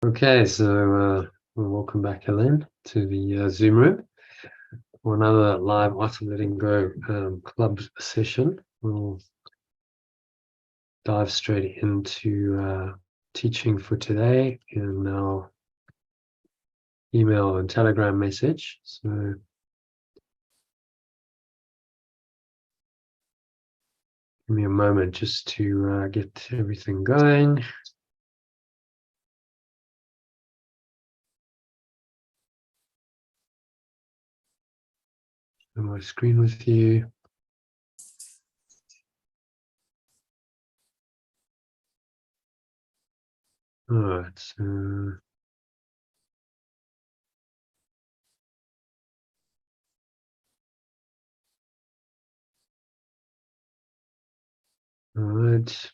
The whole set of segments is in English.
Okay, so welcome back, Ellen, to the Zoom room for another live Autumn Letting Go club session. We'll dive straight into teaching for today in our email and Telegram message. So give me a moment just to get everything going. Share my screen with you. All right, so all right.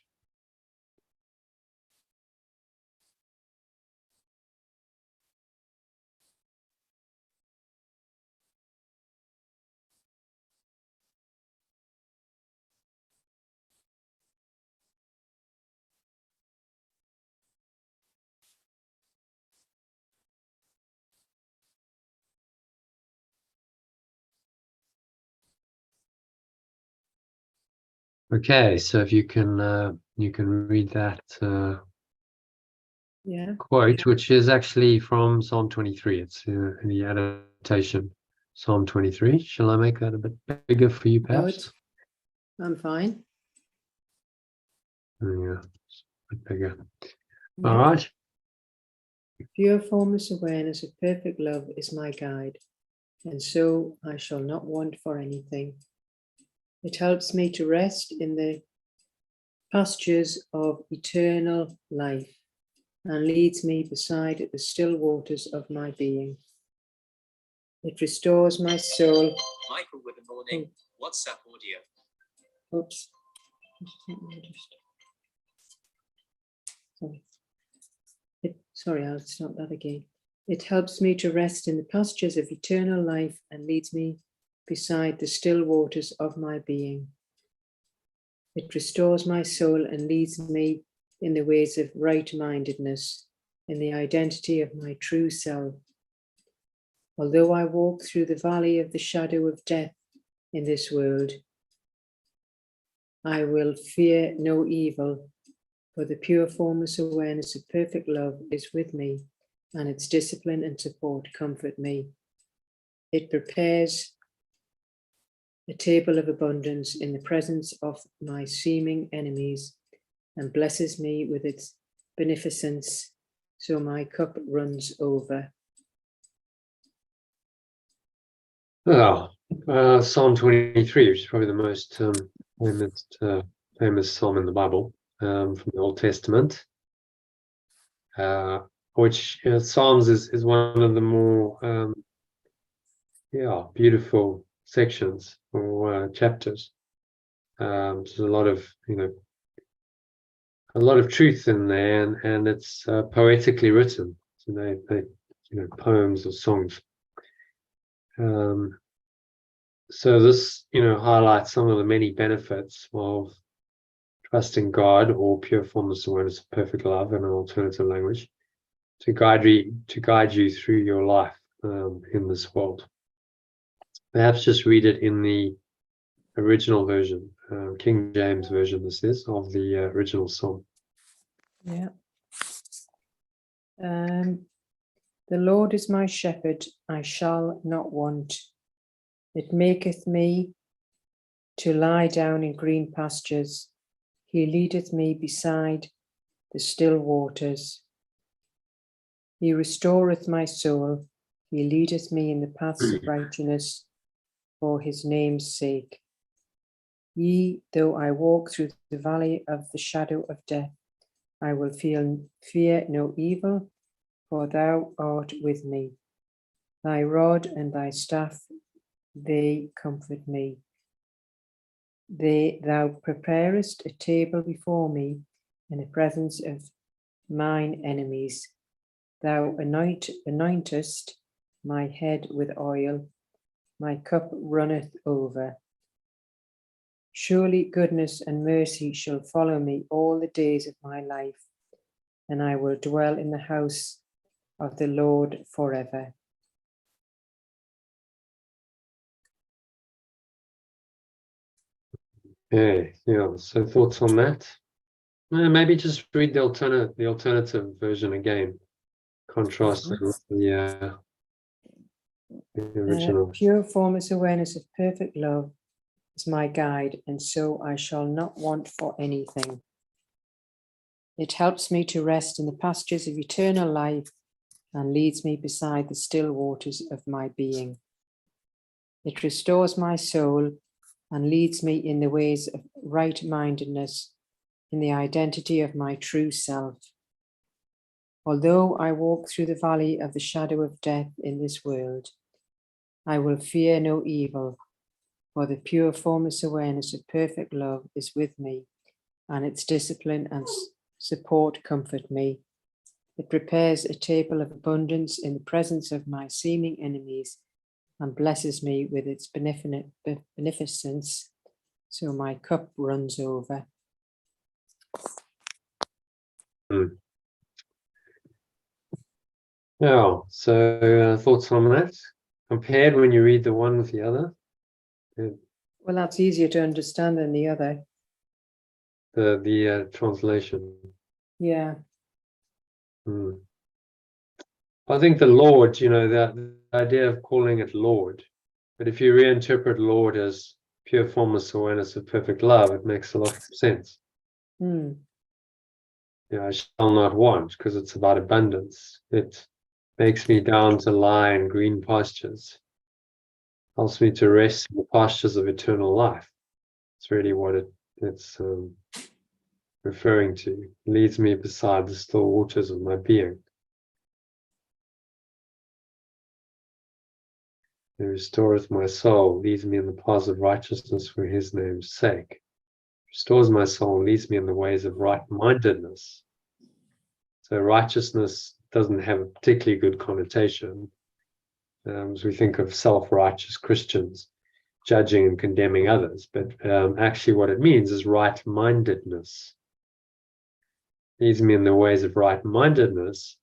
Okay, so if you can read that quote, which is actually from Psalm 23. It's the adaptation, Psalm 23. Shall I make that a bit bigger for you, perhaps? I'm fine. Yeah, a bit bigger. Yeah. All right. Pure formless awareness of perfect love is my guide, and so I shall not want for anything. It helps me to rest in the pastures of eternal life and leads me beside the still waters of my being. It restores my soul. Michael with the morning WhatsApp audio. Oops. Sorry, I'll start that again. It helps me to rest in the pastures of eternal life and leads me beside the still waters of my being. It restores my soul and leads me in the ways of right-mindedness, in the identity of my true self. Although I walk through the valley of the shadow of death in this world, I will fear no evil, for the pure formless awareness of perfect love is with me, and its discipline and support comfort me. It prepares a table of abundance in the presence of my seeming enemies and blesses me with its beneficence, so my cup runs over. Well, Psalm 23, which is probably the most famous psalm in the Bible, from the Old Testament. Which Psalms is one of the more beautiful sections or chapters. There's a lot of truth in there, and it's poetically written. So they poems or songs. So this highlights some of the many benefits of trusting God or pure formless awareness of perfect love in an alternative language to guide you through your life in this world. Perhaps just read it in the original version, King James version. This is of the original psalm. Yeah. The Lord is my shepherd; I shall not want. It maketh me to lie down in green pastures. He leadeth me beside the still waters. He restoreth my soul. He leadeth me in the paths of righteousness for his name's sake. Yea, though I walk through the valley of the shadow of death, I will fear no evil, for thou art with me. Thy rod and thy staff, they comfort me. Thou preparest a table before me in the presence of mine enemies. Thou anointest my head with oil, my cup runneth over. Surely goodness and mercy shall follow me all the days of my life, and I will dwell in the house of the Lord forever. Yeah, yeah. So thoughts on that? Maybe just read the alternative version again, contrasting with the original. Pure formless awareness of perfect love is my guide, and so I shall not want for anything. It helps me to rest in the pastures of eternal life and leads me beside the still waters of my being. It restores my soul and leads me in the ways of right-mindedness, in the identity of my true self. Although I walk through the valley of the shadow of death in this world, I will fear no evil, for the pure formless awareness of perfect love is with me, and its discipline and support comfort me. It prepares a table of abundance in the presence of my seeming enemies and blesses me with its beneficence, so my cup runs over. Yeah, so thoughts on that? Compared when you read the one with the other? Well, that's easier to understand than the other. The translation. Yeah. I think the Lord, the idea of calling it Lord, but if you reinterpret Lord as pure formless awareness of perfect love, it makes a lot of sense. I shall not want, because it's about abundance. It makes me down to lie in green pastures, helps me to rest in the pastures of eternal life. It's really what it's referring to. Leads me beside the still waters of my being. He restoreth my soul, leads me in the paths of righteousness for his name's sake. Restores my soul, leads me in the ways of right-mindedness. So righteousness doesn't have a particularly good connotation. As we think of self-righteous Christians judging and condemning others, but actually what it means is right-mindedness. Leads me in the ways of right-mindedness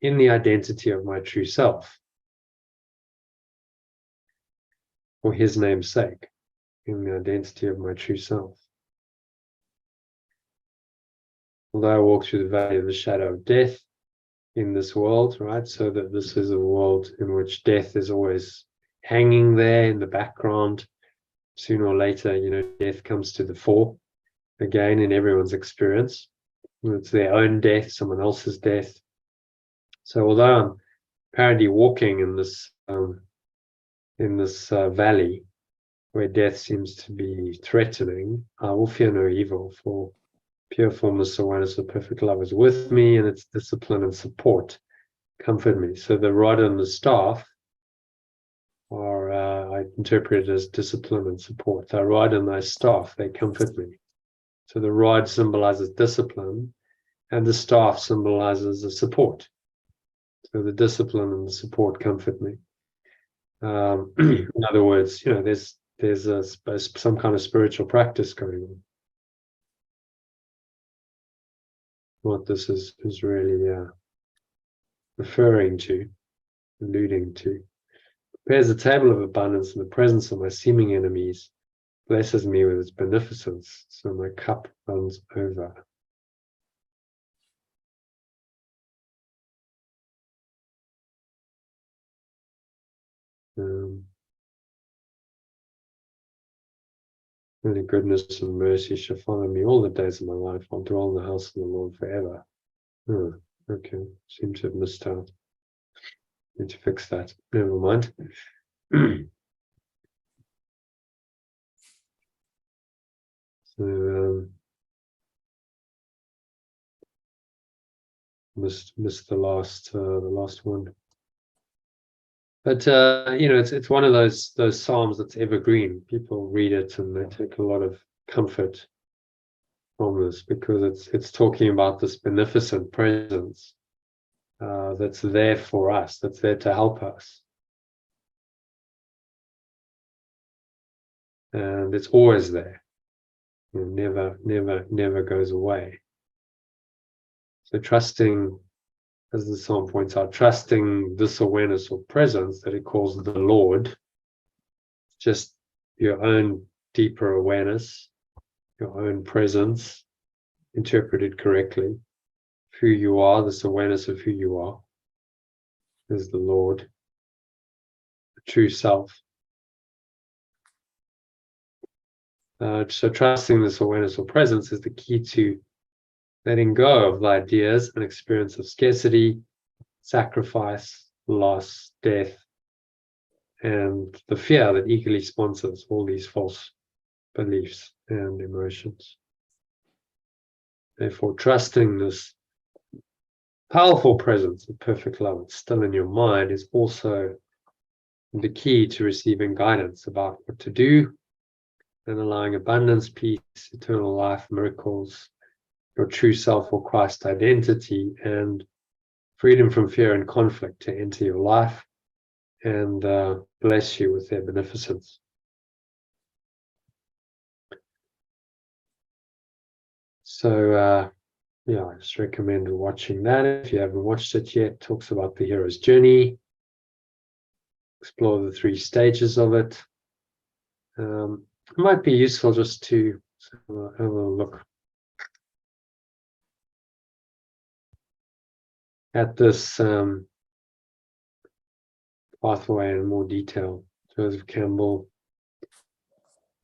in the identity of my true self, for his name's sake, in the identity of my true self. Although I walk through the valley of the shadow of death in this world, right? So that this is a world in which death is always hanging there in the background. Sooner or later, death comes to the fore again in everyone's experience. It's their own death, someone else's death. So although I'm apparently walking in this valley where death seems to be threatening, I will fear no evil, for pure formless awareness of perfect love is with me, and its discipline and support comfort me. So the rod and the staff are, I interpret it as discipline and support. Thy rod and thy staff, they comfort me. So the rod symbolizes discipline, and the staff symbolizes the support. So the discipline and the support comfort me. In other words, there's some kind of spiritual practice going on. What this is really referring to, alluding to. Prepares a table of abundance in the presence of my seeming enemies, blesses me with its beneficence, so my cup runs over. Only goodness and mercy shall follow me all the days of my life. I'll dwell in the house of the Lord forever. Okay. Seem to have missed out. Need to fix that. Never mind. So missed the last one. But it's one of those psalms that's evergreen. People read it and they take a lot of comfort from this, because it's talking about this beneficent presence that's there for us, that's there to help us, and it's always there. It never goes away. So trusting, as the psalm points out, trusting this awareness or presence that it calls the Lord, just your own deeper awareness, your own presence, interpreted correctly, who you are, this awareness of who you are, is the Lord, the true self. So trusting this awareness or presence is the key to letting go of the ideas and experience of scarcity, sacrifice, loss, death, and the fear that eagerly sponsors all these false beliefs and emotions. Therefore, trusting this powerful presence of perfect love that's still in your mind is also the key to receiving guidance about what to do and allowing abundance, peace, eternal life, miracles, your true self or Christ identity, and freedom from fear and conflict to enter your life and bless you with their beneficence. So, yeah, I just recommend watching that. If you haven't watched it yet, it talks about the hero's journey, explore the 3 stages of it. It might be useful just to have a look at this pathway in more detail. Joseph Campbell.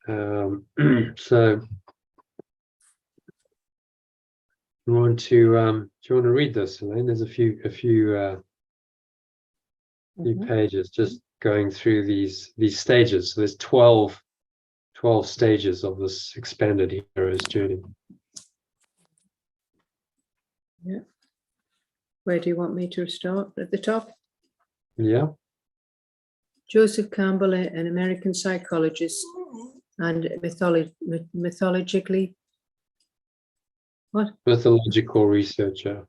So you want to do you want to read this, Elaine? There's a few pages just going through these stages. So there's 12 stages of this expanded hero's journey. Yeah. Where do you want me to start? At the top? Yeah. Joseph Campbell, an American psychologist and mythological researcher,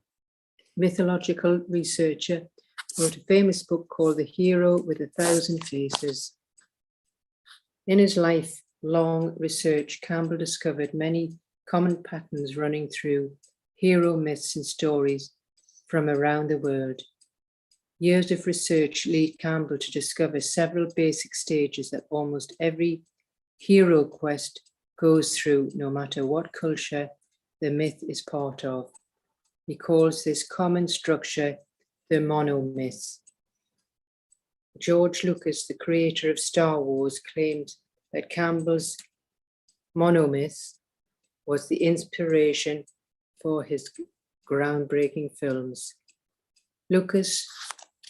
wrote a famous book called The Hero with 1,000 Faces. In his lifelong research, Campbell discovered many common patterns running through hero myths and stories from around the world. Years of research lead Campbell to discover several basic stages that almost every hero quest goes through, no matter what culture the myth is part of. He calls this common structure the monomyth. George Lucas, the creator of Star Wars, claimed that Campbell's monomyth was the inspiration for his groundbreaking films. Lucas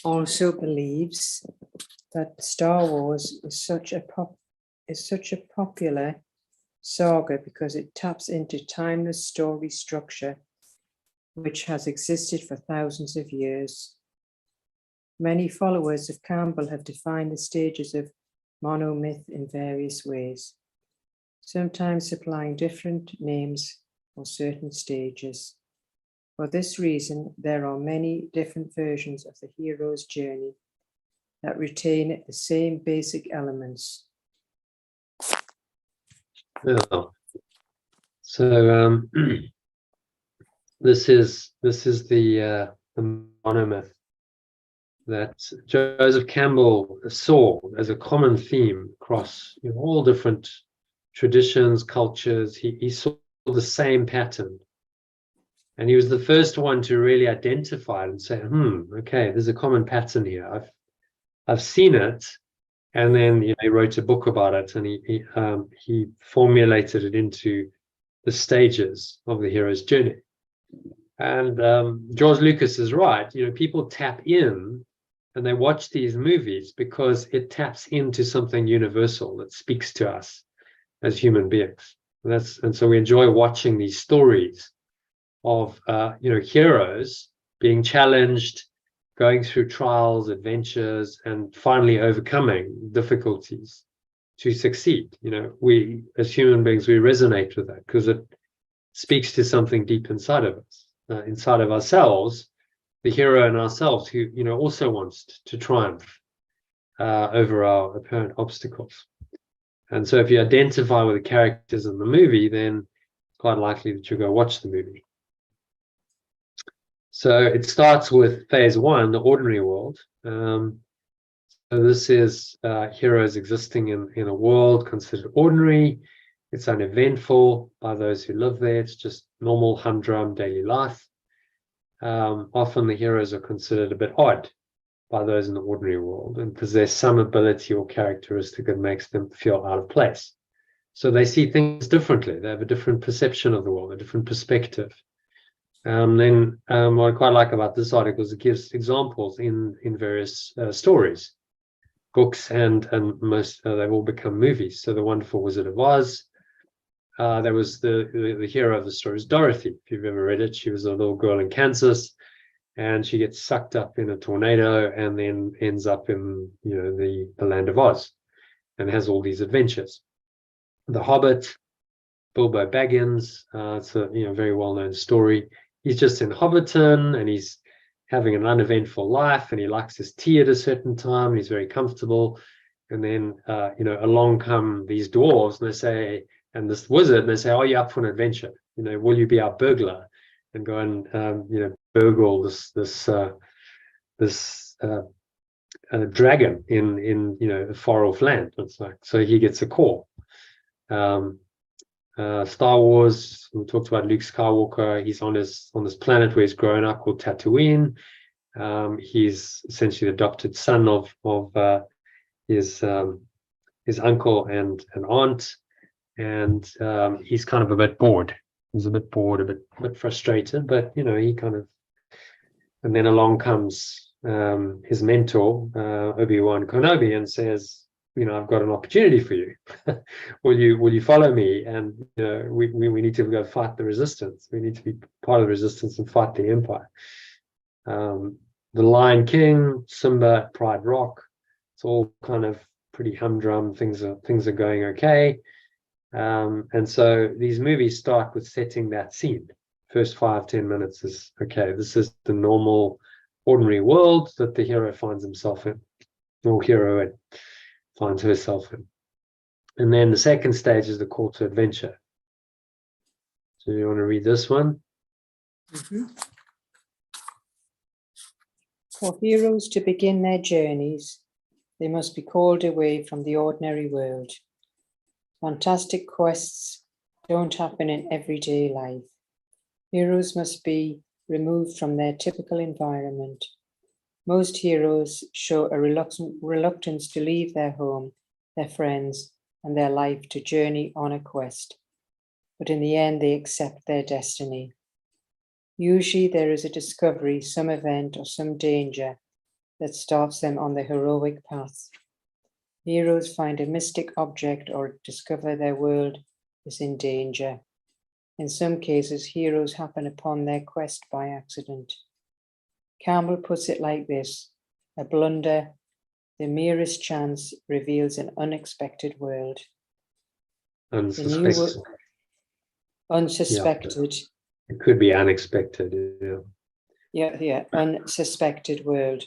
also believes that Star Wars is such a popular saga because it taps into timeless story structure which has existed for thousands of years. Many followers of Campbell have defined the stages of monomyth in various ways, sometimes supplying different names for certain stages. For this reason, there are many different versions of the hero's journey that retain the same basic elements. Yeah. So this is the monomyth that Joseph Campbell saw as a common theme across all different traditions, cultures. He saw the same pattern. And he was the first one to really identify it and say, okay, there's a common pattern here. I've seen it. And then he wrote a book about it, and he formulated it into the stages of the hero's journey. And George Lucas is right. People tap in and they watch these movies because it taps into something universal that speaks to us as human beings. And so we enjoy watching these stories of heroes being challenged, going through trials, adventures, and finally overcoming difficulties to succeed. We as human beings, we resonate with that because it speaks to something deep inside of us, inside of ourselves, the hero in ourselves who also wants to triumph over our apparent obstacles. And so if you identify with the characters in the movie, then it's quite likely that you'll go watch the movie. So it starts with phase one, the ordinary world. So this is heroes existing in a world considered ordinary. It's uneventful by those who live there. It's just normal humdrum daily life. Often the heroes are considered a bit odd by those in the ordinary world and possess some ability or characteristic that makes them feel out of place. So they see things differently. They have a different perception of the world, a different perspective. Then what I quite like about this article is it gives examples in various stories, books, and most they've all become movies. So The Wonderful Wizard of Oz. There was the hero of the story is Dorothy. If you've ever read it, she was a little girl in Kansas, and she gets sucked up in a tornado and then ends up in the land of Oz, and has all these adventures. The Hobbit, Bilbo Baggins. It's a very well-known story. He's just in Hobbiton and he's having an uneventful life, and he likes his tea at a certain time, and he's very comfortable. And then along come these dwarves, and they say, and this wizard, and they say, "Are you up for an adventure? Will you be our burglar and go and burgle this dragon in a far off land?" It's like, so he gets a call. Star Wars, we talked about Luke Skywalker. He's on this planet where he's grown up called Tatooine. He's essentially the adopted son of his uncle and aunt, and he's kind of a bit bored. He's a bit bored, a bit frustrated, but he kind of. And then along comes his mentor, Obi-Wan Kenobi, and says, "I've got an opportunity for you. will you follow me? And we need to go fight the resistance. We need to be part of the resistance and fight the Empire." The Lion King, Simba, Pride Rock. It's all kind of pretty humdrum. Things are going okay. And so these movies start with setting that scene. First 5-10 minutes is okay. This is the normal, ordinary world that the hero finds himself in, or heroine finds herself in. And then the second stage is the call to adventure. So you want to read this one? Mm-hmm. For heroes to begin their journeys, they must be called away from the ordinary world. Fantastic quests don't happen in everyday life. Heroes must be removed from their typical environment. Most heroes show a reluctance to leave their home, their friends, and their life to journey on a quest. But in the end, they accept their destiny. Usually there is a discovery, some event or some danger that starts them on the heroic path. Heroes find a mystic object or discover their world is in danger. In some cases, heroes happen upon their quest by accident. Campbell puts it like this: a blunder, the merest chance, reveals an unexpected world. Unsuspected. Unsuspected. Yeah. It could be unexpected. Yeah, unsuspected world.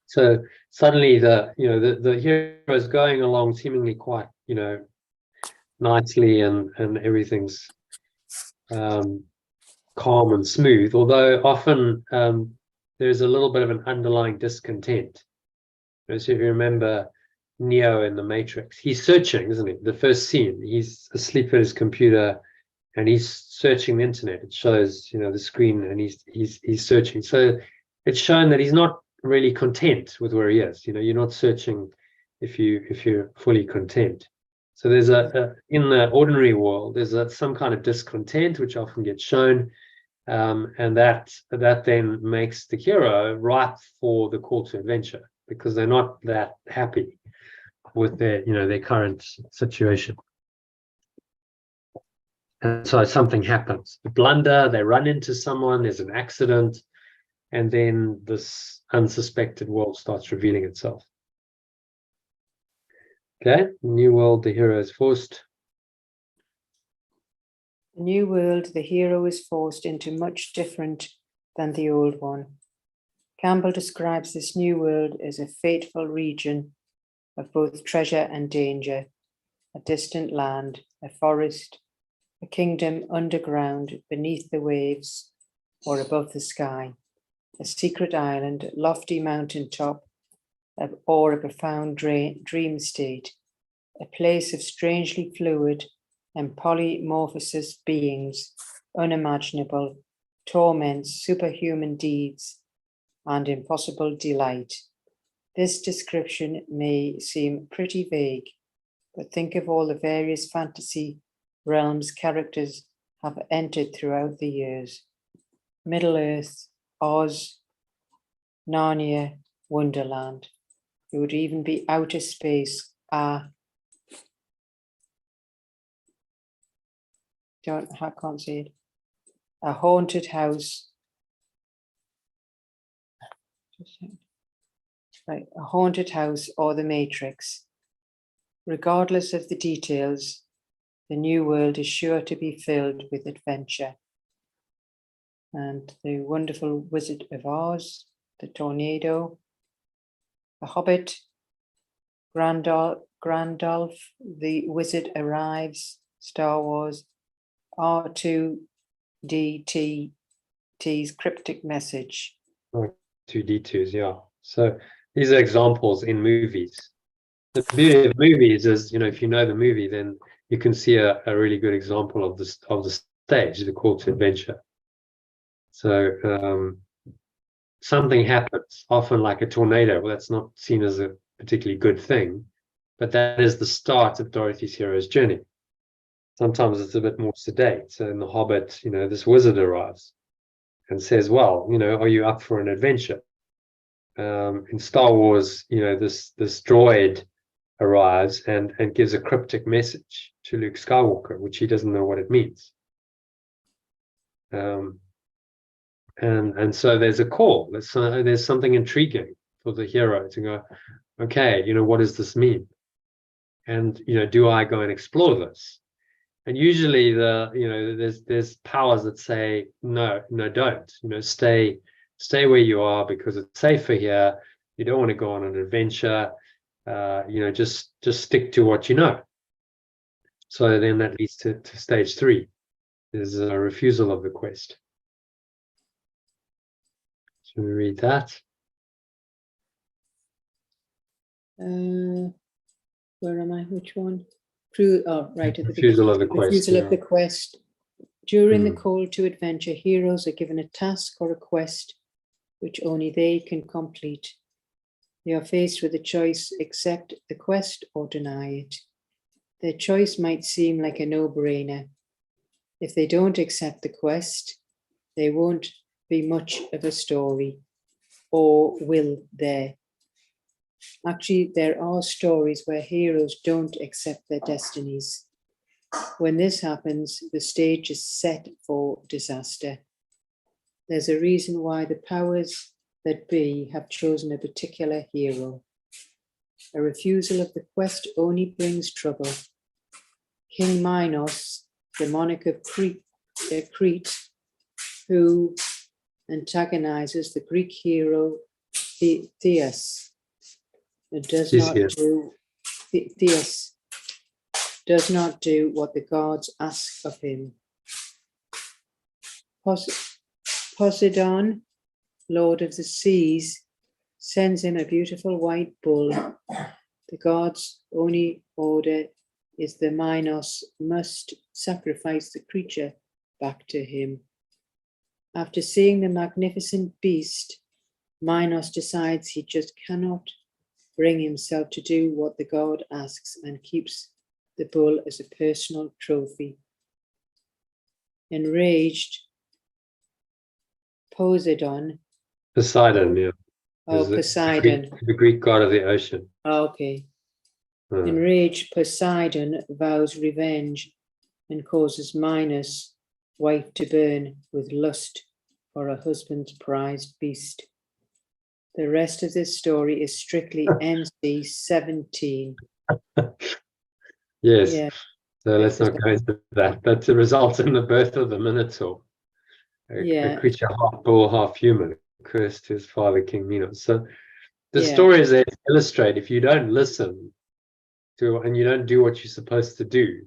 So suddenly the hero is going along seemingly quite nicely, and everything's calm and smooth, although often there's a little bit of an underlying discontent. So if you remember Neo in the Matrix, he's searching, isn't he? The first scene, he's asleep at his computer and he's searching the internet. It shows the screen, and he's searching. So it's shown that he's not really content with where he is. You're not searching if you're fully content. So there's in the ordinary world, there's some kind of discontent which often gets shown, and that then makes the hero ripe for the call to adventure, because they're not that happy with their current situation. And so something happens, a blunder, they run into someone, there's an accident, and then this unsuspected world starts revealing itself. Okay, new world, the hero is forced. The new world, the hero is forced into much different than the old one. Campbell describes this new world as a fateful region of both treasure and danger, a distant land, a forest, a kingdom underground, beneath the waves, or above the sky. a secret island, lofty mountain top, or a profound dream state, a place of strangely fluid and polymorphous beings, unimaginable torments, superhuman deeds, and impossible delight. This description may seem pretty vague, but think of all the various fantasy realms characters have entered throughout the years. Middle-earth, Oz, Narnia, Wonderland. It would even be outer space. I can't see it. A haunted house. Right, a haunted house or the Matrix. Regardless of the details, the new world is sure to be filled with adventure. And the wonderful Wizard of Oz, the tornado, the Hobbit, Grandolph, the Wizard arrives, Star Wars, R2-D2's cryptic message. 2D2s, yeah. So these are examples in movies. The beauty of movies is, if you know the movie, then you can see a really good example of the stage, the call to adventure. So something happens, often like a tornado. Well, that's not seen as a particularly good thing, but that is the start of Dorothy's hero's journey. Sometimes it's a bit more sedate. So in The Hobbit, this wizard arrives and says, well, are you up for an adventure? In Star Wars, this droid arrives and gives a cryptic message to Luke Skywalker, which he doesn't know what it means. And so there's a call. There's something intriguing for the hero to go, okay, what does this mean? And do I go and explore this? And usually there's powers that say no, don't. Stay where you are because it's safer here. You don't want to go on an adventure. Just stick to what you know. So then that leads to stage 3. There's a refusal of the quest. Should we read that? Where am I? Which one? Right at the refusal of the quest. Refusal of the quest. During the call to adventure, heroes are given a task or a quest which only they can complete. They are faced with a choice: accept the quest or deny it. Their choice might seem like a no-brainer. If they don't accept the quest, there won't be much of a story, or will there? Actually, there are stories where heroes don't accept their destinies. When this happens, the stage is set for disaster. There's a reason why the powers that be have chosen a particular hero. A refusal of the quest only brings trouble. King Minos, the monarch of Crete, who antagonizes the Greek hero Theseus, does not do what the gods ask of him. Poseidon, lord of the seas, sends him a beautiful white bull. The gods' only order is the Minos must sacrifice the creature back to him. After seeing the magnificent beast, Minos decides he just cannot bring himself to do what the god asks and keeps the bull as a personal trophy. Enraged, Poseidon. Yeah. Oh, Poseidon. The Greek god of the ocean. Okay. Enraged, Poseidon vows revenge and causes Minos' wife to burn with lust for her husband's prized beast. The rest of this story is strictly MC-17. Yes. Yeah. So let's not go into that. But to result in the birth of the Minotaur, a creature half bull, half human, cursed his father, King Minos. So the story is there to illustrate, if you don't listen to and you don't do what you're supposed to do,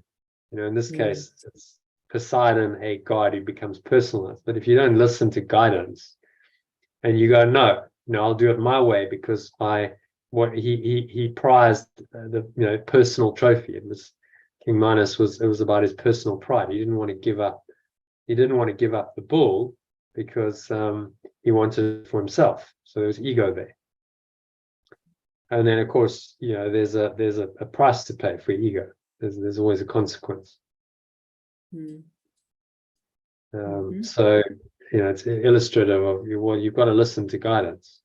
in this case, it's Poseidon, a god who becomes personalized. But if you don't listen to guidance and you go, no, I'll do it my way, because he prized the personal trophy. It was King Minos it was about his personal pride. He didn't want to give up. He didn't want to give up the bull because he wanted it for himself. So there was ego there. And then, of course, there's a price to pay for ego. There's always a consequence. So it's illustrative of you've got to listen to guidance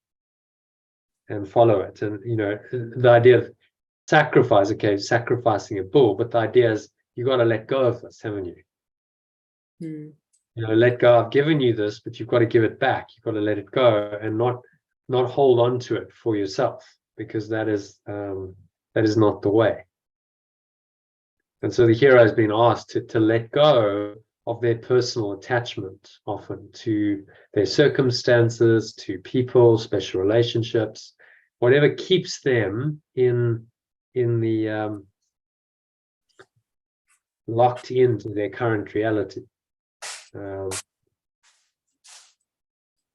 and follow it. And the idea of sacrifice, sacrificing a bull, but the idea is you got to let go of this, haven't you? Let go. I've given you this, but you've got to give it back. You've got to let it go and not hold on to it for yourself, because that is not the way. And so the hero has been asked to let go of their personal attachment, often to their circumstances, to people, special relationships, whatever keeps them in the locked into their current reality. And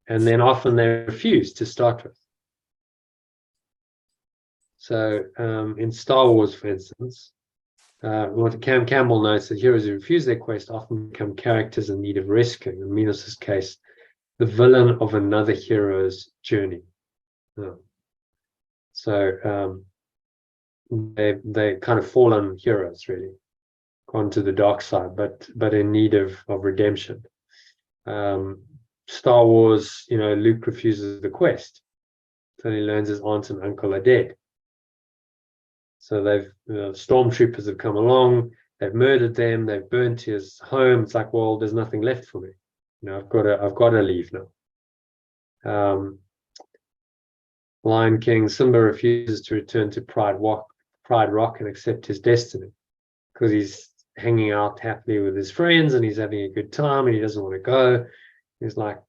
then often they refuse to start with. So in Star Wars, for instance, what Campbell notes that heroes who refuse their quest often become characters in need of rescuing. In Minos' case, the villain of another hero's journey. So they kind of fallen heroes, really, gone to the dark side, but in need of redemption. Star Wars, Luke refuses the quest until he learns his aunt and uncle are dead. So stormtroopers have come along, they've murdered them, they've burnt his home. It's like, well, there's nothing left for me. I've got to leave now. Lion King, Simba refuses to return to Pride Rock and accept his destiny, because he's hanging out happily with his friends and he's having a good time and he doesn't want to go. He's like,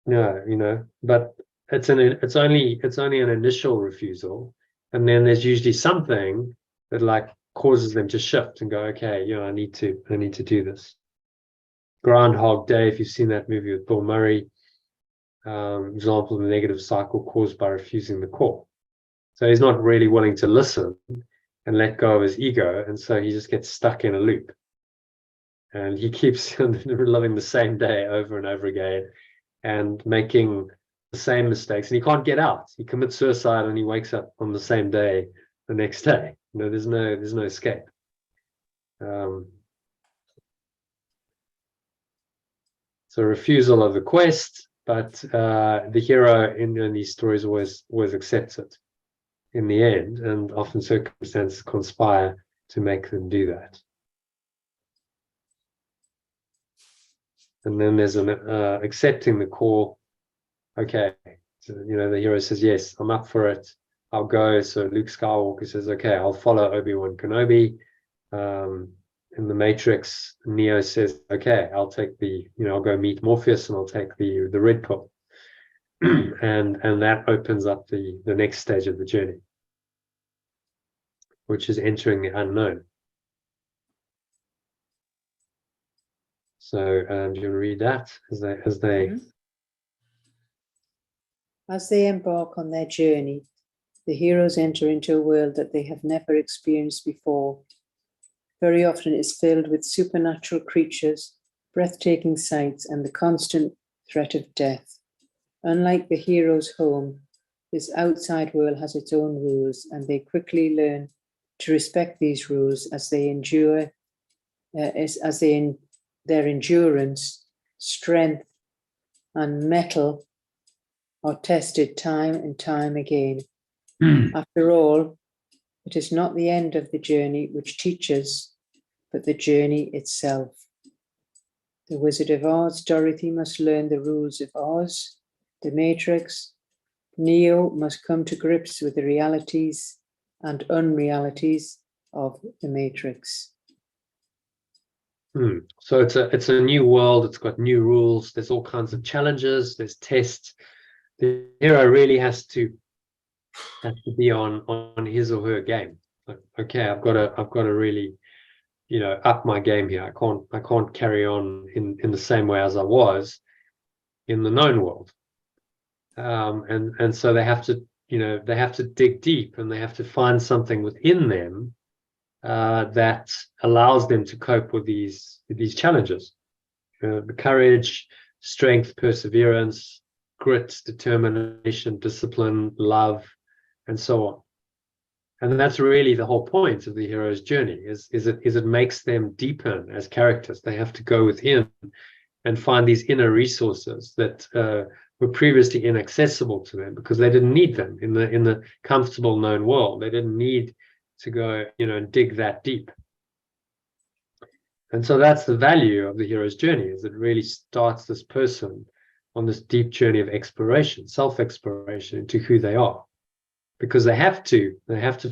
no, but it's only an initial refusal, and then there's usually something that causes them to shift and go, okay, I need to do this. Groundhog Day, if you've seen that movie with Bill Murray, example of the negative cycle caused by refusing the call. So he's not really willing to listen and let go of his ego, and so he just gets stuck in a loop. And he keeps living the same day over and over again and making the same mistakes, and he can't get out. He commits suicide and he wakes up on the same day the next day. There's no escape. So refusal of the quest, but the hero in these stories always accepts it in the end, and often circumstances conspire to make them do that. And then there's an accepting the call. Okay, so, the hero says, yes, I'm up for it, I'll go. So Luke Skywalker says, okay, I'll follow Obi-Wan Kenobi. In the Matrix, Neo says, okay, I'll take I'll go meet Morpheus and I'll take the red pill. and that opens up the next stage of the journey, which is entering the unknown. So do you want to read that as they As they embark on their journey, the heroes enter into a world that they have never experienced before. Very often it's filled with supernatural creatures, breathtaking sights, and the constant threat of death. Unlike the hero's home, this outside world has its own rules, and they quickly learn to respect these rules as they endure, their endurance, strength, and mettle are tested time and time again. After all, it is not the end of the journey which teaches, but the journey itself. The Wizard of Oz, Dorothy, must learn the rules of Oz. The Matrix, Neo must come to grips with the realities and unrealities of the Matrix. So it's a new world. It's got new rules. There's all kinds of challenges. There's tests. The hero really has to be on his or her game. Like, okay, I've got to really, up my game here. I can't carry on in the same way as I was in the known world. and so they have to, they have to dig deep, and they have to find something within them that allows them to cope with these challenges. The courage, strength, perseverance, grit, determination, discipline, love, and so on. And that's really the whole point of the hero's journey, is it makes them deepen as characters. They have to go within and find these inner resources that were previously inaccessible to them because they didn't need them in the comfortable known world. They didn't need to go, and dig that deep. And so that's the value of the hero's journey, is it really starts this person on this deep journey of exploration, self-exploration into who they are. Because they have to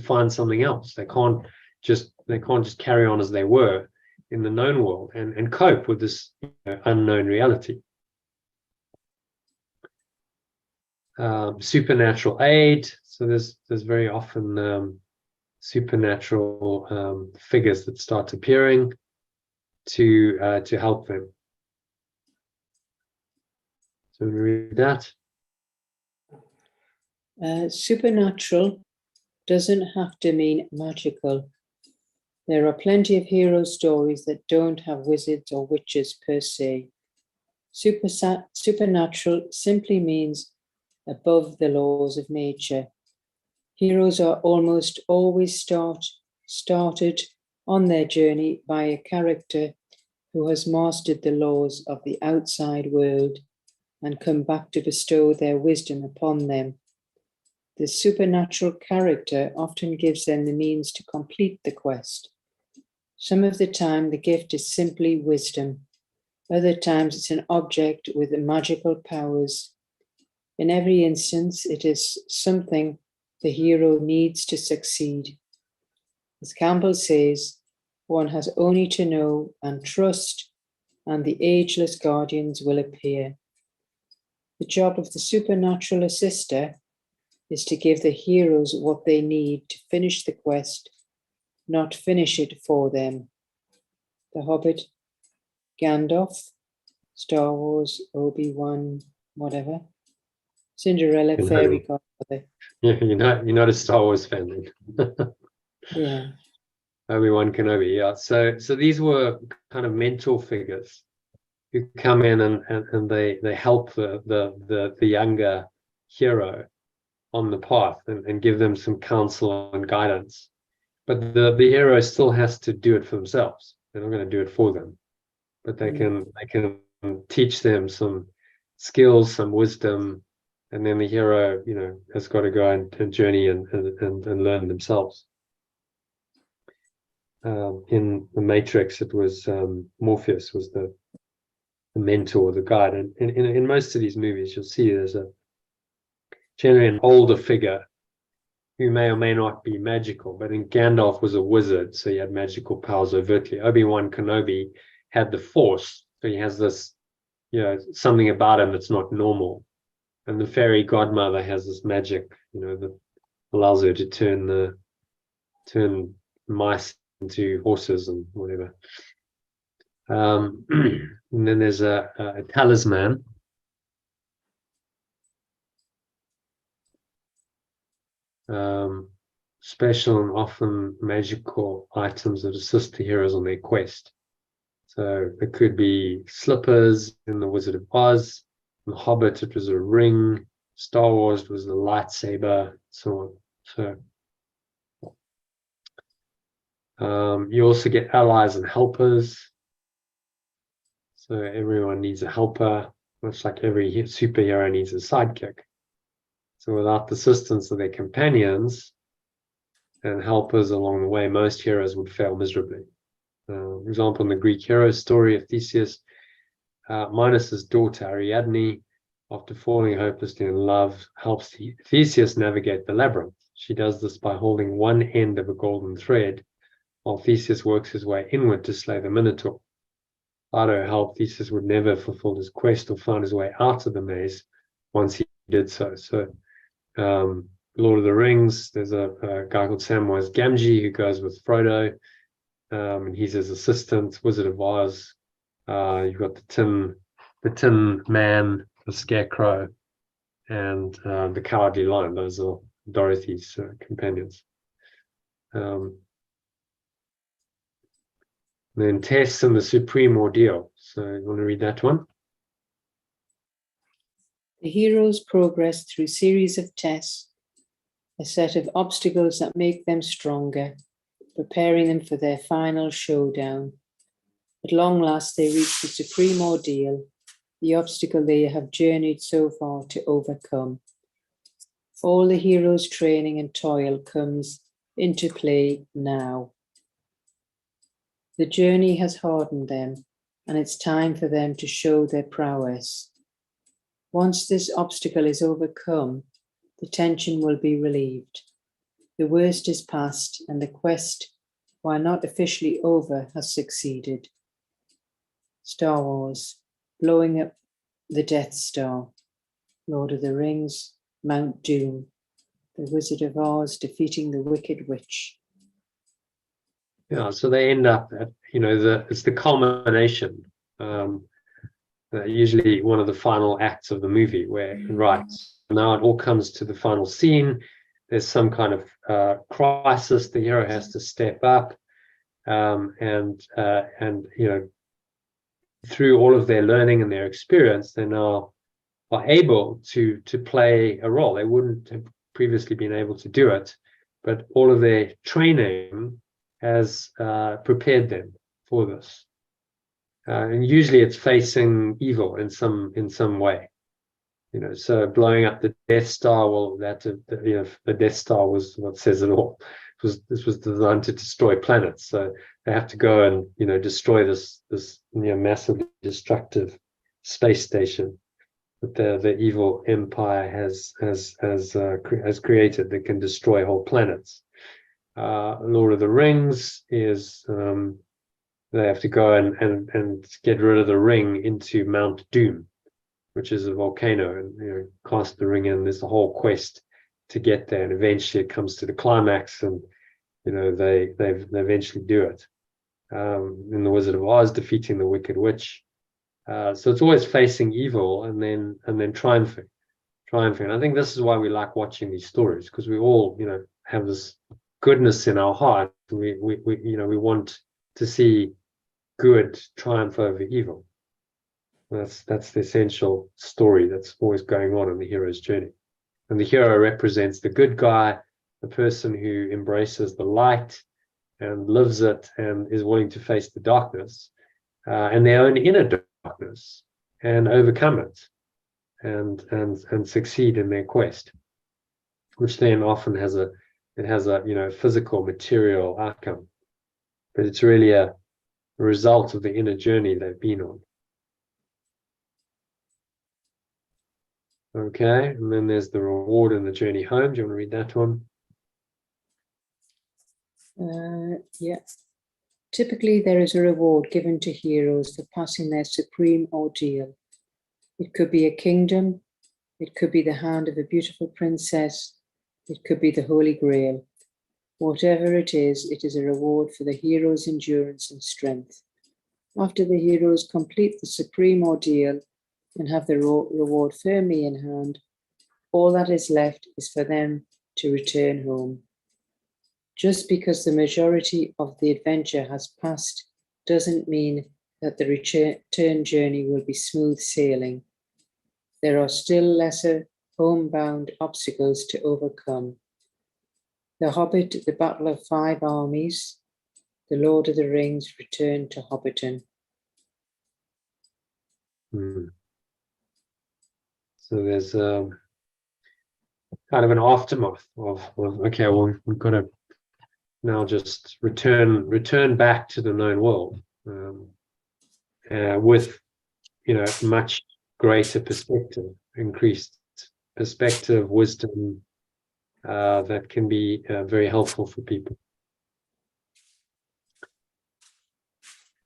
find something else. They can't just carry on as they were in the known world and cope with this unknown reality. Supernatural aid. So there's very often supernatural figures that start appearing to help them. So we read that. Supernatural doesn't have to mean magical. There are plenty of hero stories that don't have wizards or witches per se. Supernatural simply means above the laws of nature. Heroes are almost always started on their journey by a character who has mastered the laws of the outside world and come back to bestow their wisdom upon them. The supernatural character often gives them the means to complete the quest. Some of the time, the gift is simply wisdom. Other times, it's an object with magical powers. In every instance, it is something the hero needs to succeed. As Campbell says, one has only to know and trust, and the ageless guardians will appear. The job of the supernatural assister is to give the heroes what they need to finish the quest, not finish it for them. The Hobbit, Gandalf, Star Wars, Obi-Wan, whatever. Cinderella, fairy godmother. Yeah, you're not a Star Wars fan then. Yeah. Obi-Wan Kenobi, yeah. So these were kind of mentor figures who come in and they help the younger hero on the path and give them some counsel and guidance. But the hero still has to do it for themselves. They're not going to do it for them, but they can teach them some skills, some wisdom, and then the hero, has got to go and journey and learn themselves. In the Matrix, it was Morpheus was the mentor, the guide, and in most of these movies, you'll see there's generally an older figure who may or may not be magical, but in Gandalf was a wizard, so he had magical powers overtly. Obi-Wan Kenobi had the Force, so he has this, something about him that's not normal. And the fairy godmother has this magic, that allows her to turn mice into horses and whatever. And then there's a talisman. Special and often magical items that assist the heroes on their quest. So it could be slippers in the Wizard of Oz. In the Hobbit, it was a ring. Star Wars was the lightsaber, so on. So you also get allies and helpers. So everyone needs a helper, much like every superhero needs a sidekick. So without the assistance of their companions and helpers along the way, most heroes would fail miserably. For example, in the Greek hero story of Theseus, Minos' daughter Ariadne, after falling hopelessly in love, helps Theseus navigate the labyrinth. She does this by holding one end of a golden thread while Theseus works his way inward to slay the Minotaur. Without her help, Theseus would never fulfill his quest or find his way out of the maze once he did so. So Lord of the Rings, there's a guy called Samwise Gamgee who goes with Frodo, and he's his assistant. Wizard of Oz, you've got the Tin Man, the Scarecrow, and the Cowardly Lion. Those are Dorothy's companions. Then tests and the supreme ordeal. So you want to read that one? The heroes progress through series of tests, a set of obstacles that make them stronger, preparing them for their final showdown. At long last, they reach the supreme ordeal, the obstacle they have journeyed so far to overcome. All the heroes' training and toil comes into play now. The journey has hardened them, and it's time for them to show their prowess. Once this obstacle is overcome, the tension will be relieved. The worst is past, and the quest, while not officially over, has succeeded. Star Wars, blowing up the Death Star. Lord of the Rings, Mount Doom. The Wizard of Oz defeating the Wicked Witch. Yeah, so they end up at, it's the culmination. Usually one of the final acts of the movie where, right, now it all comes to the final scene. There's some kind of crisis. The hero has to step up, and through all of their learning and their experience, they now are able to play a role. They wouldn't have previously been able to do it, but all of their training has prepared them for this. And usually it's facing evil in some way. So blowing up the Death Star, well, the Death Star was what says it all. This was designed to destroy planets, so they have to go and destroy this massively destructive space station that the evil empire has created that can destroy whole planets. Lord of the Rings is they have to go and get rid of the ring into Mount Doom, which is a volcano, and cast the ring in. There's a whole quest to get there, and eventually it comes to the climax, and they eventually do it. In the Wizard of Oz, defeating the Wicked Witch. So it's always facing evil and then triumphing. And I think this is why we like watching these stories, because we all have this goodness in our heart. We want to see good triumph over evil. That's the essential story that's always going on in the hero's journey. And the hero represents the good guy, the person who embraces the light and lives it and is willing to face the darkness and their own inner darkness and overcome it and succeed in their quest, which then often has a physical, material outcome, but it's really a result of the inner journey they've been on. Okay, and then there's the reward and the journey home. Do you want to read that one? Yeah. Typically, there is a reward given to heroes for passing their supreme ordeal. It could be a kingdom, it could be the hand of a beautiful princess, it could be the Holy Grail. Whatever it is a reward for the hero's endurance and strength. After the heroes complete the supreme ordeal and have the reward firmly in hand, all that is left is for them to return home. Just because the majority of the adventure has passed doesn't mean that the return journey will be smooth sailing. There are still lesser homebound obstacles to overcome. The Hobbit, the Battle of Five Armies, the Lord of the Rings, Return to Hobbiton. So there's kind of an aftermath of okay, well, we've got to now just return back to the known world with much greater perspective, increased perspective, wisdom that can be very helpful for people.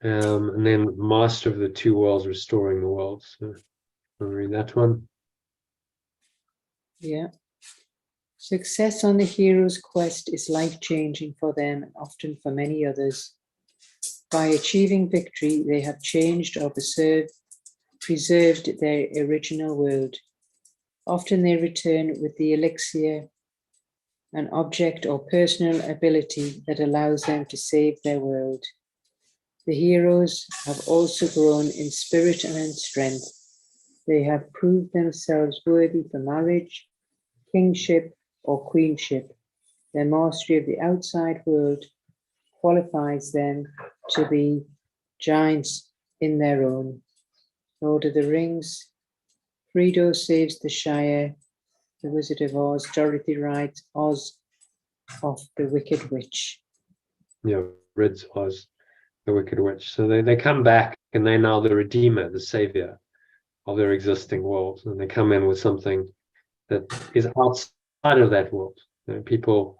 And then master of the two worlds, restoring the world. So I'll read that one. Yeah. Success on the hero's quest is life-changing for them and often for many others. By achieving victory, they have changed or preserved their original world. Often they return with the elixir, an object or personal ability that allows them to save their world. The heroes have also grown in spirit and in strength. They have proved themselves worthy for marriage, kingship, or queenship. Their mastery of the outside world qualifies them to be giants in their own. Lord of the Rings, Fredo saves the Shire, The Wizard of Oz, Dorothy writes Oz of the Wicked Witch. Yeah, rids Oz, the Wicked Witch. So they come back and they're now the redeemer, the savior of their existing world. And they come in with something that is outside of that world. People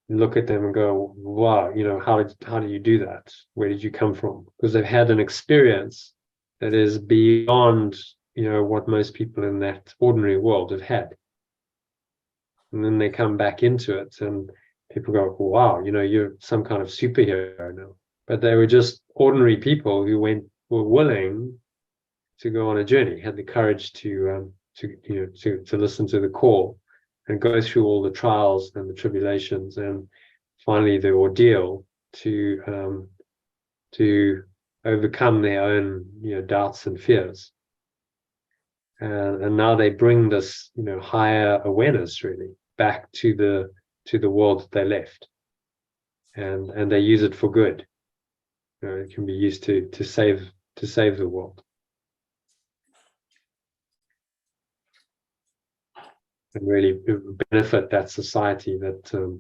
look at them and go, wow, how did you do that? Where did you come from? Because they've had an experience that is beyond, what most people in that ordinary world have had. And then they come back into it and people go, wow, you're some kind of superhero now. But they were just ordinary people who were willing to go on a journey, had the courage to listen to the call and go through all the trials and the tribulations and finally the ordeal to overcome their own doubts and fears. And now they bring this higher awareness really back to the world that they left, and they use it for good. It can be used to save the world. And really benefit that society that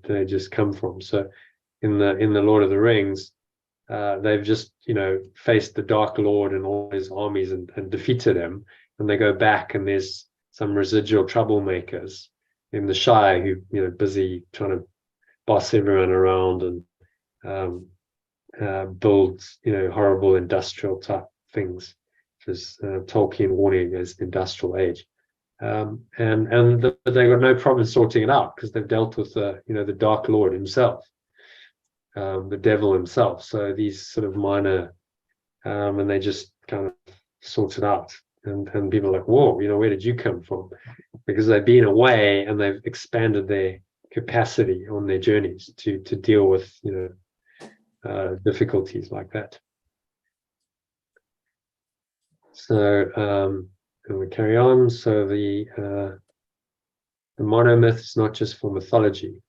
they just come from. So in the Lord of the Rings, they've just faced the Dark Lord and all his armies and defeated him, and they go back and there's some residual troublemakers in the Shire who busy trying to boss everyone around and build horrible industrial type things, as Tolkien warning as the industrial age. But they got no problem sorting it out because they've dealt with the Dark Lord himself, the devil himself. So these sort of minor, and they just kind of sort it out. And people are like, whoa, where did you come from? Because they've been away and they've expanded their capacity on their journeys to deal with difficulties like that. So and we carry on. So the monomyth is not just for mythology.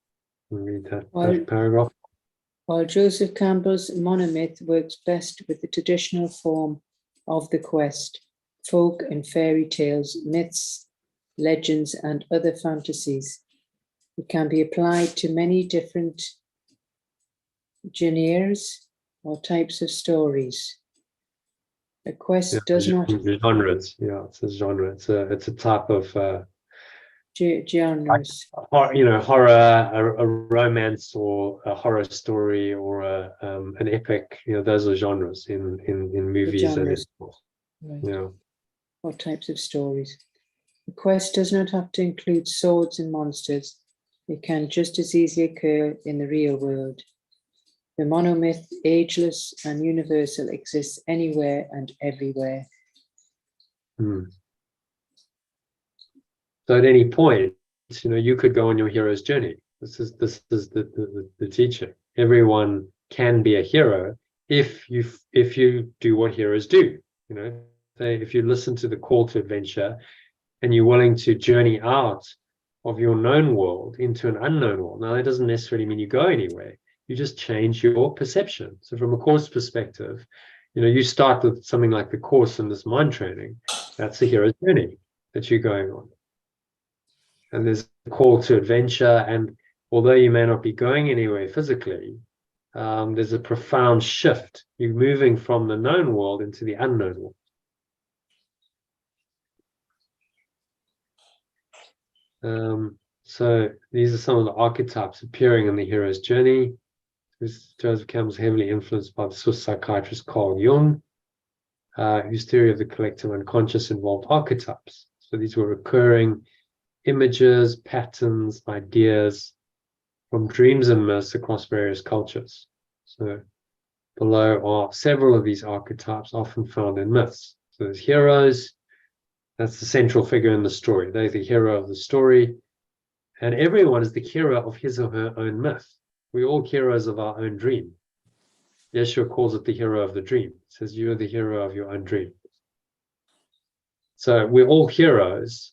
Read that paragraph. While Joseph Campbell's monomyth works best with the traditional form of the quest, folk and fairy tales, myths, legends, and other fantasies, it can be applied to many different genres or types of stories. A quest does not genres. Yeah, it's a genre. It's a type of genres. Horror, a romance, or a horror story, or an epic. Those are genres in movies and in sports. Right. Yeah. What types of stories? The quest does not have to include swords and monsters. It can just as easily occur in the real world. The monomyth, ageless and universal, exists anywhere and everywhere. So at any point, you could go on your hero's journey. This is the teaching. Everyone can be a hero if you do what heroes do. If you listen to the call to adventure and you're willing to journey out of your known world into an unknown world. Now, that doesn't necessarily mean you go anywhere. You just change your perception. So from a course perspective, you start with something like the course in this mind training. That's the hero's journey that you're going on. And there's a call to adventure. And although you may not be going anywhere physically, there's a profound shift. You're moving from the known world into the unknown world. So these are some of the archetypes appearing in the hero's journey. Joseph Campbell was heavily influenced by the Swiss psychiatrist Carl Jung, whose theory of the collective unconscious involved archetypes. So these were recurring images, patterns, ideas from dreams and myths across various cultures. So below are several of these archetypes often found in myths. So there's heroes, That's the central figure in the story. They're the hero of the story. And everyone is the hero of his or her own myth. We're all heroes of our own dream. Yeshua calls it the hero of the dream. He says, you're the hero of your own dream. So we're all heroes.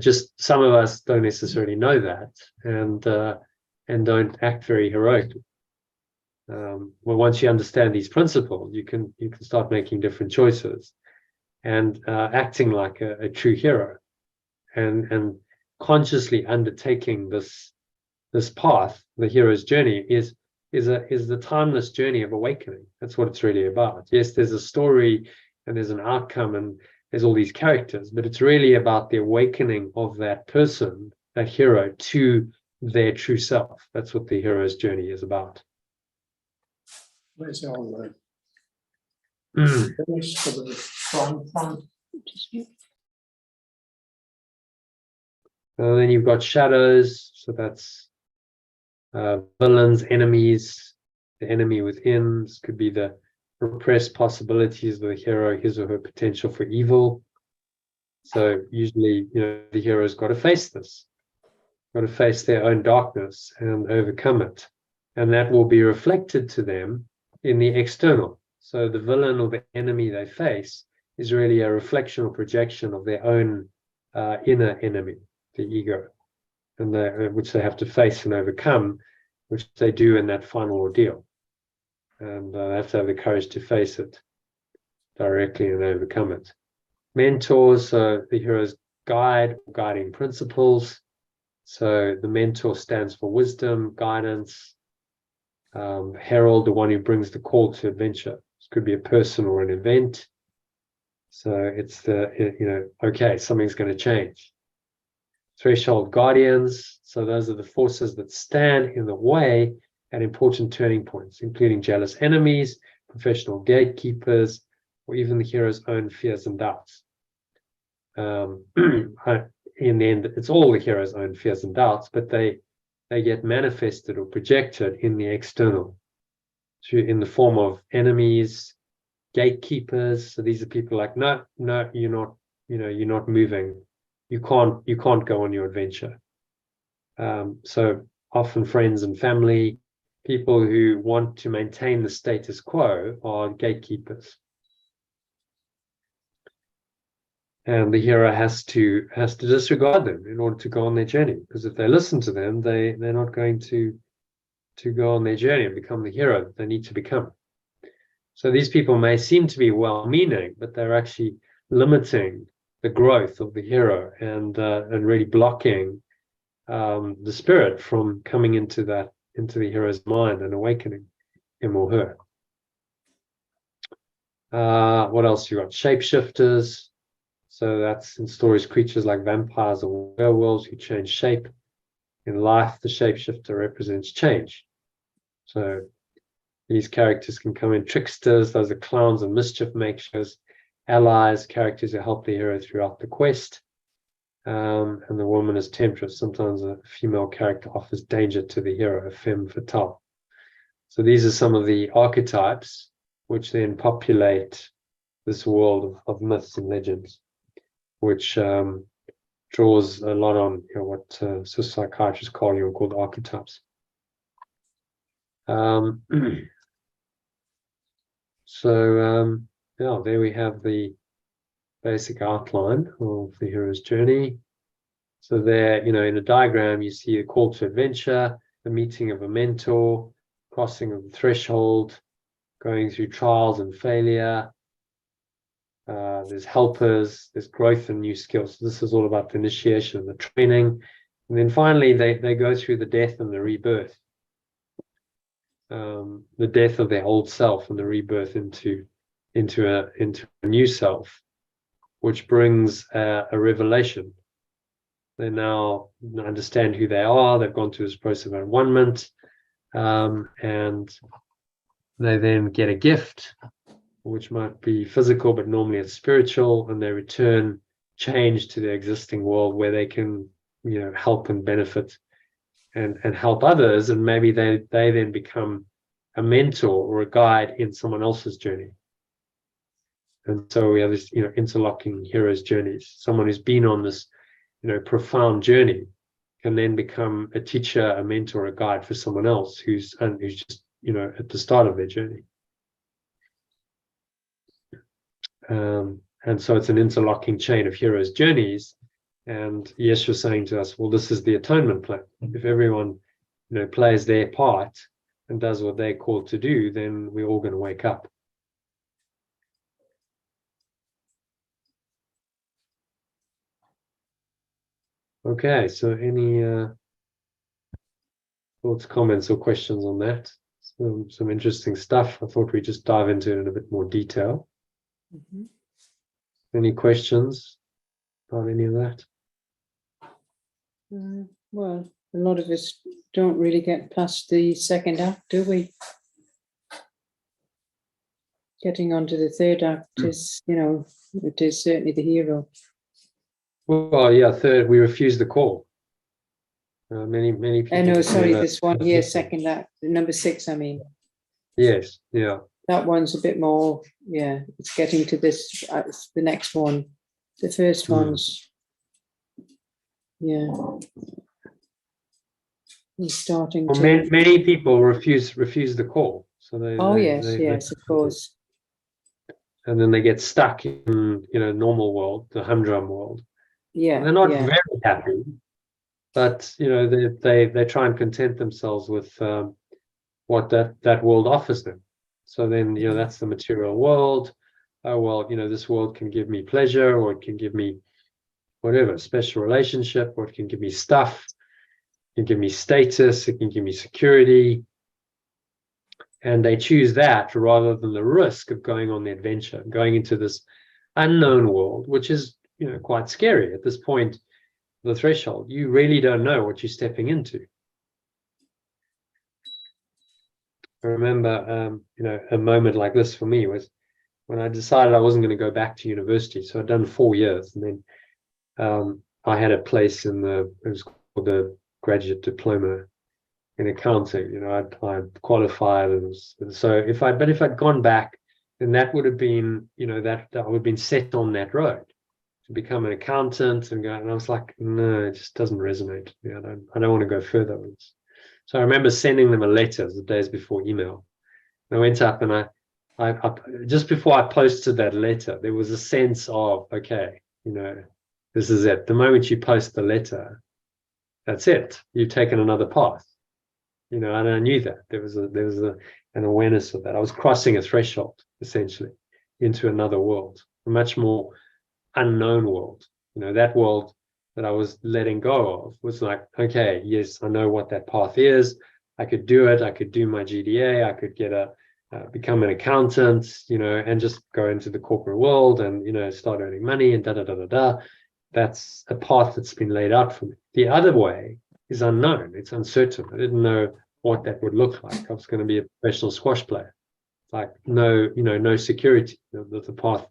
Just some of us don't necessarily know that and don't act very heroically. Well, once you understand these principles, you can start making different choices and acting like a true hero, and consciously undertaking this path. The hero's journey is the timeless journey of awakening. That's what it's really about. Yes, there's a story and there's an outcome and there's all these characters, but it's really about the awakening of that person, that hero, to their true self. That's what the hero's journey is about. Where's our Mm. finish for the front? Then you've got shadows, so that's villains, enemies, the enemy within. This could be the repressed possibilities of the hero, his or her potential for evil. So usually, the hero's got to face this, got to face their own darkness and overcome it. And that will be reflected to them in the external. So the villain or the enemy they face is really a reflection or projection of their own inner enemy, the ego, and which they have to face and overcome, which they do in that final ordeal. And they have to have the courage to face it directly and overcome it. Mentors, the hero's guiding principles. So the mentor stands for wisdom, guidance. Herald, the one who brings the call to adventure. This could be a person or an event. So it's okay, something's going to change. Threshold guardians. So those are the forces that stand in the way at important turning points, including jealous enemies, professional gatekeepers, or even the hero's own fears and doubts. In the end, it's all the hero's own fears and doubts, but they get manifested or projected in the external, in the form of enemies, gatekeepers. So these are people like, no, you're not moving. You can't go on your adventure. So often friends and family, people who want to maintain the status quo are gatekeepers. And the hero has to disregard them in order to go on their journey, because if they listen to them, they're not going to go on their journey and become the hero that they need to become. So these people may seem to be well-meaning, but they're actually limiting the growth of the hero and really blocking the spirit from coming into the hero's mind and awakening him or her. What else you got? Shapeshifters. So that's in stories, creatures like vampires or werewolves who change shape. In life, the shapeshifter represents change. So these characters can come in tricksters, those are clowns and mischief makers, allies, characters who help the hero throughout the quest. And the woman is temptress. Sometimes a female character offers danger to the hero, a femme fatale. So these are some of the archetypes which then populate this world of myths and legends, which draws a lot on what psychiatrists called archetypes. There we have the basic outline of the hero's journey. So there, in a diagram, you see a call to adventure, the meeting of a mentor, crossing of the threshold, going through trials and failure. There's helpers, there's growth and new skills. So this is all about the initiation and the training. And then finally, they go through the death and the rebirth. The death of their old self and the rebirth into a new self, which brings a revelation. They now understand who they are. They've gone through this process of one-ment, and they then get a gift, which might be physical, but normally it's spiritual, and they return change to their existing world where they can, help and benefit and help others, and maybe they then become a mentor or a guide in someone else's journey. And so we have this, interlocking hero's journeys. Someone who's been on this, profound journey can then become a teacher, a mentor, a guide for someone else who's just, at the start of their journey. And so it's an interlocking chain of heroes' journeys. And yes, you're saying to us, well, this is the atonement plan. If everyone, plays their part and does what they're called to do, then we're all going to wake up. Okay, so any thoughts, comments, or questions on that? Some interesting stuff. I thought we'd just dive into it in a bit more detail. Mhm. Any questions about any of that? Well, a lot of us don't really get past the second act, do we? Getting onto the third act is, it is certainly the hero. Well, yeah, third, we refuse the call. Many people. No, sorry, never- this one here, second act, number 6, I mean. Yes, yeah. That one's a bit more, it's getting to this, the next one. The first one's, he's starting Well, to. many people refuse the call. So Yes, of course. And then they get stuck in, normal world, the humdrum world. Yeah. They're not very happy, but they try and content themselves with what that world offers them. So then that's the material world. Oh well, this world can give me pleasure, or it can give me whatever, special relationship, or it can give me stuff, it can give me status, it can give me security. And they choose that rather than the risk of going on the adventure, going into this unknown world, which is quite scary at this point. The threshold, you really don't know what you're stepping into. I remember, a moment like this for me was when I decided I wasn't going to go back to university. So I'd done 4 years, and then I had a place it was called the graduate diploma in accounting. I'd qualified, so if I'd gone back, then that would have been, that I would have been set on that road to become an accountant and I was like, no, it just doesn't resonate. I don't want to go further with this. So I remember sending them a letter the days before email. And I went up and I just before I posted that letter, there was a sense of, okay, this is it. The moment you post the letter, that's it. You've taken another path. And I knew that there was an awareness of that. I was crossing a threshold essentially into another world, a much more unknown world. That world that I was letting go of was like, okay, yes, I know what that path is. I could do it. I could do my GDA. I could get become an accountant, and just go into the corporate world and, start earning money and da. That's a path that's been laid out for me. The other way is unknown. It's uncertain. I didn't know what that would look like. I was going to be a professional squash player. Like no security, the path.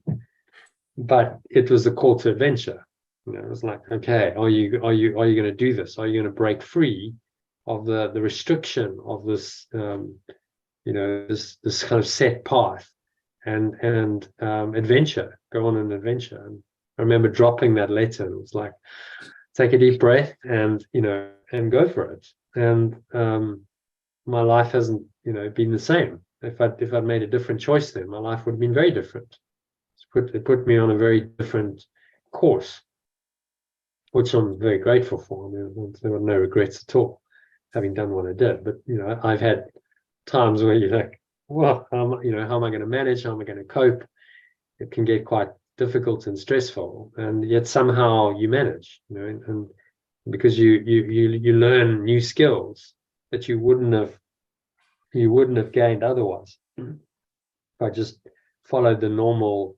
But it was a call to adventure. It was like, okay, are you going to do this? Are you going to break free of the restriction of this, this kind of set path and adventure? Go on an adventure. And I remember dropping that letter, and it was like, take a deep breath and and go for it. And my life hasn't been the same. If I'd made a different choice, then my life would have been very different. It put me on a very different course, which I'm very grateful for. I mean, there were no regrets at all, having done what I did. But I've had times where you're like, well, how am I going to manage? How am I going to cope? It can get quite difficult and stressful, and yet somehow you manage. And because you learn new skills that you wouldn't have gained otherwise. If I just followed the normal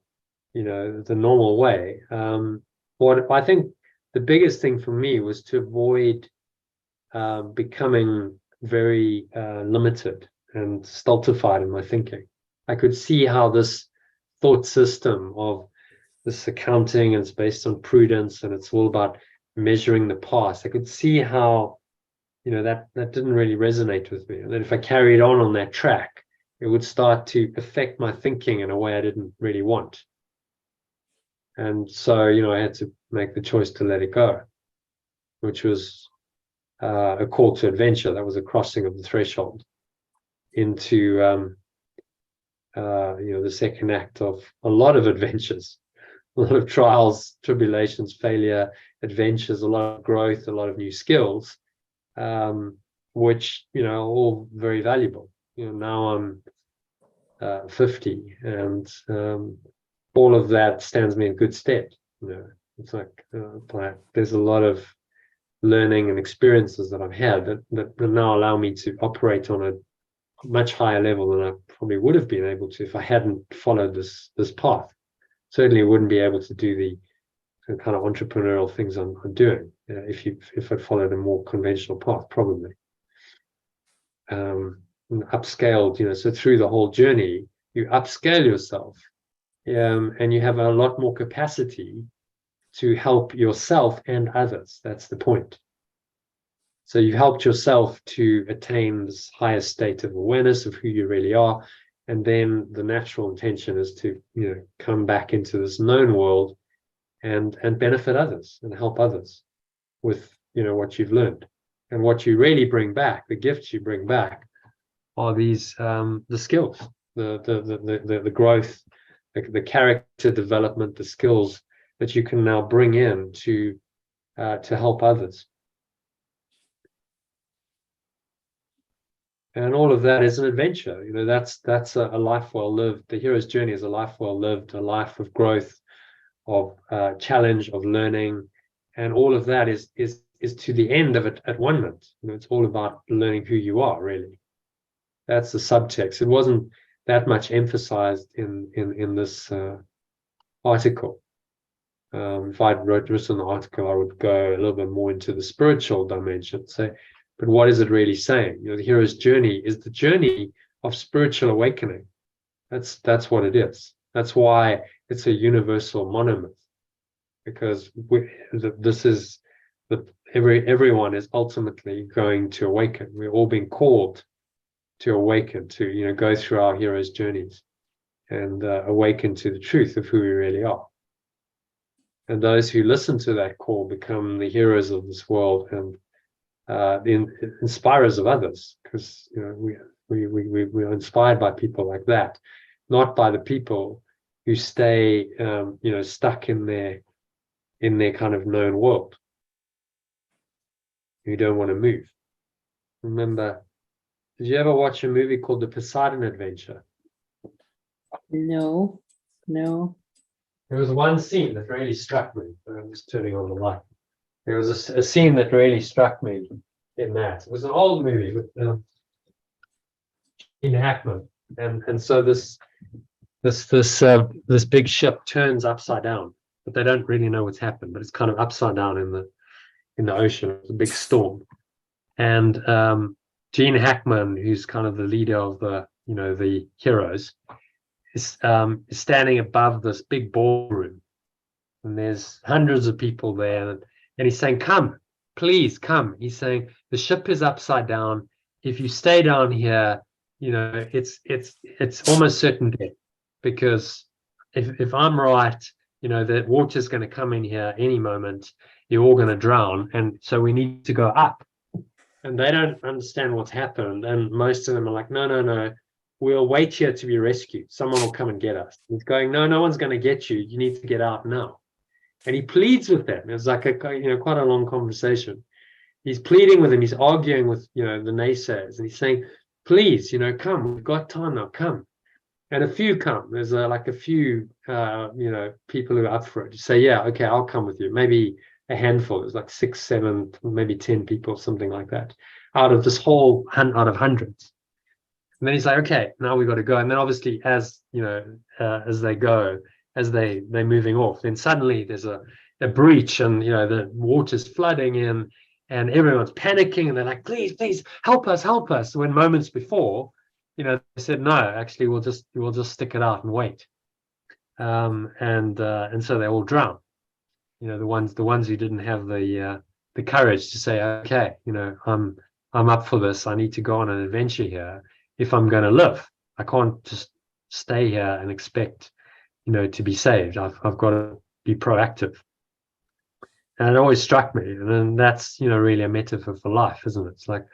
way. What I think the biggest thing for me was to avoid becoming very limited and stultified in my thinking. I could see how this thought system of this accounting, and it's based on prudence, and it's all about measuring the past. I could see how that didn't really resonate with me, and that if I carried on that track, it would start to affect my thinking in a way I didn't really want. And so, you know, I had to make the choice to let it go, which was a call to adventure. That was a crossing of the threshold into, you know, the second act of a lot of adventures, a lot of trials, tribulations, failure, adventures, a lot of growth, a lot of new skills, which, you know, are all very valuable. You know, now I'm 50, and all of that stands me in good stead. You know, it's like there's a lot of learning and experiences that I've had that now allow me to operate on a much higher level than I probably would have been able to if I hadn't followed this path. Certainly wouldn't be able to do the kind of entrepreneurial things I'm doing if I'd followed a more conventional path, probably. Upscaled, you know, so through the whole journey, you upscale yourself, and you have a lot more capacity to help yourself and others. That's the point. So you've helped yourself to attain this higher state of awareness of who you really are. And then the natural intention is to, you know, come back into this known world and benefit others and help others with, you know, what you've learned. And what you really bring back, the gifts you bring back, are these the skills, the growth, the character development, the skills that you can now bring in to help others. And all of that is an adventure. You know, that's a life well lived. The hero's journey is a life well lived, a life of growth, of challenge, of learning, and all of that is to the end of it at one moment. You know, it's all about learning who you are, really. That's the subtext. It wasn't that much emphasized in this article. If I'd written the article, I would go a little bit more into the spiritual dimension. So, but what is it really saying? You know, the hero's journey is the journey of spiritual awakening. That's what it is. That's why it's a universal monomyth, because everyone is ultimately going to awaken. We're all being called to awaken, to, you know, go through our hero's journeys and awaken to the truth of who we really are. And those who listen to that call become the heroes of this world and the inspirers of others, because, you know, we're inspired by people like that, not by the people who stay, you know, stuck in their kind of known world, who don't want to move. Remember, did you ever watch a movie called The Poseidon Adventure? No. There was one scene that really struck me. I'm just turning on the light. There was a scene that really struck me in that. It was an old movie with Gene Hackman, and so this big ship turns upside down, but they don't really know what's happened. But it's kind of upside down in the ocean. It's a big storm, and Gene Hackman, who's kind of the leader of the heroes, is standing above this big ballroom, and there's hundreds of people there, and he's saying, "Come, please come." He's saying, "The ship is upside down. If you stay down here, you know, it's almost certain death, because if I'm right, you know, that water's going to come in here any moment. You're all going to drown, and so we need to go up." And they don't understand what's happened, and most of them are like, no, we'll wait here to be rescued. Someone will come and get us. He's going, no one's going to get you. You need to get out now. And he pleads with them. It's like quite a long conversation. He's pleading with them. He's arguing with, you know, the naysayers, and he's saying, "Please, you know, come. We've got time now. Come." And a few come. There's a few, you know, people who are up for it. You say, "Yeah, okay, I'll come with you." Maybe a handful. There's like 6, 7, maybe 10 people, something like that, out of this whole out of hundreds. And then he's like, "Okay, now we've got to go." And then obviously, as you know, as they go, as they're moving off, then suddenly there's a breach, and, you know, the water's flooding in, and everyone's panicking, and they're like, please help us. When moments before, you know, they said, "No, actually, we'll just stick it out and wait." And so they all drown. You know, the ones who didn't have the courage to say, "Okay, you know, I'm up for this. I need to go on an adventure here if I'm going to live. I can't just stay here and expect, you know, to be saved. I've got to be proactive. And it always struck me, and then that's, you know, really a metaphor for life, isn't it? It's like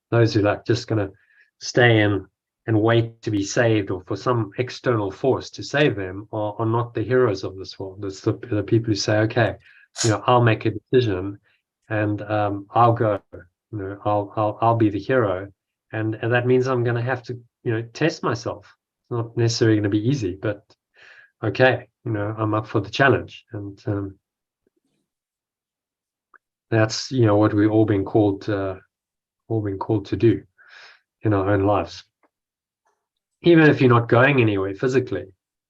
those who like just going to stay in and wait to be saved, or for some external force to save them, are not the heroes of this world. It's the people who say, okay, you know, I'll make a decision, and I'll go. You know, I'll be the hero, and that means I'm going to have to, you know, test myself. It's not necessarily going to be easy, but okay, you know, I'm up for the challenge, and that's, you know, what we've all been called to do in our own lives. Even if you're not going anywhere physically,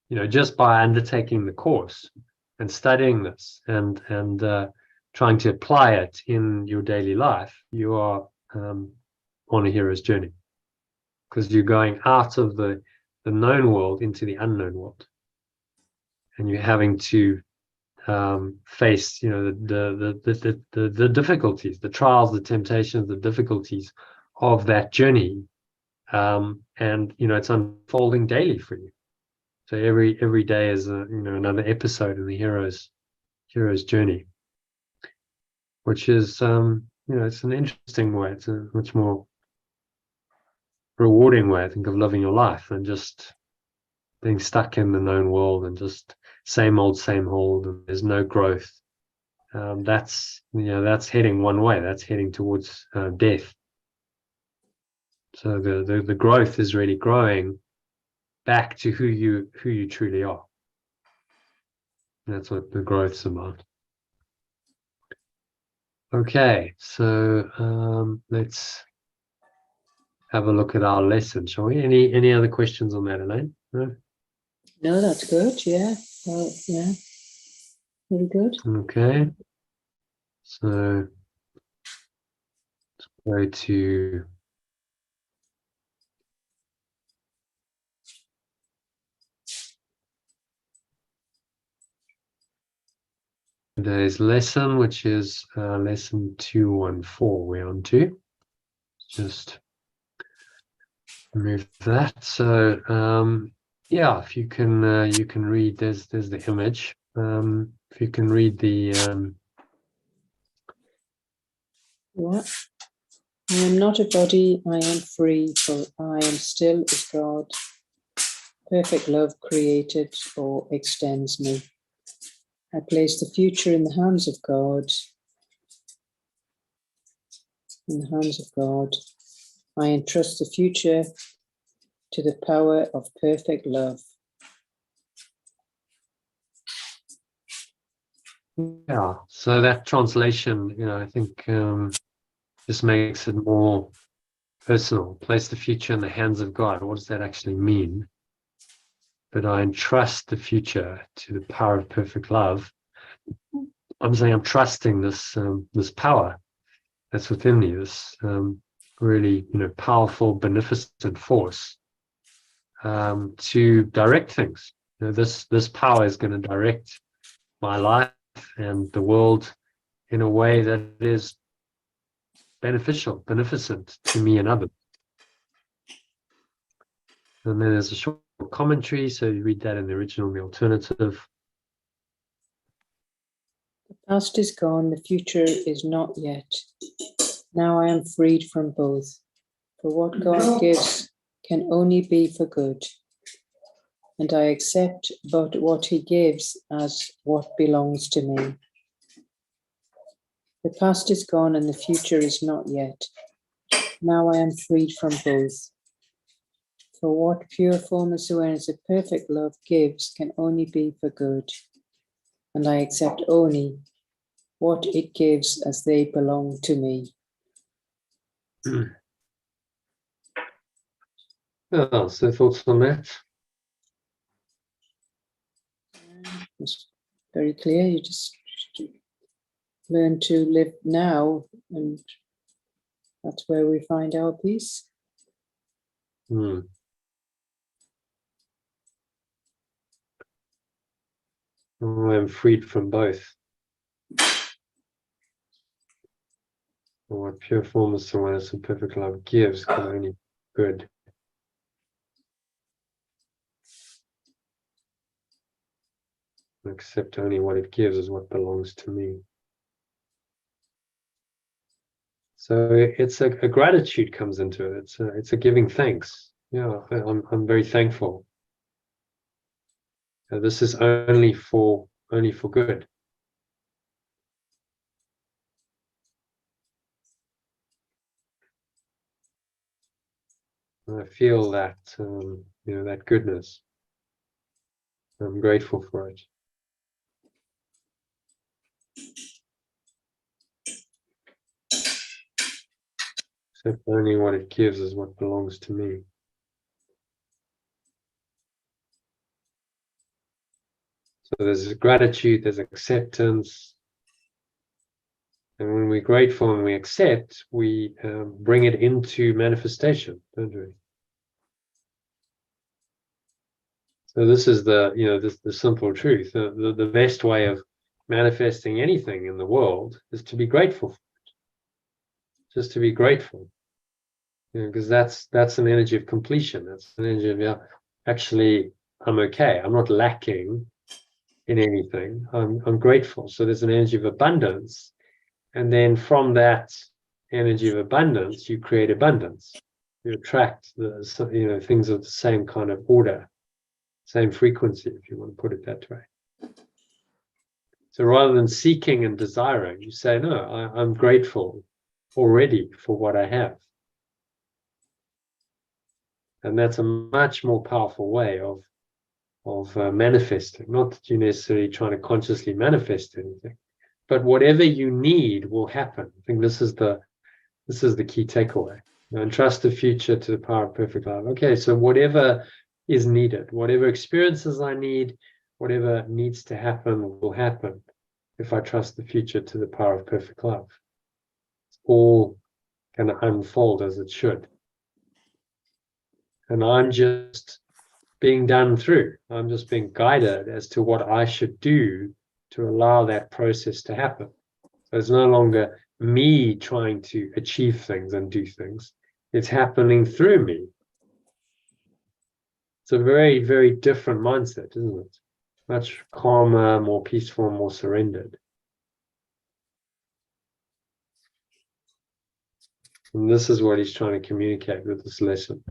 you know, just by undertaking the course and studying this and trying to apply it in your daily life, you are on a hero's journey, because you're going out of the known world into the unknown world, and you're having to face, you know, the difficulties, the trials, the temptations, the difficulties of that journey, and you know, it's unfolding daily for you. So every day is a, you know, another episode in the hero's journey, which is you know, it's an interesting way. It's a much more rewarding way, I think, of living your life than just being stuck in the known world and just same old, and there's no growth. That's, you know, that's heading one way. That's heading towards death. So the growth is really growing back to who you truly are. That's what the growth's about. Okay, so let's have a look at our lesson, shall we? Any other questions on that, Elaine? No? No, that's good. Yeah. Well, yeah. Very good. Okay. So let's go to today's lesson, which is lesson 214 we're on to. Just remove that. So yeah, if you can read, there's the image. If you can read the What? I am not a body, I am free, for I am still as God. Perfect love created or extends me. I place the future in the hands of God. In the hands of God. I entrust the future to the power of perfect love. yeah, so that translation, you know, I think just makes it more personal. Place the future in the hands of God. What does that actually mean? But I entrust the future to the power of perfect love. I'm saying I'm trusting this this power that's within me, this really, you know, powerful, beneficent force to direct things. You know, this power is going to direct my life and the world in a way that is beneficial, beneficent to me and others. And then there's a short commentary, so you read that in the original and the alternative. The past is gone, the future is not yet. Now I am freed from both. For what God gives can only be for good. And I accept but what he gives as what belongs to me. The past is gone and the future is not yet. Now I am freed from both. For what pure formless awareness of perfect love gives can only be for good. And I accept only what it gives as they belong to me. Well, so thoughts on that? It's very clear. You just learn to live now, and that's where we find our peace. Hmm. I'm freed from both. What pure formless awareness and perfect love gives can only be good. and accept only what it gives as what belongs to me. So it's a gratitude comes into it. It's a giving thanks. Yeah, I'm very thankful. This is only for good. And I feel that that goodness. I'm grateful for it. Except only what it gives is what belongs to me. So there's gratitude, there's acceptance. And when we're grateful and we accept, we bring it into manifestation, don't we? So this is the simple truth. The best way of manifesting anything in the world is to be grateful for it. Just to be grateful. Because that's an energy of completion. That's an energy of actually I'm okay. I'm not lacking in anything. I'm grateful. So there's an energy of abundance. And then from that energy of abundance, you create abundance. You attract things of the same kind of order, same frequency, if you want to put it that way. So rather than seeking and desiring, you say, no, I'm grateful already for what I have. And that's a much more powerful way of manifesting. Not that you're necessarily trying to consciously manifest anything, but whatever you need will happen. I think this is the key takeaway. And trust the future to the power of perfect love. Okay, so whatever is needed, whatever experiences I need, whatever needs to happen will happen if I trust the future to the power of perfect love. It's all going to unfold as it should. And I'm just being done through. I'm just being guided as to what I should do to allow that process to happen. So it's no longer me trying to achieve things and do things. It's happening through me. It's a very, very different mindset, isn't it? Much calmer, more peaceful, more surrendered. And this is what he's trying to communicate with this lesson.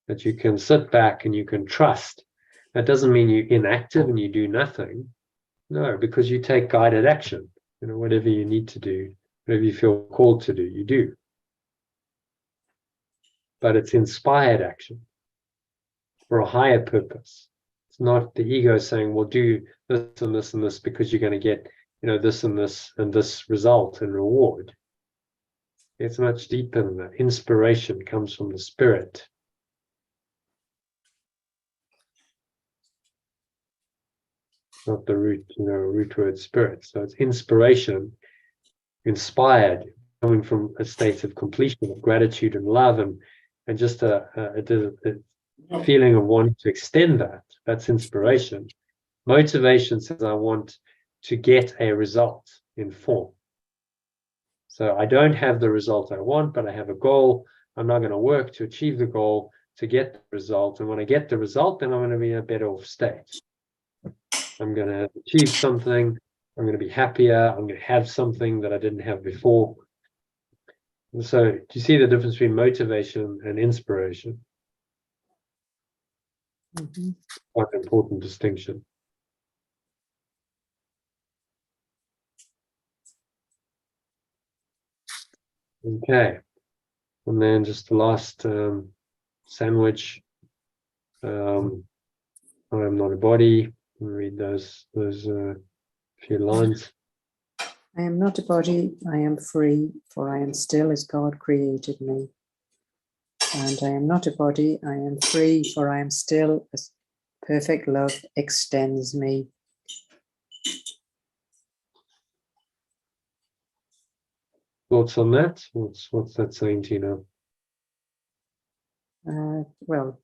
That you can sit back and you can trust. That doesn't mean you're inactive and you do nothing. No, because you take guided action. Whatever you need to do, whatever you feel called to do, you do. But it's inspired action for a higher purpose. It's not the ego saying, well, do this and this and this because you're going to get, this and this result and reward. It's much deeper than that. Inspiration comes from the spirit. Not the root word spirit. So it's inspiration, inspired, coming from a state of completion, of gratitude and love, and just a feeling of wanting to extend that. That's inspiration. Motivation says I want to get a result in form. So I don't have the result I want, but I have a goal. I'm not going to work to achieve the goal to get the result. And when I get the result, then I'm going to be in a better off state. I'm going to achieve something. I'm going to be happier. I'm going to have something that I didn't have before. And so do you see the difference between motivation and inspiration? Mm-hmm. Quite an important distinction. Okay. And then just the last sandwich. I am not a body. Read those few lines. I am not a body, I am free, for I am still as God created me. And I am not a body, I am free, for I am still as perfect love extends me. Thoughts on that? What's that saying to you now? Well,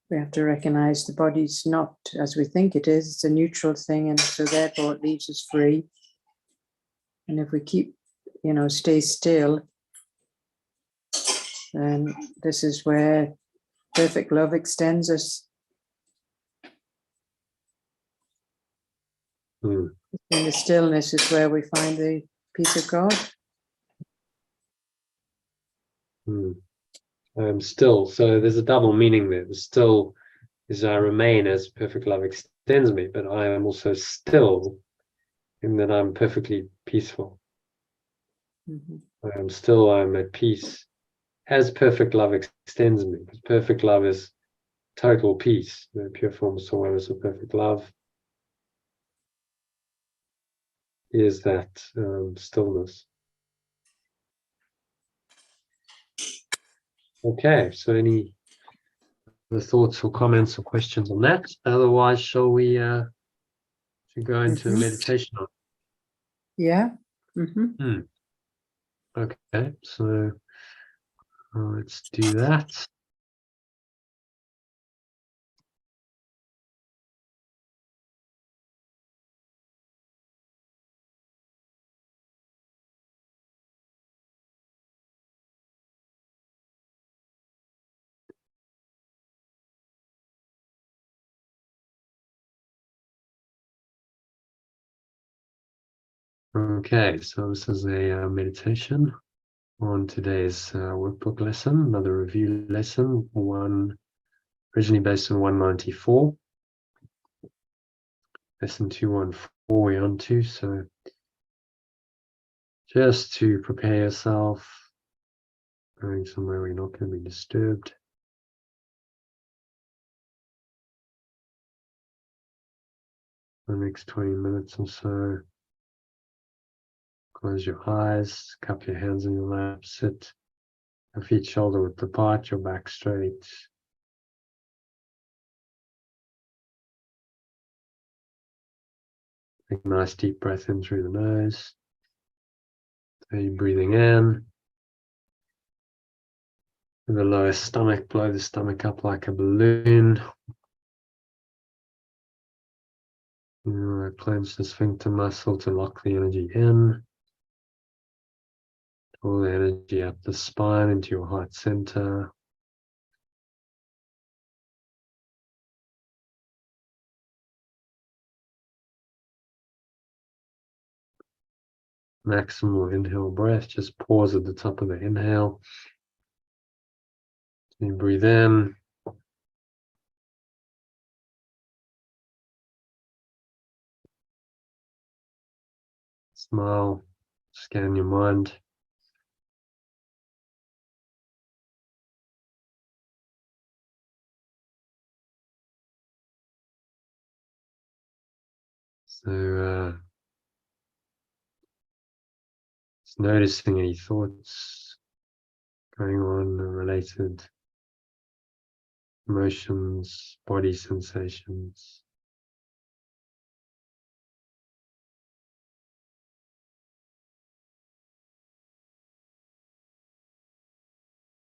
we have to recognize the body's not as we think it is. It's a neutral thing, and so therefore it leaves us free. And if we keep, stay still, then this is where perfect love extends us. Mm. In the stillness is where we find the peace of God. Mm. I'm still. So there's a double meaning there. The still is I remain as perfect love extends me, but I am also still in that I'm perfectly peaceful. I'm at peace as perfect love extends me. Because perfect love is total peace, the pure formless awareness of perfect love is that stillness. Okay, so any other thoughts or comments or questions on that? Otherwise, shall we should go into meditation? Yeah. Okay, so let's do that. Okay, so this is a meditation on today's workbook lesson, another review lesson, originally based on 194. Lesson 214 we're on to, so just to prepare yourself, going somewhere where you're not going to be disturbed. For the next 20 minutes or so, close your eyes, cup your hands in your lap, sit, your feet shoulder width apart, your back straight. Take a nice deep breath in through the nose. So you're breathing in. With the lower stomach, blow the stomach up like a balloon. Clench the sphincter muscle to lock the energy in. Pull the energy up the spine into your heart center. Maximal inhale breath, just pause at the top of the inhale. You breathe in. Smile, scan your mind. So just noticing any thoughts going on, related emotions, body sensations.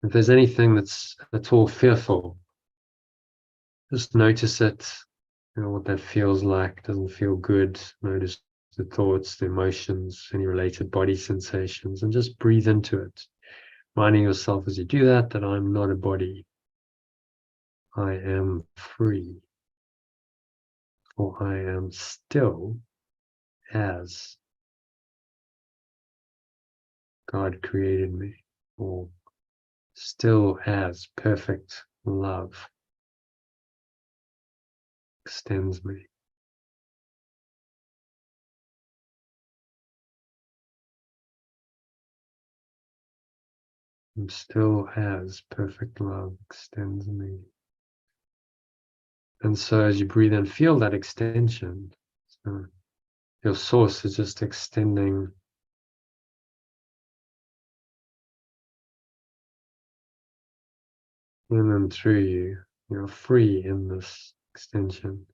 If there's anything that's at all fearful, just notice it, what that feels like. Doesn't feel good. Notice the thoughts, the emotions, any related body sensations, and just breathe into it. Reminding yourself as you do that, that I'm not a body. I am free. Or I am still as God created me. Or still as perfect love extends me. And still as perfect love extends me. And so as you breathe in, feel that extension. So your source is just extending in and through you. You're free in this extension.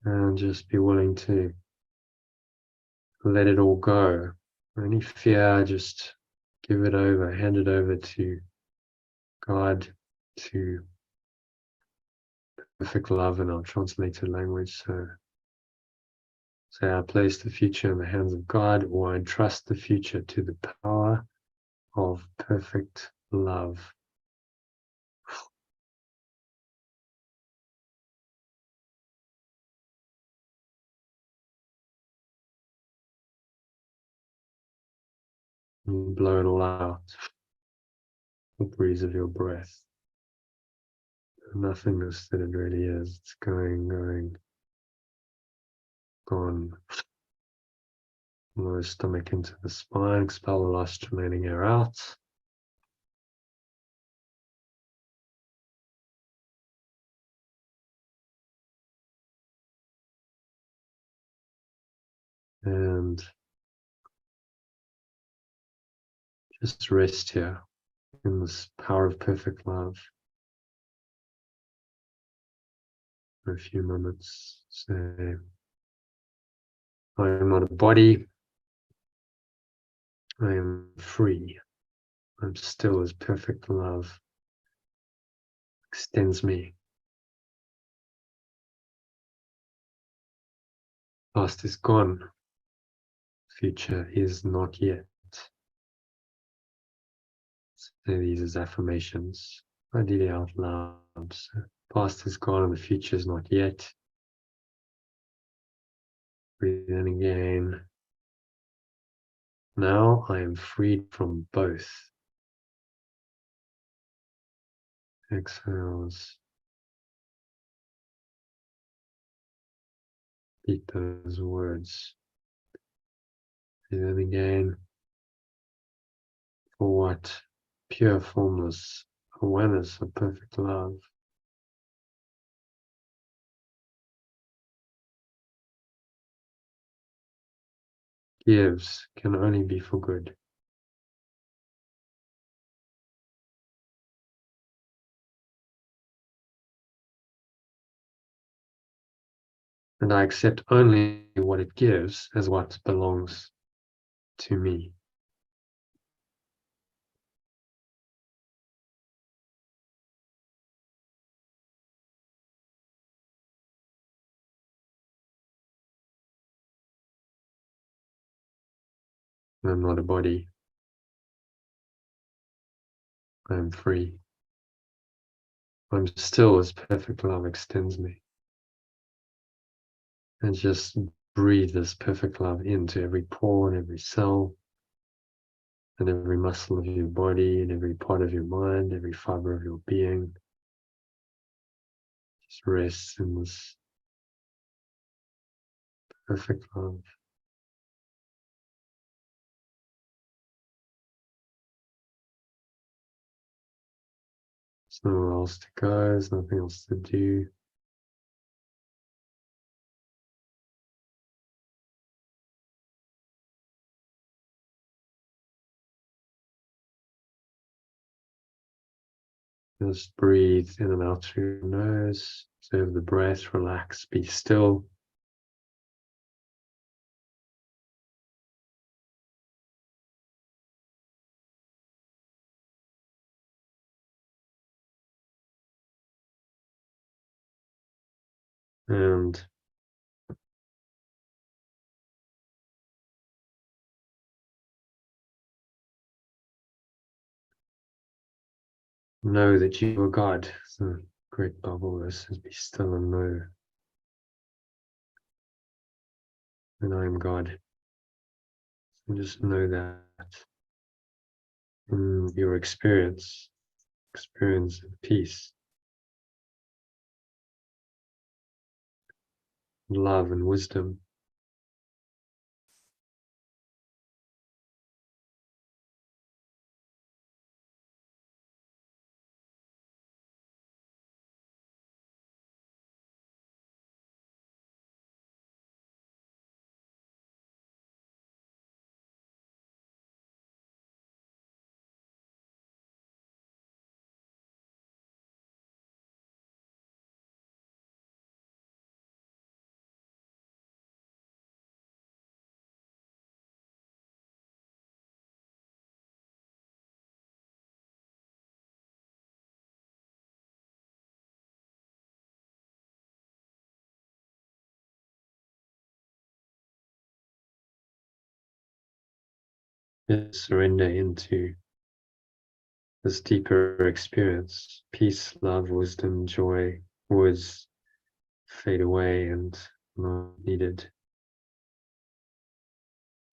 And just be willing to let it all go. Any fear, just give it over, hand it over to God, to perfect love in our translated language. So say I place the future in the hands of God, or I entrust the future to the power of perfect love. You blow it all out, the breeze of your breath. The nothingness that it really is. It's going, gone. Lower stomach into the spine, expel the last remaining air out. And just rest here in this power of perfect love for a few moments. Say, I am not a body, I am free. I'm still as perfect love extends me. Past is gone, future is not yet. Say these as affirmations, ideally out loud. So past is gone and the future is not yet. Breathe in again. Now I am freed from both. Exhales. Repeat those words. Breathe in again. For what? Pure, formless awareness of perfect love. Gives can only be for good. And I accept only what it gives as what belongs to me. I'm not a body. I am free. I'm still as perfect love extends me. And just breathe this perfect love into every pore and every cell and every muscle of your body and every part of your mind, every fiber of your being. Just rest in this perfect love. There's nowhere else to go, there's nothing else to do. Just breathe in and out through your nose. Observe the breath, relax, be still. And know that you are God. It's a great Bible verse says, be still and know. And I am God. So just know that in your experience of peace, love and wisdom. Just surrender into this deeper experience. Peace, love, wisdom, joy, words fade away and not needed.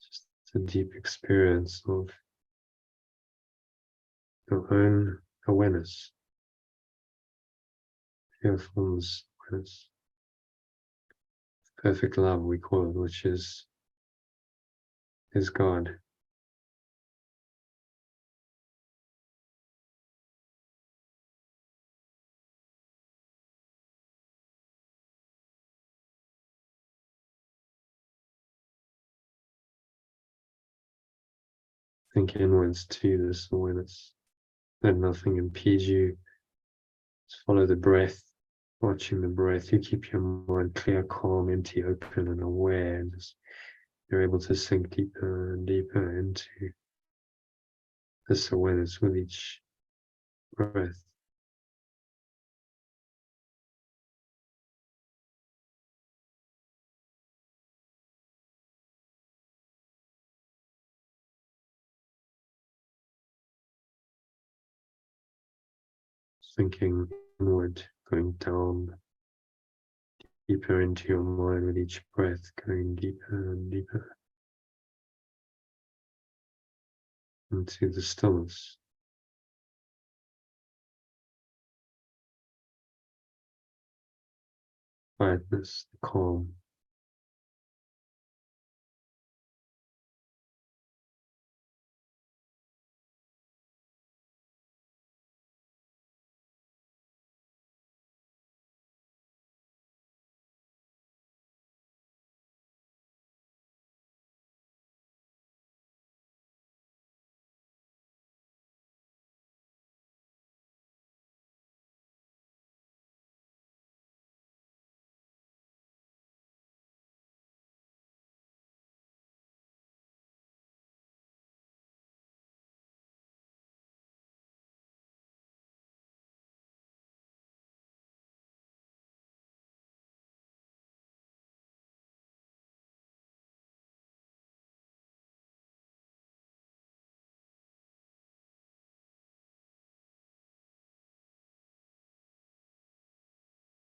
Just a deep experience of your own awareness, pure formless awareness, perfect love we call it, which is God. Think inwards to this awareness. Let nothing impede you. Just follow the breath, watching the breath. You keep your mind clear, calm, empty, open, and aware. And just, you're able to sink deeper and deeper into this awareness with each breath. Sinking inward, going down, deeper into your mind with each breath, going deeper and deeper into the stillness. Quietness, the calm.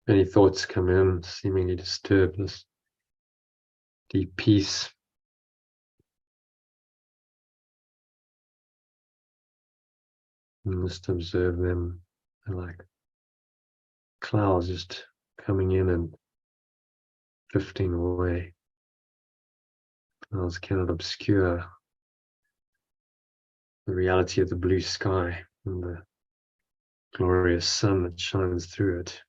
Any thoughts come in, seemingly disturb this deep peace. And just observe them. They're like clouds just coming in and drifting away. Clouds cannot obscure the reality of the blue sky and the glorious sun that shines through it,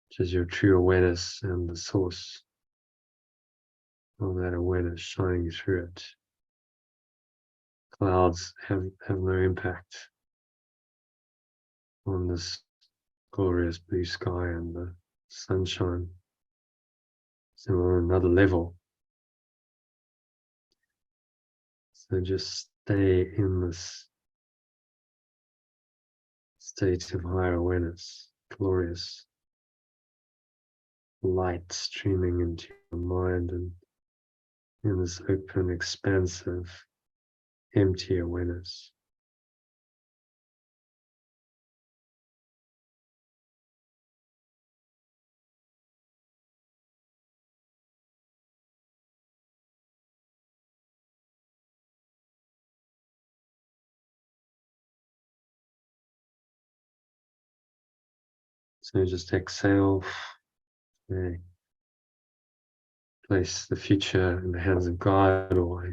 which is your true awareness and the source of that awareness shining through it. Clouds have no impact on this glorious blue sky and the sunshine. So we're on another level. So just stay in this state of higher awareness, glorious light streaming into your mind, and in this open, expansive, empty awareness. So just exhale. Okay. Place the future in the hands of God, or I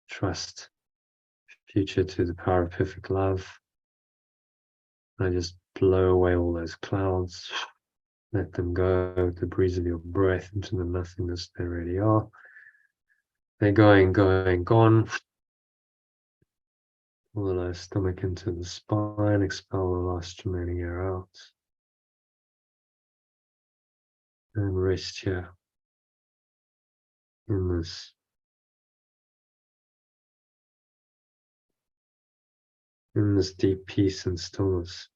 trust future to the power of perfect love. I just blow away all those clouds, let them go with the breeze of your breath into the nothingness they already are. They're going, gone. Pull the lower stomach into the spine, expel the last remaining air out. And rest here in this deep peace and stillness.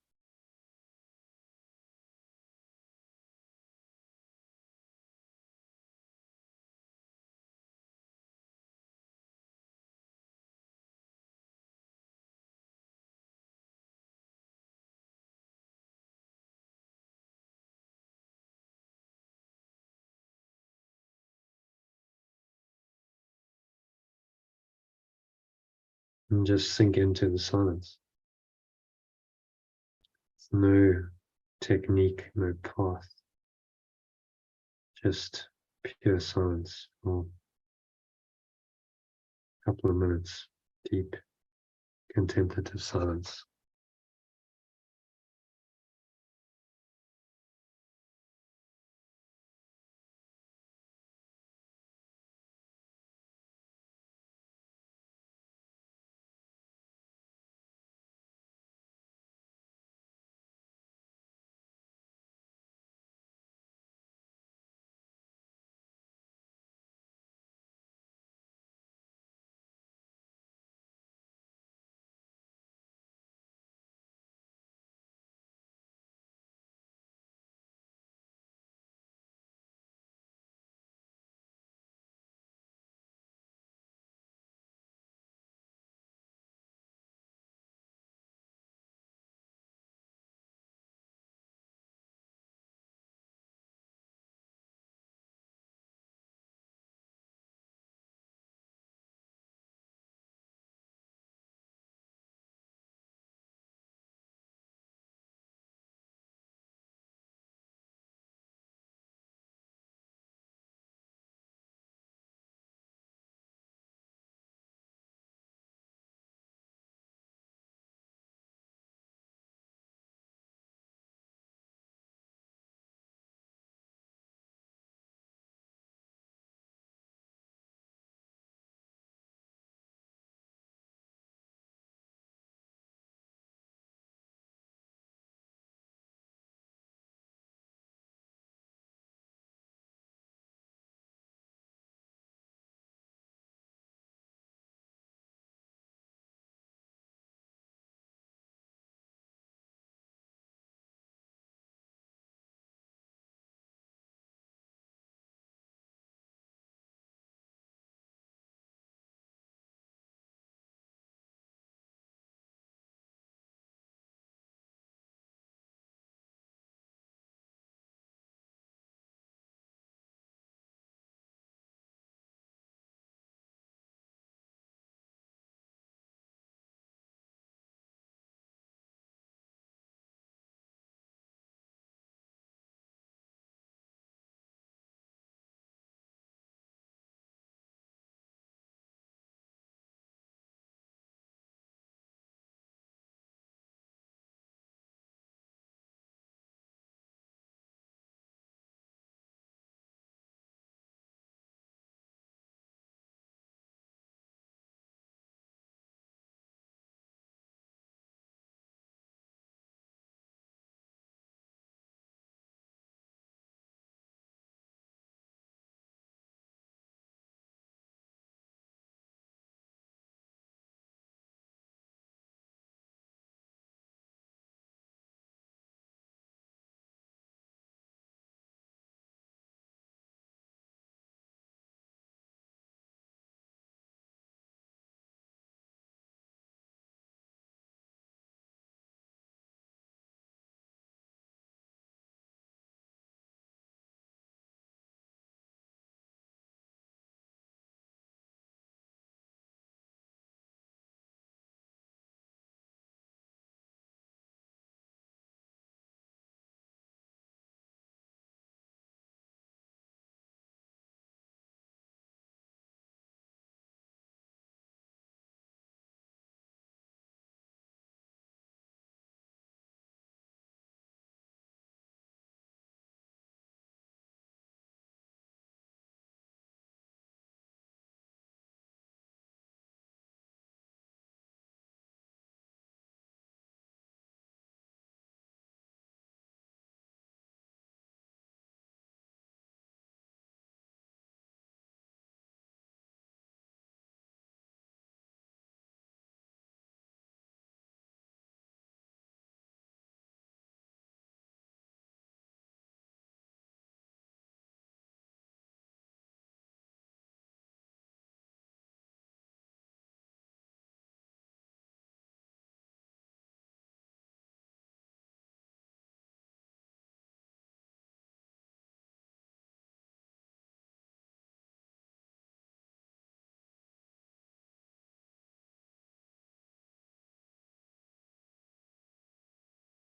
and just sink into the silence. No technique, no path, just pure silence for a couple of minutes, deep contemplative silence.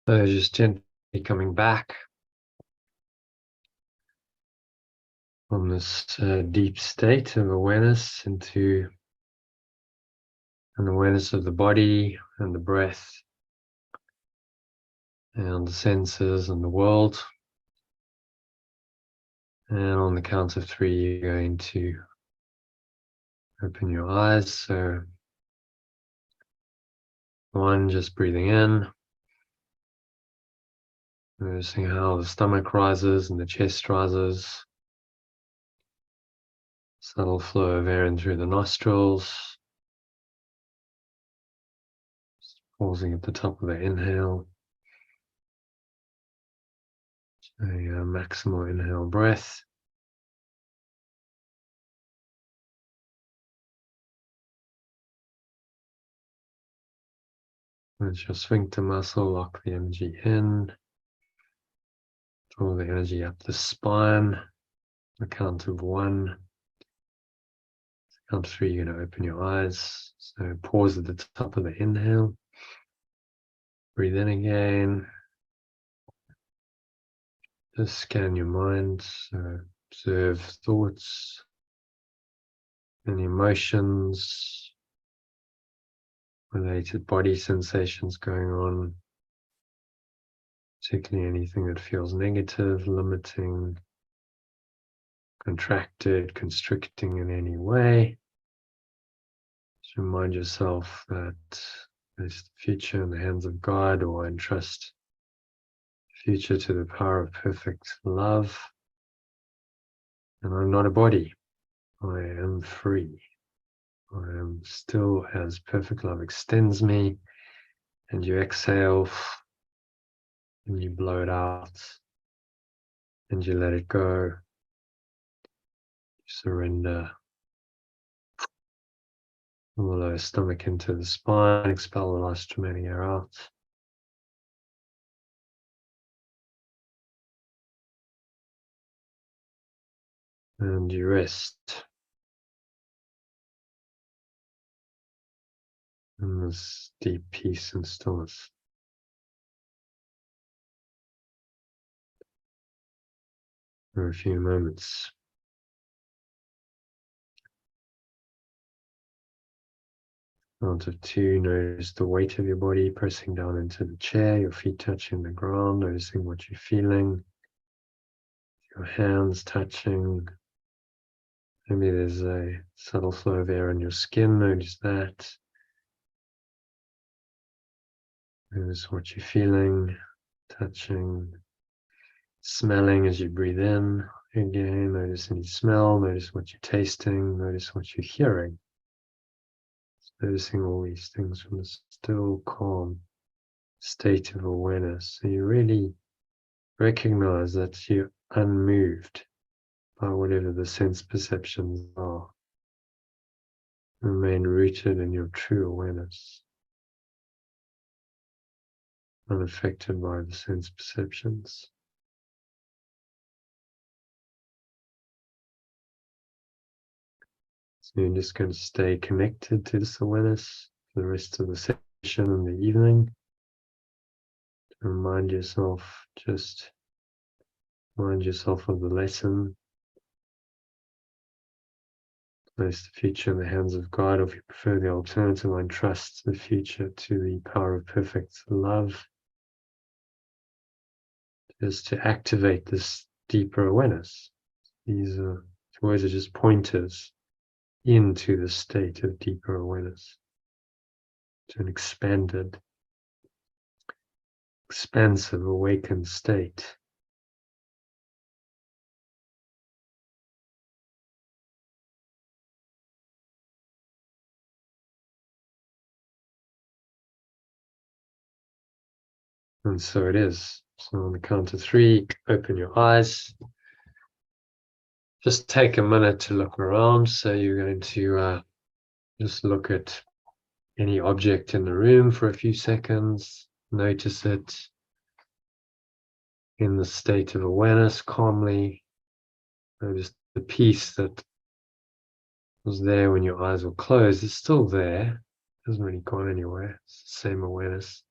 So just gently coming back from this deep state of awareness into an awareness of the body and the breath and the senses and the world. And on the count of 3, you're going to open your eyes. So 1, just breathing in, noticing how the stomach rises and the chest rises. Subtle flow of air in through the nostrils. Just pausing at the top of the inhale. A maximal inhale breath. Let your sphincter muscle lock the energy in. Draw the energy up the spine. The count of 1. Count of 3, you're going to open your eyes. So pause at the top of the inhale. Breathe in again. Just scan your mind. So observe thoughts, any emotions, related body sensations going on, particularly anything that feels negative, limiting, contracted, constricting in any way. Just remind yourself that there's the future in the hands of God, or entrust the future to the power of perfect love. And I'm not a body. I am free. I am still as perfect love extends me. And you exhale and you blow it out and you let it go. You surrender. Pull the lower stomach into the spine, expel the last remaining air out. And you rest in this deep peace and stillness. For a few moments. Count of 2, notice the weight of your body pressing down into the chair, your feet touching the ground, noticing what you're feeling, your hands touching. Maybe there's a subtle flow of air on your skin, notice that. Notice what you're feeling, touching, smelling as you breathe in. Again, notice any smell, notice what you're tasting, notice what you're hearing. Noticing all these things from a still, calm state of awareness. So you really recognize that you're unmoved by whatever the sense perceptions are. Remain rooted in your true awareness, unaffected by the sense perceptions. So you're just going to stay connected to this awareness for the rest of the session in the evening. Remind yourself, just remind yourself of the lesson. Place the future in the hands of God, or if you prefer the alternative, I entrust the future to the power of perfect love. Just to activate this deeper awareness. These words are just pointers into the state of deeper awareness, to an expanded, expansive, awakened state. And so it is. So on the count of 3, open your eyes. Just take a minute to look around. So you're going to just look at any object in the room for a few seconds. Notice it in the state of awareness, calmly. Notice the peace that was there when your eyes were closed. It's still there. It hasn't really gone anywhere. It's the same awareness.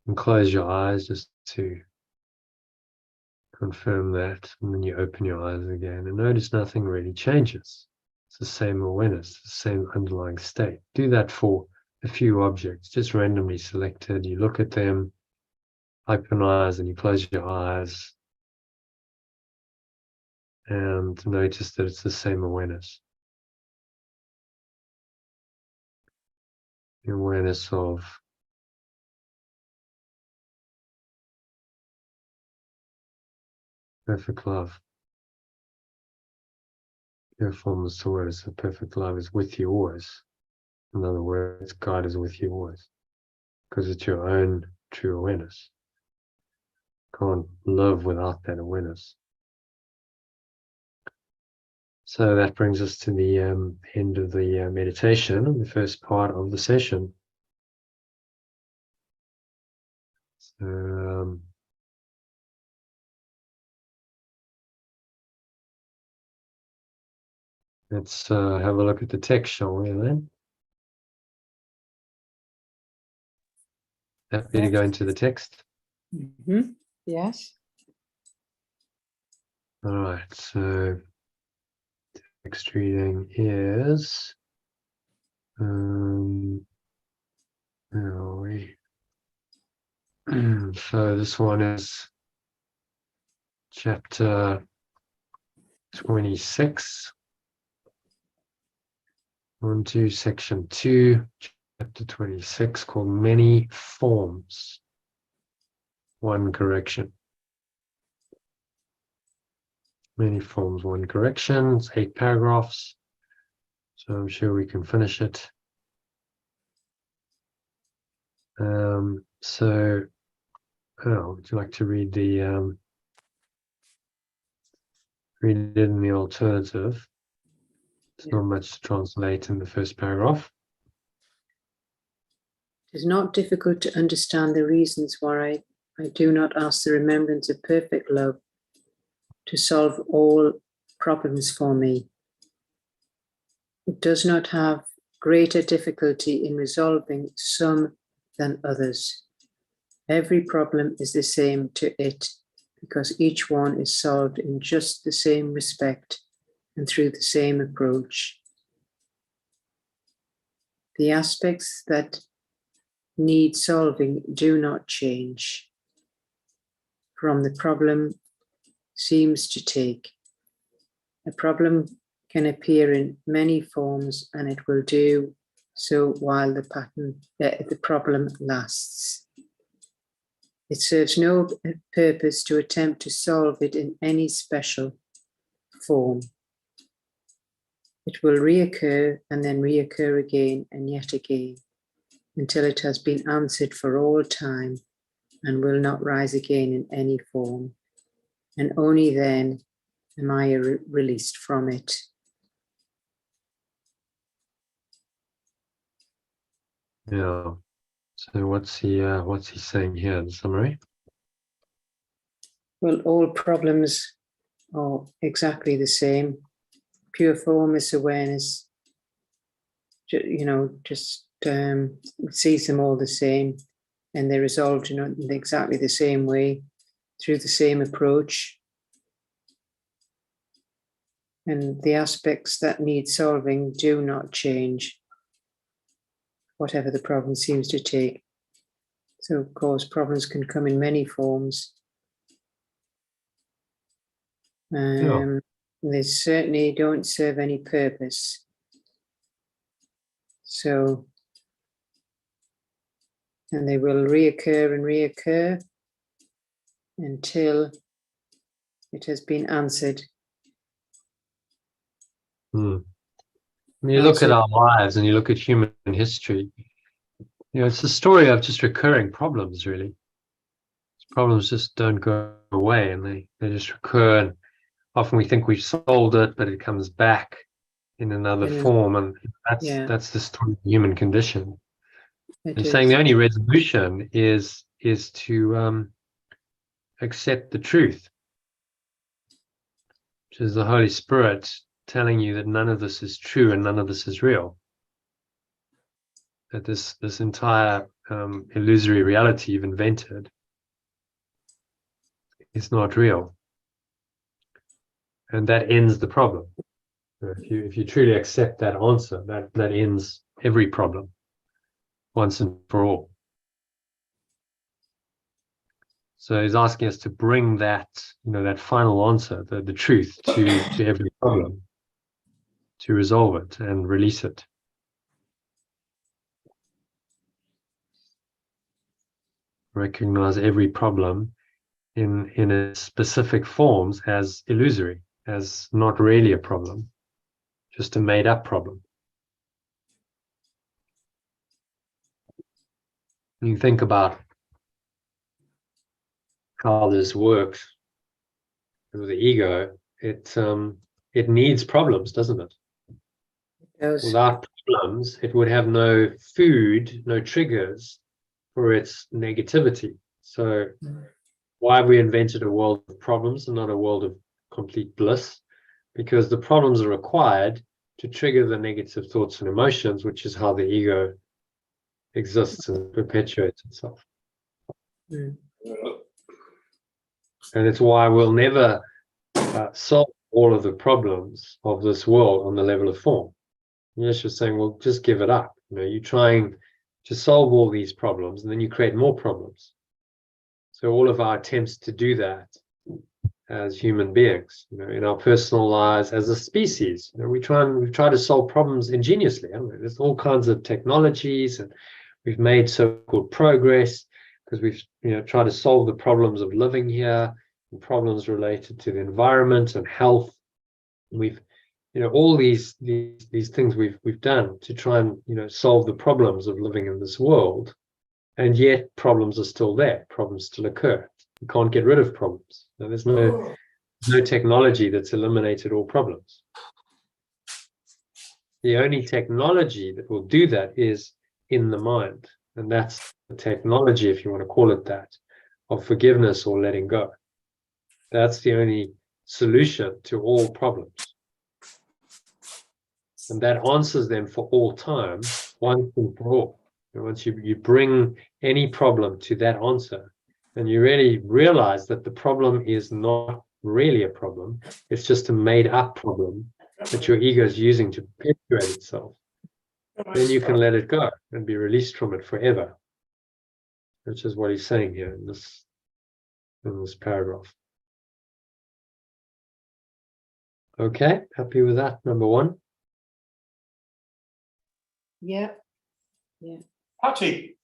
And close your eyes just to confirm that. And then you open your eyes again and notice nothing really changes. It's the same awareness, the same underlying state. Do that for a few objects, just randomly selected. You look at them, open eyes, and you close your eyes. And notice that it's the same awareness. The awareness of perfect love. Pure formless awareness of perfect love is with you always. In other words, God is with you always. Because it's your own true awareness. Can't live without that awareness. So that brings us to the end of the meditation, the first part of the session. So, let's have a look at the text, shall we, then? Happy to go into the text? Yes. All right, so text reading is, where are we? So this one is chapter 26. On to section 2, chapter 26, called Many Forms, One Correction. Many Forms, One Correction. It's 8 paragraphs, so I'm sure we can finish it. Would you like to read the read it in the alternative? There's not much to translate in the first paragraph. It is not difficult to understand the reasons why I do not ask the remembrance of perfect love to solve all problems for me. It does not have greater difficulty in resolving some than others. Every problem is the same to it because each one is solved in just the same respect and through the same approach. The aspects that need solving do not change from the problem seems to take. A problem can appear in many forms and it will do so while the problem lasts. It serves no purpose to attempt to solve it in any special form. It will reoccur and then reoccur again and yet again until it has been answered for all time and will not rise again in any form. And only then am I released from it. Yeah. So what's he saying here in summary? Well, all problems are exactly the same. Pure formless awareness, just sees them all the same, and they're resolved in exactly the same way through the same approach. And the aspects that need solving do not change, whatever the problem seems to take. So, of course, problems can come in many forms. They certainly don't serve any purpose. So, and they will reoccur and reoccur until it has been answered. When you look at our lives and you look at human history, it's the story of just recurring problems, really. Problems just don't go away and they just recur, and often we think we've solved it, but it comes back in another form, and that's the story of the human condition. I'm saying the only resolution is to accept the truth, which is the Holy Spirit telling you that none of this is true and none of this is real. That this entire illusory reality you've invented is not real. And that ends the problem. If you truly accept that answer, that ends every problem once and for all. So he's asking us to bring that, that final answer, the truth to every problem, to resolve it and release it. Recognize every problem in its specific forms as illusory, as not really a problem, just a made-up problem. You think about how this works with the ego. It needs problems, doesn't it? Yes. Without problems, it would have no food, no triggers for its negativity. So why have we invented a world of problems and not a world of complete bliss? Because the problems are required to trigger the negative thoughts and emotions, which is how the ego exists and perpetuates itself. Mm. And it's why we'll never solve all of the problems of this world on the level of form. Yes, you're saying, well, just give it up. You're trying to solve all these problems, and then you create more problems. So all of our attempts to do that as human beings, in our personal lives, as a species, we try to solve problems ingeniously, haven't we? There's all kinds of technologies, and we've made so-called progress because we've tried to solve the problems of living here, and problems related to the environment and health. We've all these things we've done to try and solve the problems of living in this world, and yet problems are still there. Problems still occur. You can't get rid of problems. There's no technology that's eliminated all problems. The only technology that will do that is in the mind, and that's the technology, if you want to call it that, of forgiveness or letting go. That's the only solution to all problems. And that answers them for all time, once and for all. And once you bring any problem to that answer, and you really realize that the problem is not really a problem, it's just a made-up problem that your ego is using to perpetuate itself, then you can let it go and be released from it forever, which is what he's saying here in this paragraph. Okay, happy with that, number one? Yeah. Yeah. Patty,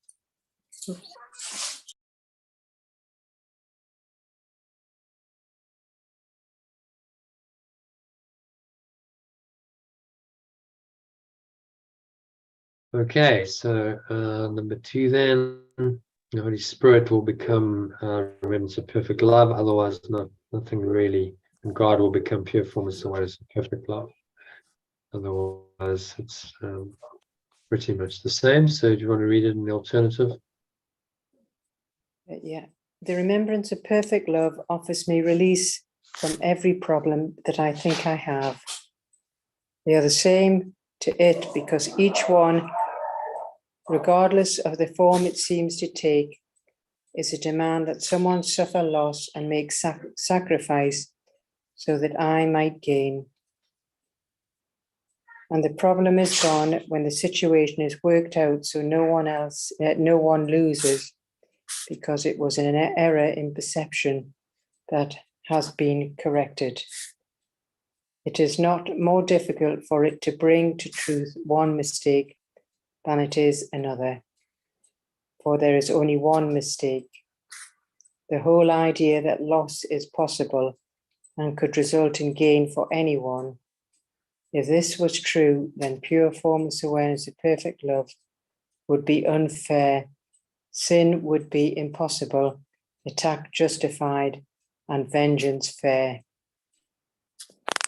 Okay, so number two then, the Holy Spirit will become remembrance of perfect love, otherwise nothing really, and God will become pure formless awareness of perfect love. Otherwise it's pretty much the same. So do you want to read it in the alternative? Yeah. The remembrance of perfect love offers me release from every problem that I think I have. They are the same to it because each one, regardless of the form it seems to take, is a demand that someone suffer loss and make sacrifice so that I might gain. And the problem is gone when the situation is worked out so no one loses, because it was an error in perception that has been corrected. It is not more difficult for it to bring to truth one mistake than it is another, for there is only one mistake. The whole idea that loss is possible and could result in gain for anyone. If this was true, then pure formless awareness of perfect love would be unfair, sin would be impossible, attack justified, and vengeance fair.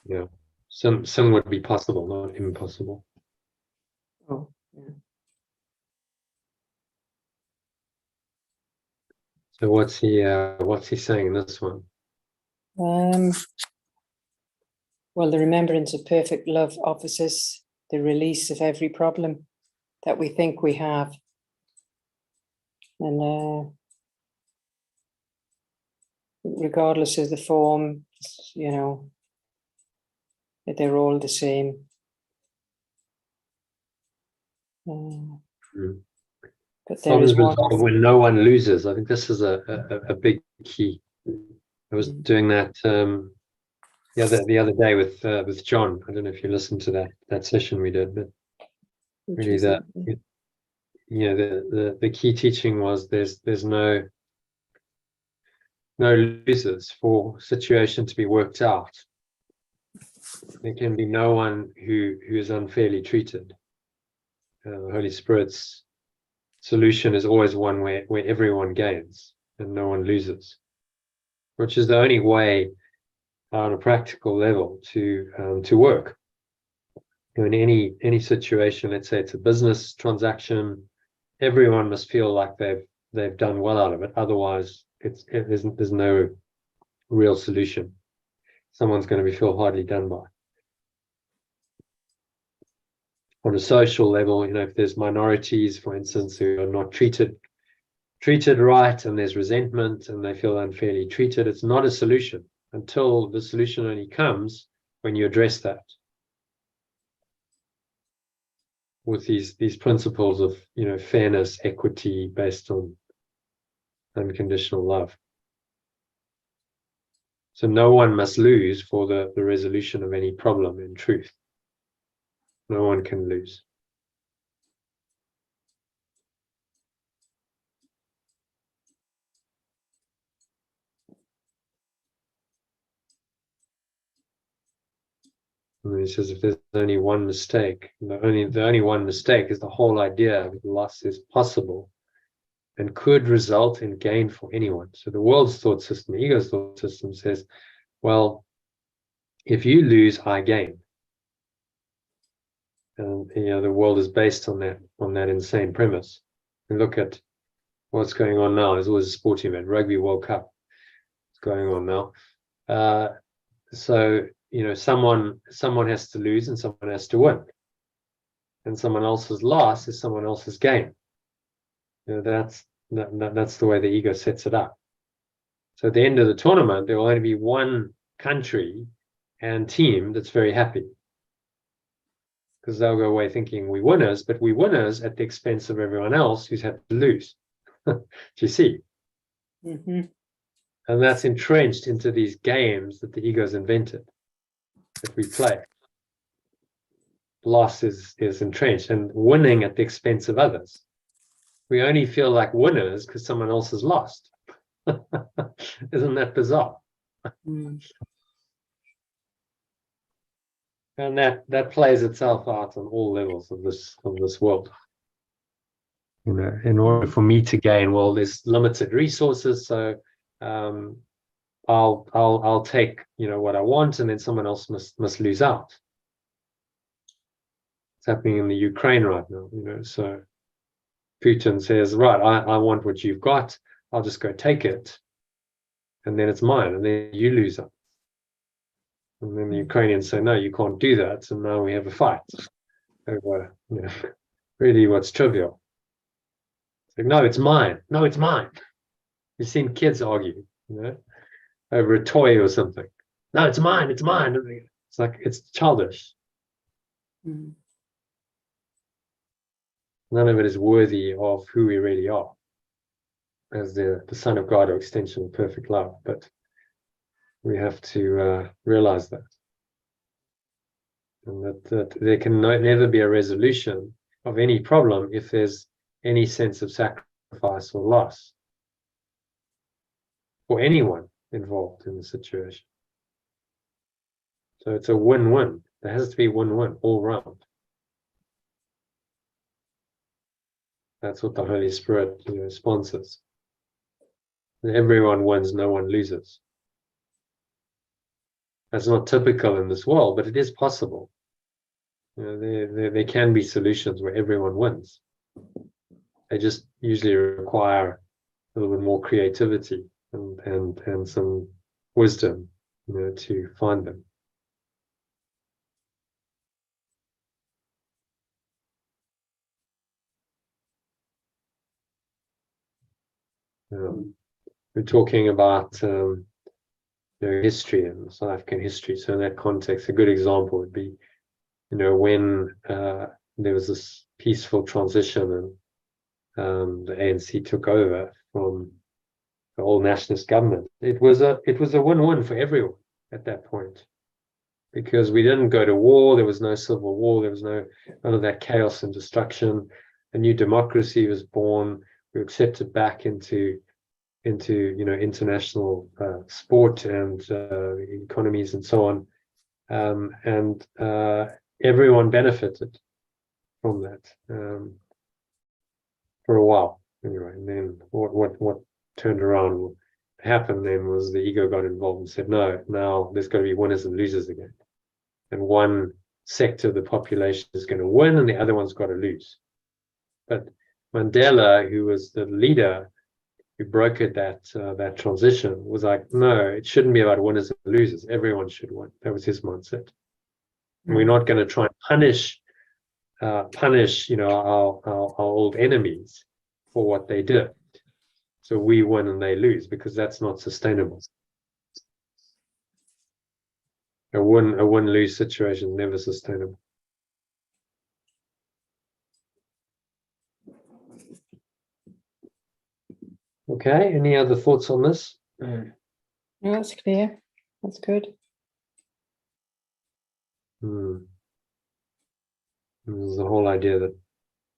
Yeah, some would be possible, not impossible. Oh, yeah. So what's he saying in this one? Well, the remembrance of perfect love offers us the release of every problem that we think we have. And regardless of the form, you know, that they're all the same. But there is one. When no one loses. I think this is a big key. I was doing that the other day with John. I don't know if you listened to that session we did, but really the key teaching was there's no losers for situation to be worked out. There can be no one who is unfairly treated. The Holy Spirit's solution is always one where everyone gains and no one loses, which is the only way on a practical level to work. In any situation, let's say it's a business transaction, everyone must feel like they've done well out of it. Otherwise, there's no real solution. Someone's going to feel hardly done by. On a social level, if there's minorities, for instance, who are not treated right, and there's resentment and they feel unfairly treated, it's not a solution until the solution only comes when you address that with these principles of fairness, equity, based on unconditional love. So no one must lose for the resolution of any problem. In truth, no one can lose. And he says if there's only one mistake, the only one mistake is the whole idea that loss is possible and could result in gain for anyone. So the world's thought system, the ego's thought system says, well, if you lose, I gain. And the world is based on that insane premise. And look at what's going on now. There's always a sporting event, Rugby World Cup. It's going on now. So someone has to lose and someone has to win. And someone else's loss is someone else's gain. That's the way the ego sets it up. So at the end of the tournament, there will only be one country and team that's very happy, because they'll go away thinking we winners, but we winners at the expense of everyone else who's had to lose. Do you see? Mm-hmm. And that's entrenched into these games that the ego's invented that we play. Loss is entrenched, and winning at the expense of others. We only feel like winners because someone else has lost. Isn't that bizarre? Mm. And that plays itself out on all levels of this world. In order for me to gain, well, there's limited resources, so I'll take what I want, and then someone else must lose out. It's happening in the Ukraine right now. So Putin says, right, I want what you've got. I'll just go take it, and then it's mine, and then you lose it. And then the Ukrainians say, no, you can't do that. And now we have a fight over really what's trivial. It's like, no, it's mine. No, it's mine. You've seen kids argue, over a toy or something. No, it's mine. It's mine. It's like, it's childish. Mm. None of it is worthy of who we really are as the Son of God or extension of perfect love. But we have to realize that. And that there can never be a resolution of any problem if there's any sense of sacrifice or loss for anyone involved in the situation. So it's a win-win. There has to be win-win all round. That's what the Holy Spirit sponsors. Everyone wins, no one loses. That's not typical in this world, but it is possible. There can be solutions where everyone wins. They just usually require a little bit more creativity and some wisdom, to find them. We're talking about history and South African history. So in that context, a good example would be, when there was this peaceful transition and the ANC took over from the old nationalist government. It was a win-win for everyone at that point, because we didn't go to war. There was no civil war. There was none of that chaos and destruction. A new democracy was born. We were accepted back into international sport and economies and so on, and everyone benefited from that for a while anyway. And then what turned around, what happened then was the ego got involved and said, no, now there's got to be winners and losers again, and one sector of the population is going to win and the other one's got to lose. But Mandela, who was the leader who brokered that transition, was like, no, it shouldn't be about winners and losers. Everyone should win. That was his mindset. And we're not going to try and punish our old enemies for what they did. So we win and they lose, because that's not sustainable. A win-lose situation is never sustainable. Okay, any other thoughts on this? No, that's clear. That's good. There's the whole idea that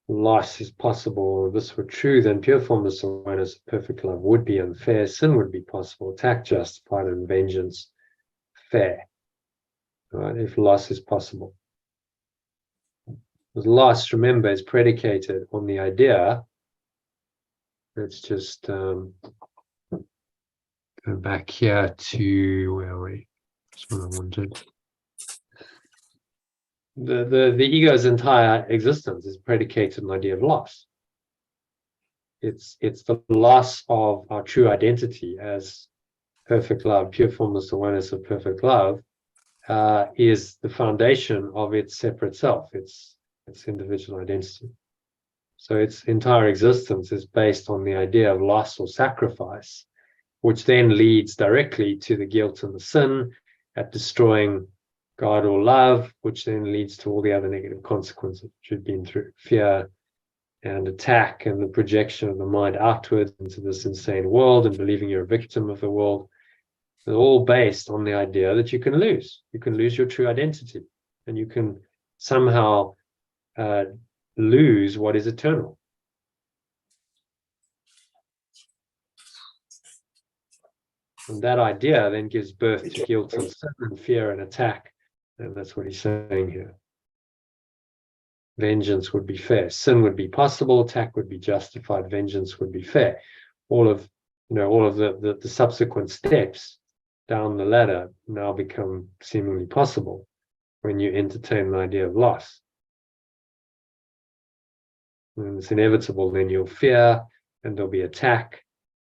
loss is possible. If this were true, then pure formless awareness of perfect love would be unfair. Sin would be possible. Attack justified, and vengeance fair. Right? If loss is possible. Because loss, remember, is predicated on the idea. Let's just go back here to where are we? That's what I wanted. The ego's entire existence is predicated on the idea of loss. It's the loss of our true identity as perfect love, pure formless awareness of perfect love, is the foundation of its separate self, its individual identity. So its entire existence is based on the idea of loss or sacrifice, which then leads directly to the guilt and the sin at destroying God or love, which then leads to all the other negative consequences which we've been through: fear and attack and the projection of the mind outwards into this insane world and believing you're a victim of the world. They're all based on the idea that you can lose. You can lose your true identity, and you can somehow lose what is eternal. And that idea then gives birth to guilt and sin and fear and attack. And that's what he's saying here. Vengeance would be fair. Sin would be possible. Attack would be justified. Vengeance would be fair. All of the subsequent steps down the ladder now become seemingly possible when you entertain the idea of loss. And it's inevitable. Then you'll fear, and there'll be attack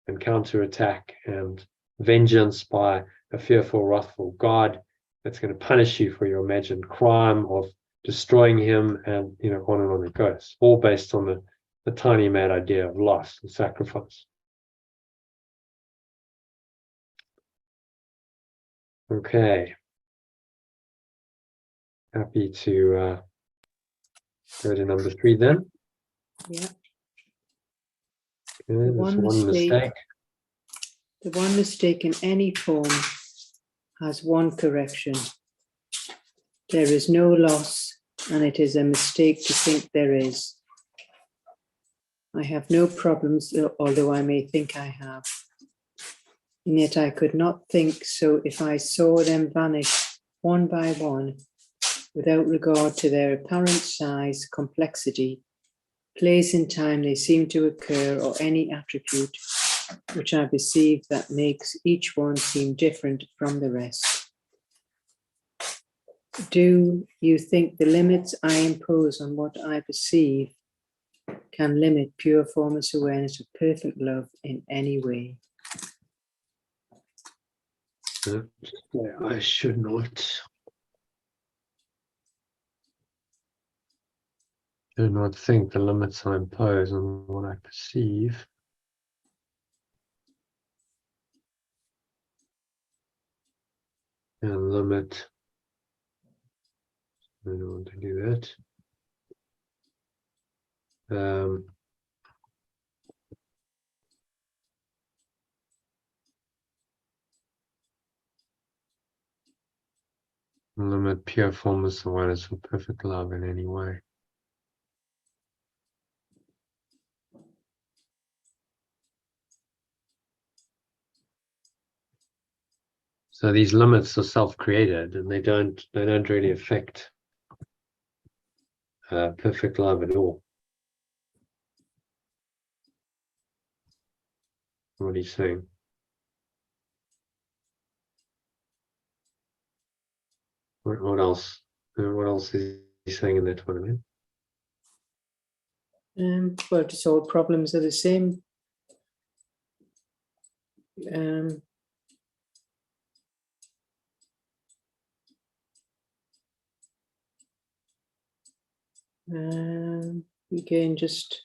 and counterattack and vengeance by a fearful, wrathful God that's going to punish you for your imagined crime of destroying him, and on and on it goes, all based on the tiny mad idea of loss and sacrifice. Okay, happy to go to number 3 then. Yeah. Okay, there's one mistake. The one mistake in any form has one correction. There is no loss, and it is a mistake to think there is. I have no problems, although I may think I have. And yet I could not think so if I saw them vanish one by one, without regard to their apparent size, complexity, place in time they seem to occur, or any attribute which I perceive that makes each one seem different from the rest. Do you think the limits I impose on what I perceive can limit pure formless awareness of perfect love in any way? I should not. Do not think the limits I impose on what I perceive and limit. I don't want to do that. Limit pure formless awareness for perfect love in any way. So these limits are self-created, and they don't really affect perfect love at all. What are you saying? What else? What else is he saying in that one? Well, just all problems are the same. Again, just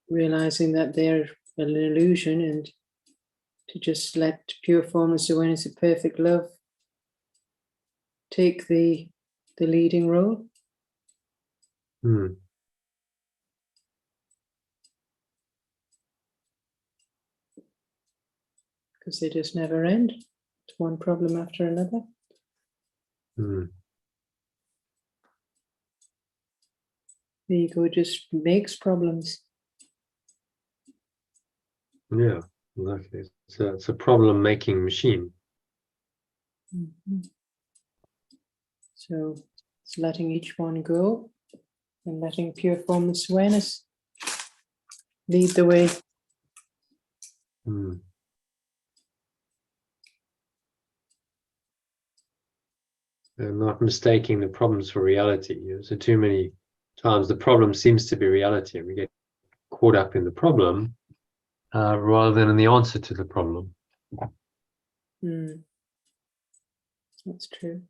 realizing that they're an illusion, and to just let pure formless awareness of perfect love take the leading role. Because they just never end. It's one problem after another. The ego just makes problems. Yeah, exactly. It's a problem-making machine. So it's letting each one go and letting pure formless awareness lead the way. And not mistaking the problems for reality. So too many times the problem seems to be reality, and we get caught up in the problem rather than in the answer to the problem. That's true.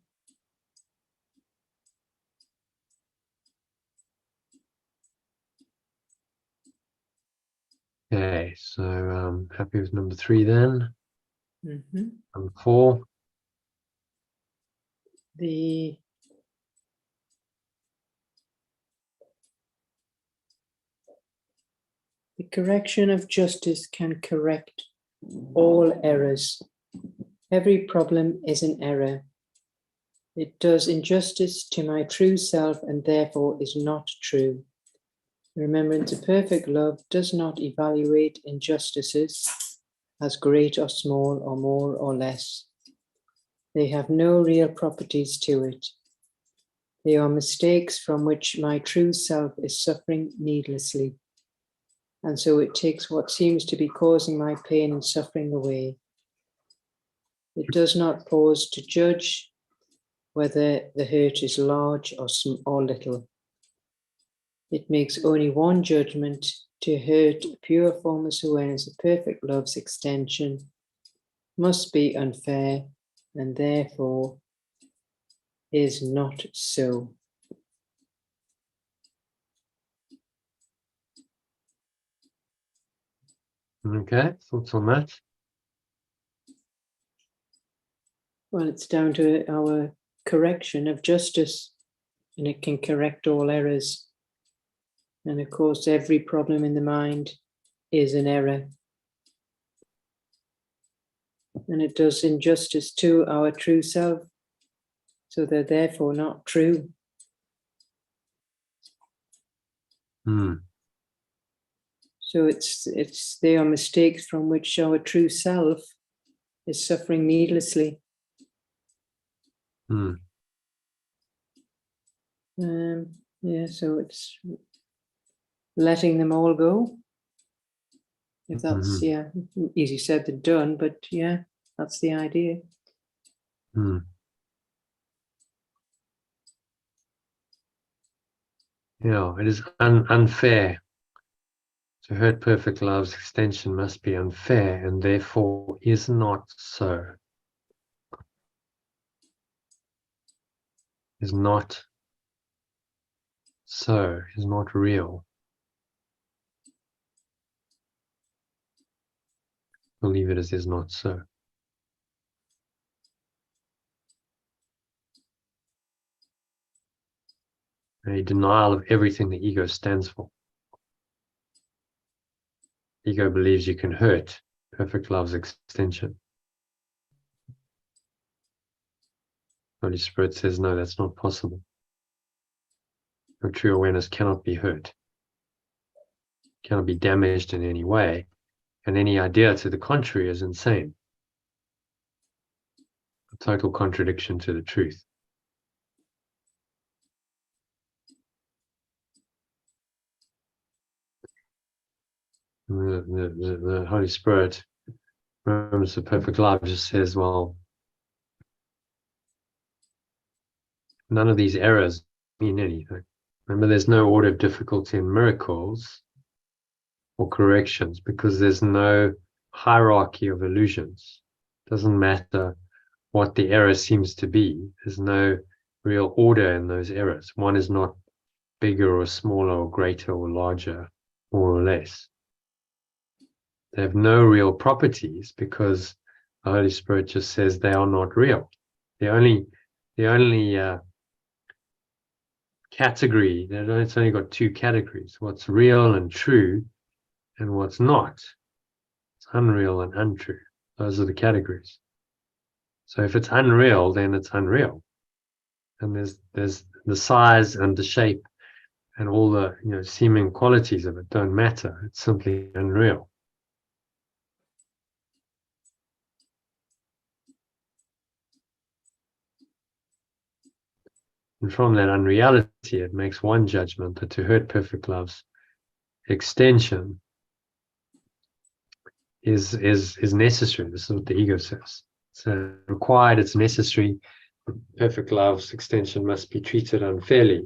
Okay, so happy with number 3 then. Number 4. The correction of justice can correct all errors. Every problem is an error. It does injustice to my true self and therefore is not true. Remembrance of perfect love does not evaluate injustices as great or small or more or less. They have no real properties to it. They are mistakes from which my true self is suffering needlessly. And so it takes what seems to be causing my pain and suffering away. It does not pause to judge whether the hurt is large or little. It makes only one judgment: to hurt pure formless awareness of perfect love's extension must be unfair and therefore is not so. Okay, thoughts on that? Well, it's down to our correction of justice, and it can correct all errors. And of course, every problem in the mind is an error. And it does injustice to our true self, so they're therefore not true. So they are mistakes from which our true self is suffering needlessly. So it's letting them all go. If that's easy said than done, but yeah, that's the idea. Yeah, it is unfair. To hurt perfect love's extension must be unfair and therefore is not so. Is not so, is not real. We'll leave it as is not so. a denial of everything the ego stands for. Ego believes you can hurt perfect love's extension. Holy Spirit says, no, that's not possible. Your true awareness cannot be hurt, cannot be damaged in any way, and any idea to the contrary is insane. A total contradiction to the truth. The Holy Spirit, remembers the perfect love, just says, well, none of these errors mean anything. Remember, there's no order of difficulty in miracles or corrections because there's no hierarchy of illusions. It doesn't matter what the error seems to be. There's no real order in those errors. One is not bigger or smaller or greater or larger, more or less. They have no real properties because the Holy Spirit just says they are not real. The only category, it's only got two categories: what's real and true, and what's not. It's unreal and untrue. Those are the categories. So if it's unreal, then it's unreal. And there's the size and the shape and all the seeming qualities of it don't matter. It's simply unreal. And from that unreality, it makes one judgment that to hurt perfect love's extension is necessary. This is what the ego says. So required, it's necessary. Perfect love's extension must be treated unfairly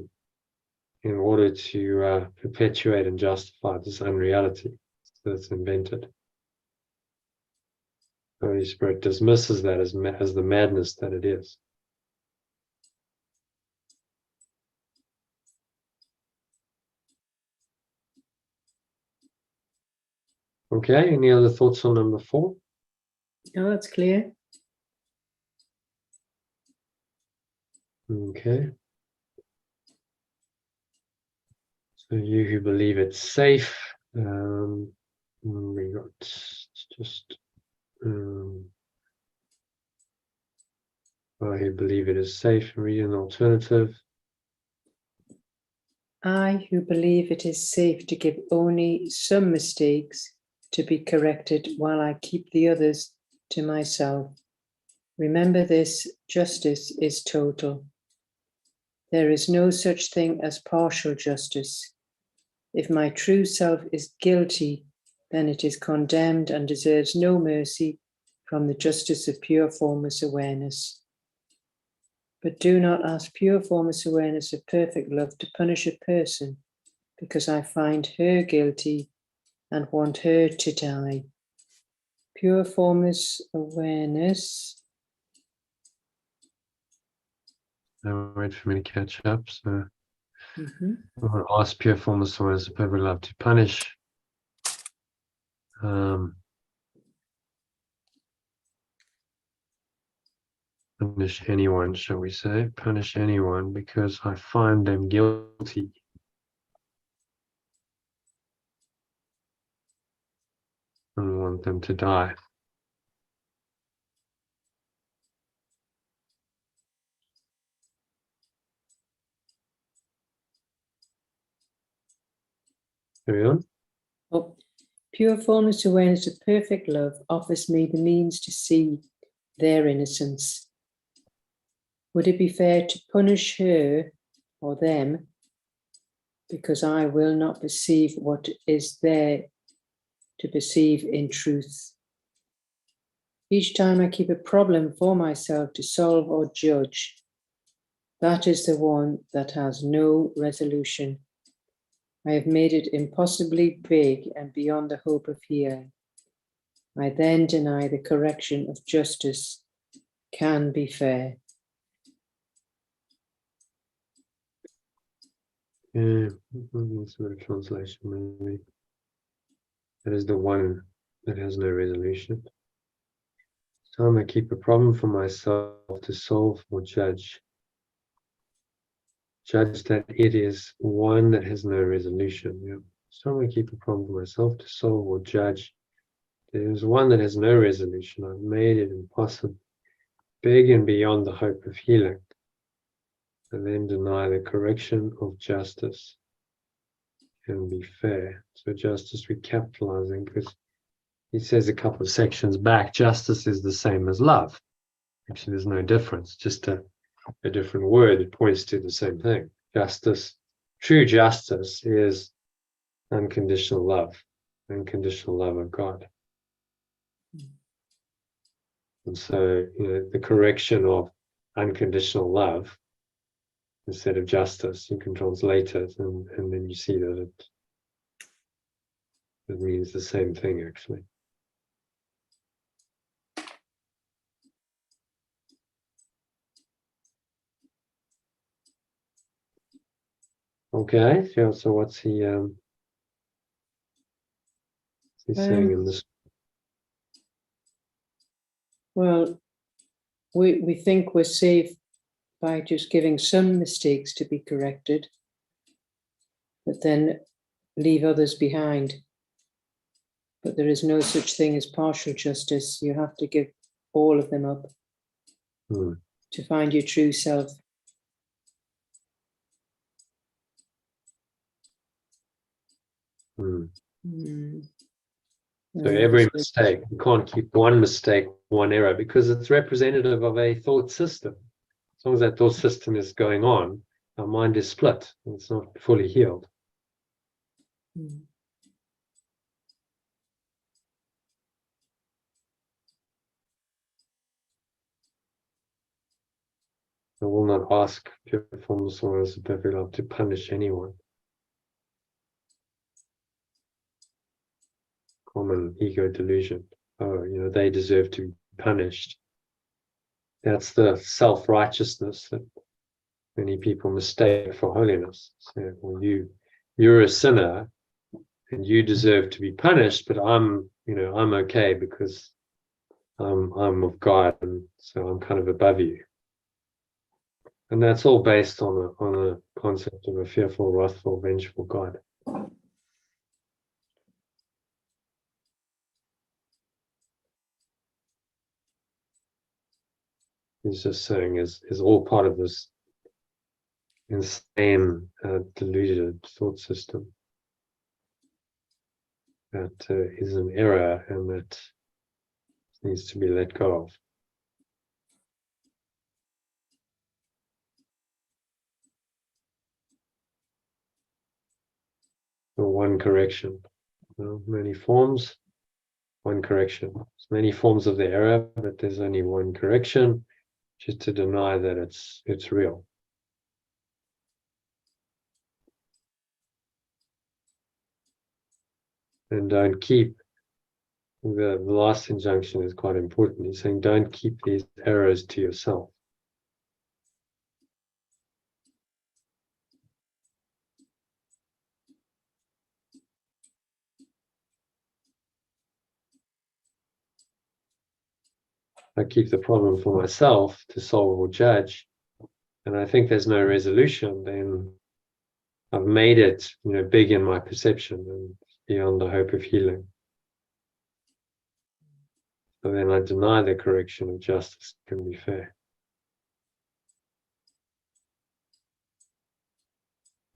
in order to perpetuate and justify this unreality that's invented. The Holy Spirit dismisses that as the madness that it is. Okay, any other thoughts on number 4? No, that's clear. Okay. So you who believe it's safe, we got just I who believe it is safe, read an alternative. I who believe it is safe to give only some mistakes to be corrected while I keep the others to myself. Remember this, justice is total. There is no such thing as partial justice. If my true self is guilty, then it is condemned and deserves no mercy from the justice of pure formless awareness. But do not ask pure formless awareness of perfect love to punish a person because I find her guilty and want her to die. Pure formless awareness. Now wait for me to catch up. So Mm-hmm. I want to ask pure formless awareness of perfect love to punish. Punish anyone, shall we say? Punish anyone because I find them guilty. And want them to die. Carry on. Oh, pure formless awareness of perfect love offers me the means to see their innocence. Would it be fair to punish her or them because I will not perceive what is there to perceive in truth? Each time I keep a problem for myself to solve or judge, that is the one that has no resolution. I have made it impossibly big and beyond the hope of healing. I then deny the correction of justice can be fair. Yeah, that's a translation maybe. That is the one that has no resolution. Time I keep a problem for myself to solve or judge. judge that it is one that has no resolution. Yeah. So I keep a problem for myself to solve or judge. There's one that has no resolution. I've made it impossible, big and beyond the hope of healing, and then deny the correction of justice can be fair. So justice we're capitalizing because he says a couple of sections back, justice is the same as love. Actually, there's no difference, just a different word that points to the same thing. Justice, true justice is unconditional love of God. And so, the correction of unconditional love instead of justice, you can translate it, and then you see that it means the same thing, actually. Okay, so what's he saying in this? Well, we think we're safe by just giving some mistakes to be corrected, but then leave others behind. But there is no such thing as partial justice. You have to give all of them up to find your true self. So every mistake, you can't keep one mistake, one error, because it's representative of a thought system. As long as that thought system is going on, our mind is split. It's not fully healed. I will not ask pure formless or as a perfect love to punish anyone. Common ego delusion. Oh, they deserve to be punished. That's the self-righteousness that many people mistake for holiness. So, well, you're a sinner and you deserve to be punished, but I'm okay because I'm of God, and so I'm kind of above you. And that's all based on a concept of a fearful, wrathful, vengeful God. He's just saying is all part of this insane, deluded thought system that is an error and that needs to be let go of. So one correction, many forms, one correction. There's many forms of the error, but there's only one correction, just to deny that it's real. And don't keep, the last injunction is quite important. He's saying don't keep these errors to yourself. I keep the problem for myself to solve or judge, and I think there's no resolution, then I've made it, big in my perception and beyond the hope of healing. So then I deny the correction of justice can be fair.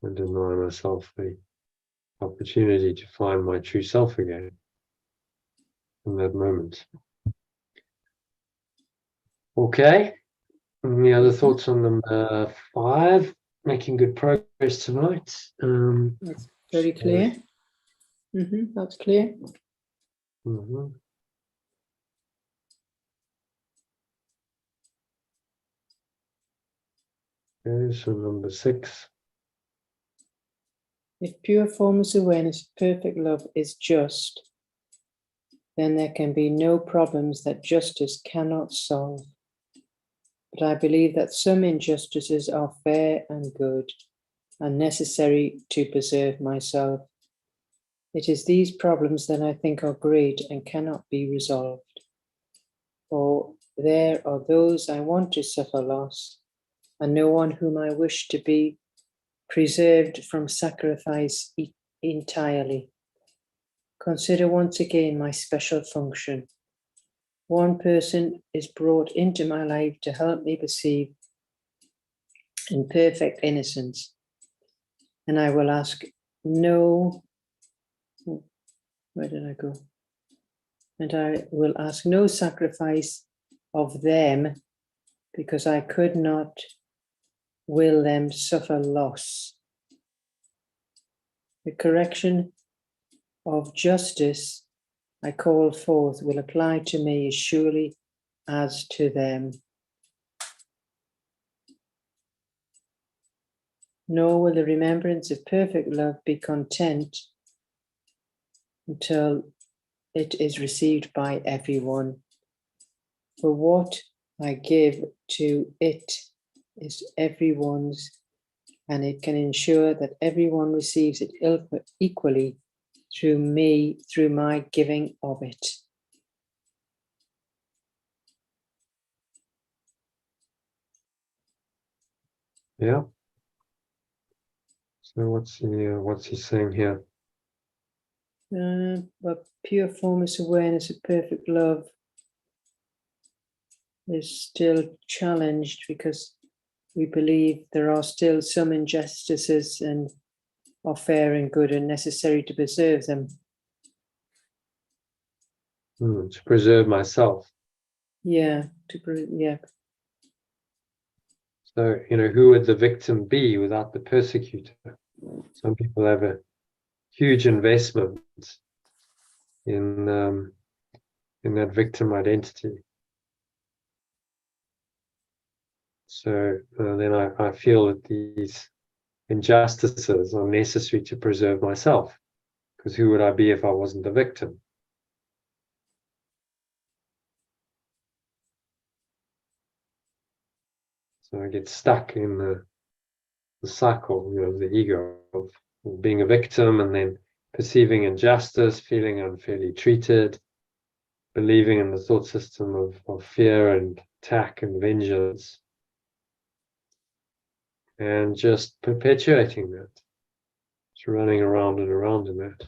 I deny myself the opportunity to find my true self again in that moment. Okay. Any other thoughts on number 5? Making good progress tonight. That's very clear. That's clear. Okay, so number 6. If pure formless awareness of perfect love is just, then there can be no problems that justice cannot solve. But I believe that some injustices are fair and good and necessary to preserve myself. It is these problems that I think are great and cannot be resolved. For there are those I want to suffer loss, and no one whom I wish to be preserved from sacrifice entirely. Consider once again my special function. One person is brought into my life to help me perceive in perfect innocence, and I will ask no, where did I go? And I will ask no sacrifice of them, because I could not will them suffer loss. The correction of justice I call forth will apply to me as surely as to them. Nor will the remembrance of perfect love be content until it is received by everyone. For what I give to it is everyone's, and it can ensure that everyone receives it equally through me, through my giving of it. Yeah. So what's he saying here? But pure formless awareness of perfect love is still challenged because we believe there are still some injustices and are fair and good and necessary to preserve them. To preserve myself. Yeah, yeah. So, who would the victim be without the persecutor? Some people have a huge investment in that victim identity. So then I feel that these injustices are necessary to preserve myself, because who would I be if I wasn't the victim? So I get stuck in the cycle of the ego of being a victim and then perceiving injustice, feeling unfairly treated, believing in the thought system of fear and attack and vengeance, and just perpetuating that. It's running around and around in that.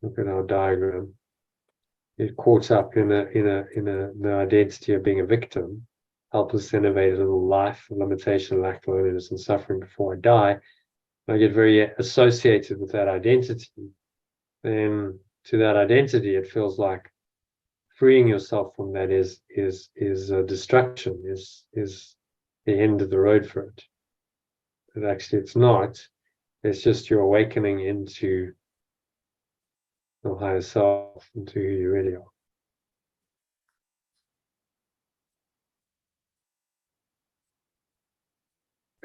Look at our diagram. Get caught up in the identity of being a victim, helpless, innovative little life, limitation, lack, loneliness, and suffering before I die. I get very associated with that identity. Then to that identity, it feels like freeing yourself from that is destruction, is the end of the road for it. But actually, it's not. It's just your awakening into the higher self, into who you really are.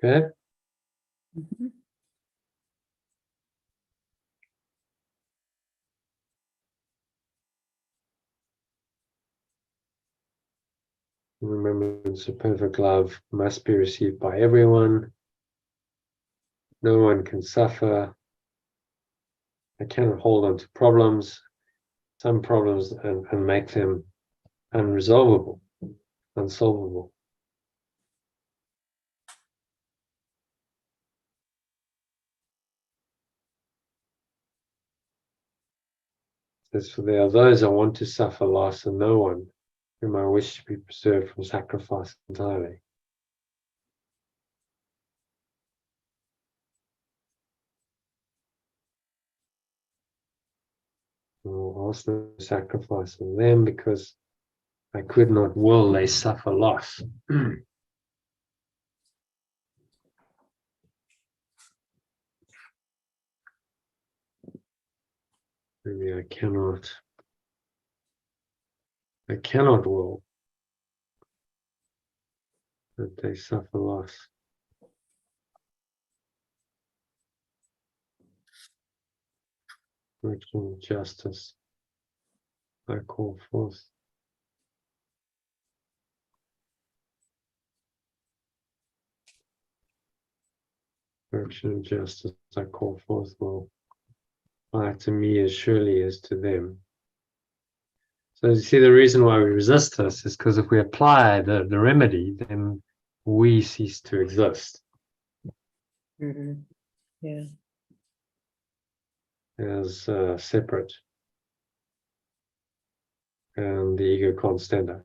Okay. Mm-hmm. Remembrance of perfect love must be received by everyone. No one can suffer. I cannot hold on to problems, some problems, and make them unsolvable. As for there are those I want to suffer loss, and no one whom I wish to be preserved from sacrifice entirely. I will ask no sacrifice of them, because I could not will they suffer loss. Maybe I cannot will that they suffer loss. Virtual justice I call forth. Virtual justice I call forth will apply to me as surely as to them. So you see, the reason why we resist this is because if we apply the remedy, then we cease to exist. Mhm. Yeah. as separate, and the ego can't stand that.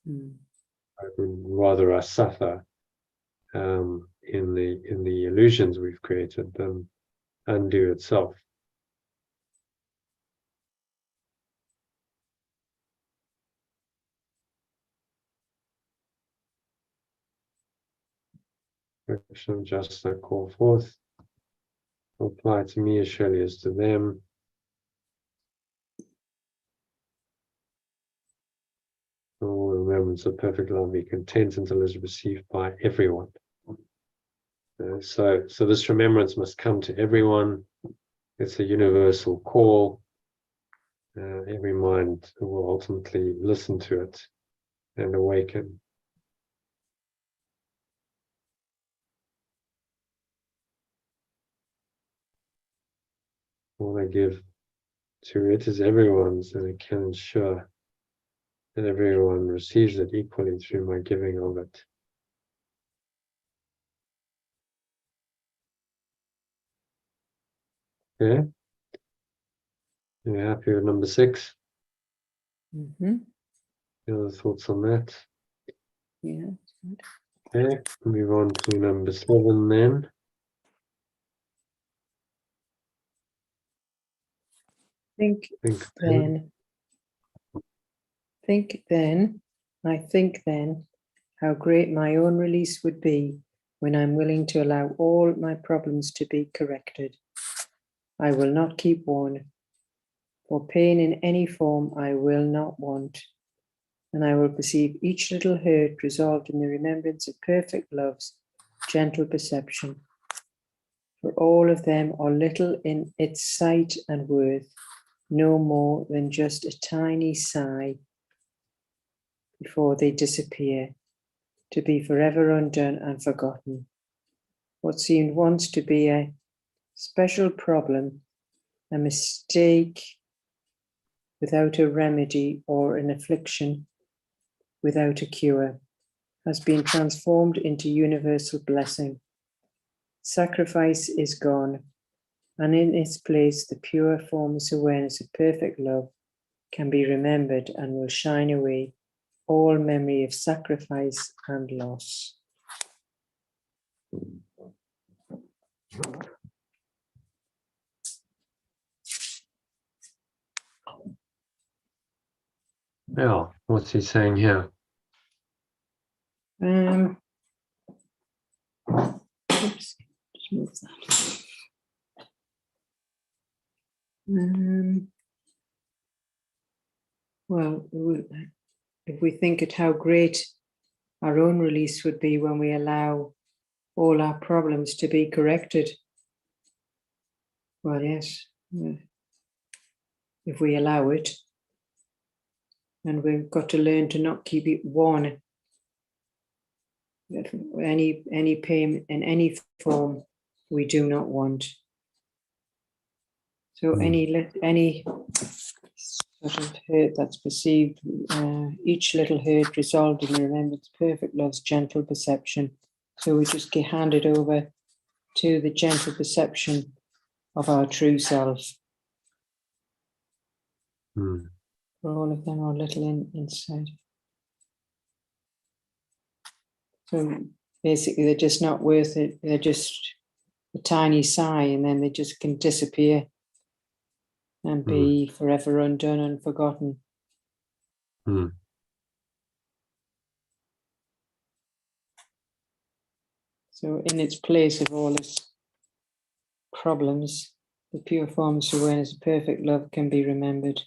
Mm. I would rather I suffer in the illusions we've created than undo itself. Action just not call forth. Apply to me as surely as to them. All remembrance of perfect love be content until it is received by everyone. So this remembrance must come to everyone. It's a universal call. Every mind will ultimately listen to it and awaken. All I give to it is everyone's, and it can ensure that everyone receives it equally through my giving of it. Yeah? You happy with number 6? Mhm. Any other thoughts on that? Yeah. Good. Okay, move on to number 7 then. Think Think then. I think then how great my own release would be when I'm willing to allow all my problems to be corrected. I will not keep one, for pain in any form I will not want, and I will perceive each little hurt resolved in the remembrance of perfect love's gentle perception. For all of them are little in its sight and worth, no more than just a tiny sigh before they disappear, to be forever undone and forgotten. What seemed once to be a special problem, a mistake without a remedy, or an affliction without a cure, has been transformed into universal blessing. Sacrifice is gone, and in its place the pure formless awareness of perfect love can be remembered and will shine away all memory of sacrifice and loss. Yeah, what's he saying here? Oops, just move that. Well, if we think at how great our own release would be when we allow all our problems to be corrected. Well, yes, if we allow it, and we've got to learn to not keep it one. Any pain in any form we do not want. So any sort of hurt that's perceived, each little hurt resolved in the remembrance of perfect love's gentle perception. So we just get handed over to the gentle perception of our true self. For all of them are little inside. So basically they're just not worth it. They're just a tiny sigh, and then they just can disappear and be forever undone and forgotten. So in its place of all its problems, the pure formless awareness of perfect love can be remembered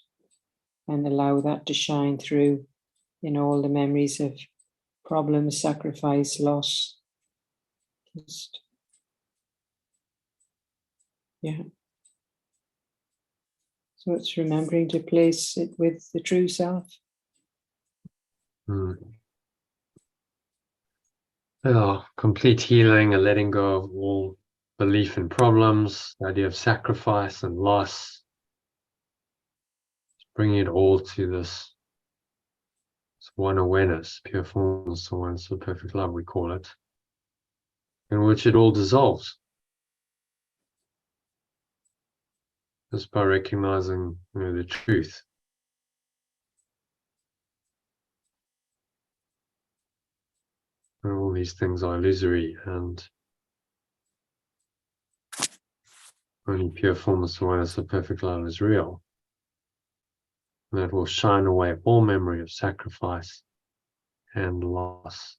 and allow that to shine through in all the memories of problems, sacrifice, loss. Just, yeah. So it's remembering to place it with the true self. Yeah, complete healing and letting go of all belief in problems, the idea of sacrifice and loss. Bringing it all to this one awareness, pure formless awareness of perfect love, we call it. in which it all dissolves. Just by recognizing, the truth. And all these things are illusory, and only pure formless awareness of perfect love is real. And that will shine away all memory of sacrifice and loss.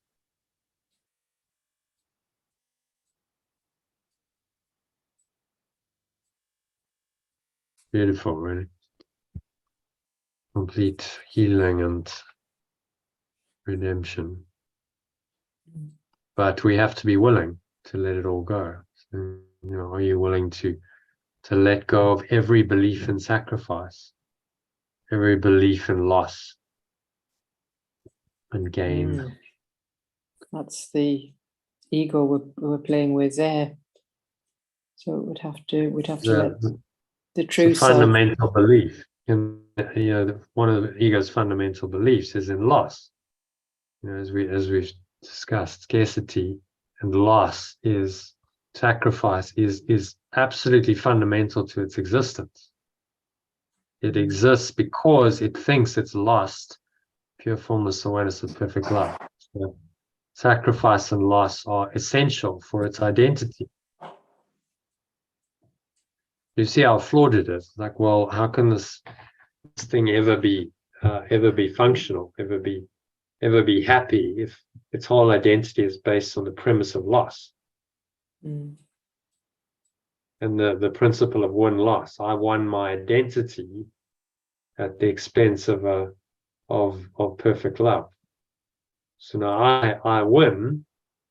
Beautiful, really. Complete healing and redemption. But we have to be willing to let it all go. So, are you willing to let go of every belief in sacrifice, every belief in loss and gain? That's the ego we're playing with there. So we'd have to let the true It's a fundamental belief. One of the ego's fundamental beliefs is in loss. As we've discussed, scarcity and loss is sacrifice is absolutely fundamental to its existence. It exists because it thinks it's lost pure formless awareness of perfect love. So sacrifice and loss are essential for its identity. You see how flawed it is. Like, well, how can this thing ever be functional, ever be happy if its whole identity is based on the premise of loss? And the principle of win-loss. I won my identity at the expense of perfect love. So now I win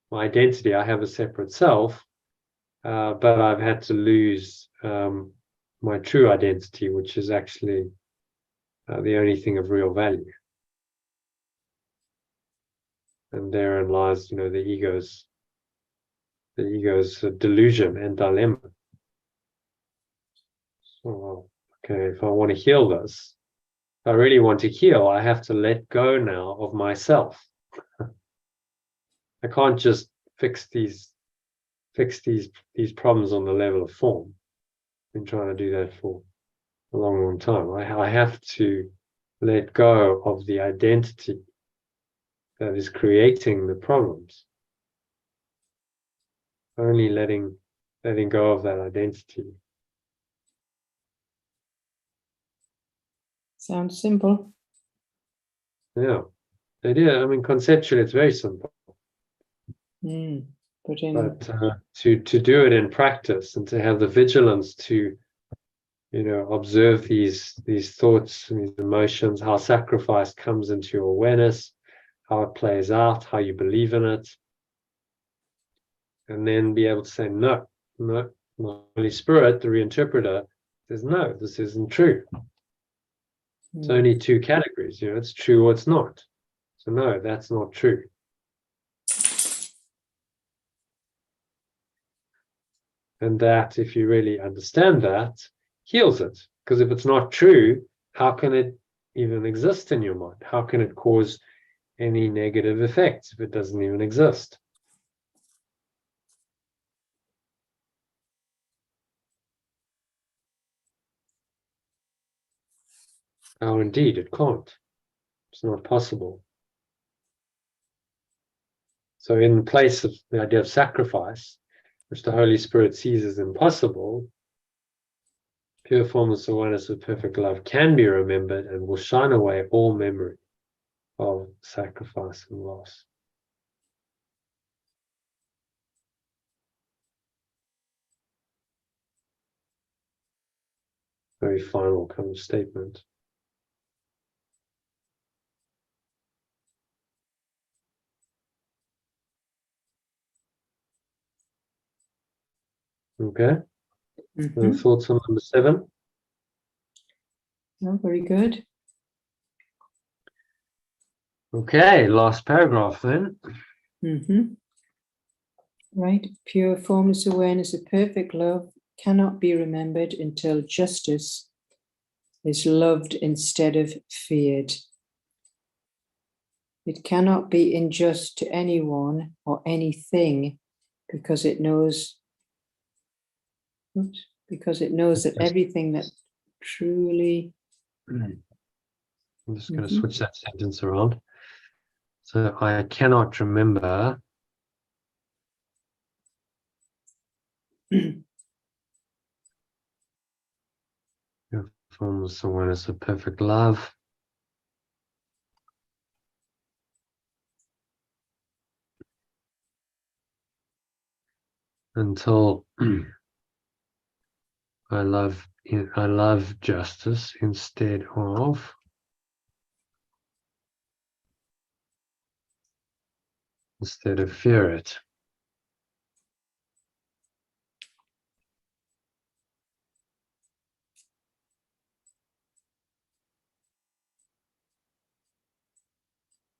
my identity. I have a separate self, but I've had to lose my true identity, which is actually the only thing of real value. And therein lies, the ego's delusion and dilemma. So, okay, if I want to heal this, if I really want to heal, I have to let go now of myself. I can't just fix these problems on the level of form. I've been trying to do that for a long time. I have to let go of the identity that is creating the problems. Only letting go of that identity. Sounds simple. Yeah, it is. I mean, conceptually, it's very simple. But to do it in practice and to have the vigilance to, observe these thoughts and these emotions, how sacrifice comes into your awareness, how it plays out, how you believe in it, and then be able to say, no, the Holy Spirit, the reinterpreter, says, no, this isn't true. It's only two categories, it's true or it's not. So no, that's not true. And that, if you really understand that, heals it. Because if it's not true, how can it even exist in your mind? How can it cause any negative effects if it doesn't even exist? Oh, indeed, it can't. It's not possible. So in place of the idea of sacrifice, which the Holy Spirit sees as impossible, pure formless awareness of perfect love can be remembered and will shine away all memory of sacrifice and loss. Very final kind of statement. Okay. Thoughts on number 7? Oh, very good. Okay, last paragraph then. Right. Pure formless awareness of perfect love cannot be remembered until justice is loved instead of feared. It cannot be unjust to anyone or anything because it knows, because it knows that everything that truly, I'm just going to Mhm. switch that sentence around. So I cannot remember your formless awareness of perfect love until I love justice instead of fear it.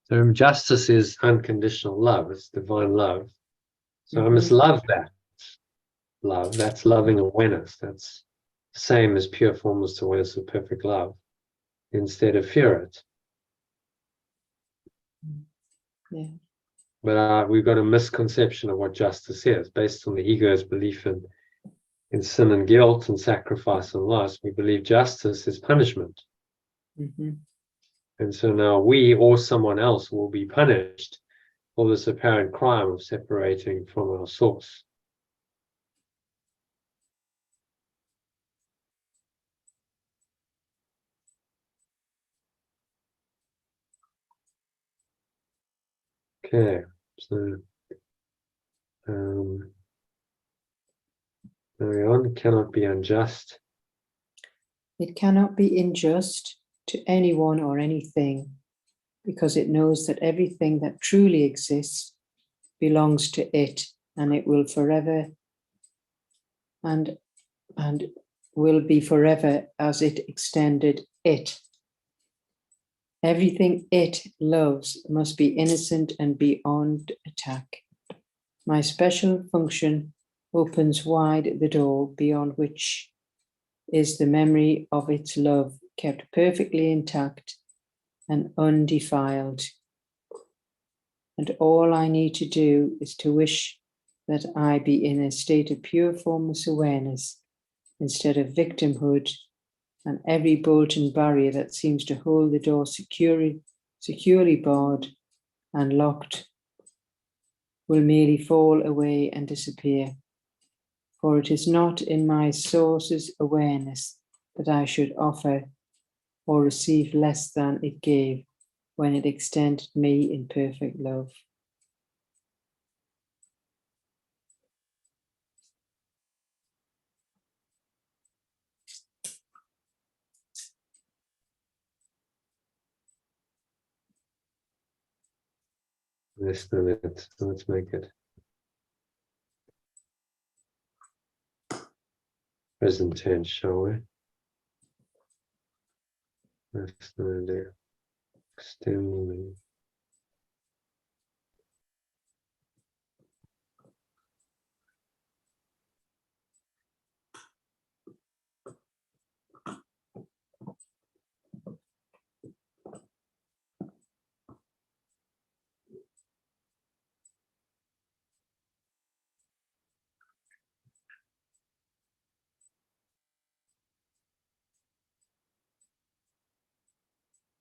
So justice is unconditional love, it's divine love. So I must love that love. That's loving awareness. That's the same as pure formless awareness of perfect love instead of fear it. yeah, But we've got a misconception of what justice is based on the ego's belief in sin and guilt and sacrifice and loss. We believe justice is punishment. mhm, And so now we or someone else will be punished for this apparent crime of separating from our source. Okay, so carry on. Cannot be unjust. it cannot be unjust to anyone or anything, because it knows that everything that truly exists belongs to it, and it will forever and will be forever as it extended it. Everything it loves must be innocent and beyond attack. My special function opens wide the door beyond which is the memory of its love, kept perfectly intact and undefiled. And all I need to do is to wish that I be in a state of pure formless awareness instead of victimhood, and every bolt and barrier that seems to hold the door securely barred and locked will merely fall away and disappear. For it is not in my source's awareness that I should offer or receive less than it gave when it extended me in perfect love. Less than it. So let's make it present tense, shall we? Less than it. Extending.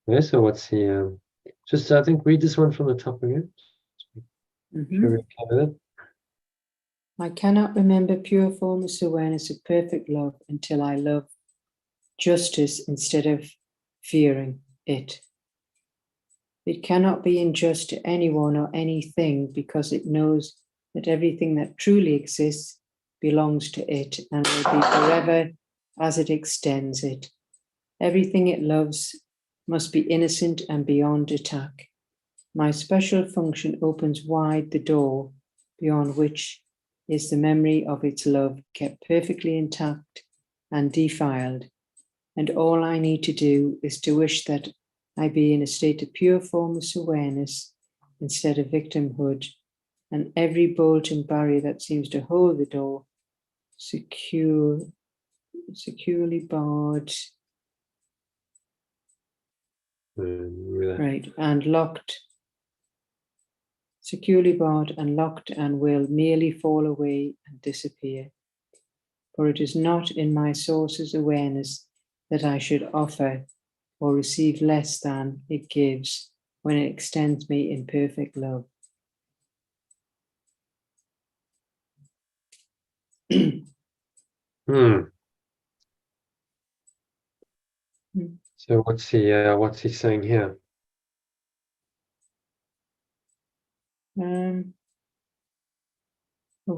Okay, so what's the just I think read this one from the top again. Sure we cover it. I cannot remember pure formless awareness of perfect love until I love justice instead of fearing it. It cannot be unjust to anyone or anything because it knows that everything that truly exists belongs to it and will be forever as it extends it. Everything it loves must be innocent and beyond attack. My special function opens wide the door beyond which is the memory of its love, kept perfectly intact and defiled. And all I need to do is to wish that I be in a state of pure formless awareness instead of victimhood, and every bolt and barrier that seems to hold the door securely barred, Right. right, and locked securely barred and locked, and will merely fall away and disappear. For it is not in my source's awareness that I should offer or receive less than it gives when it extends me in perfect love. So what's he saying here? Well,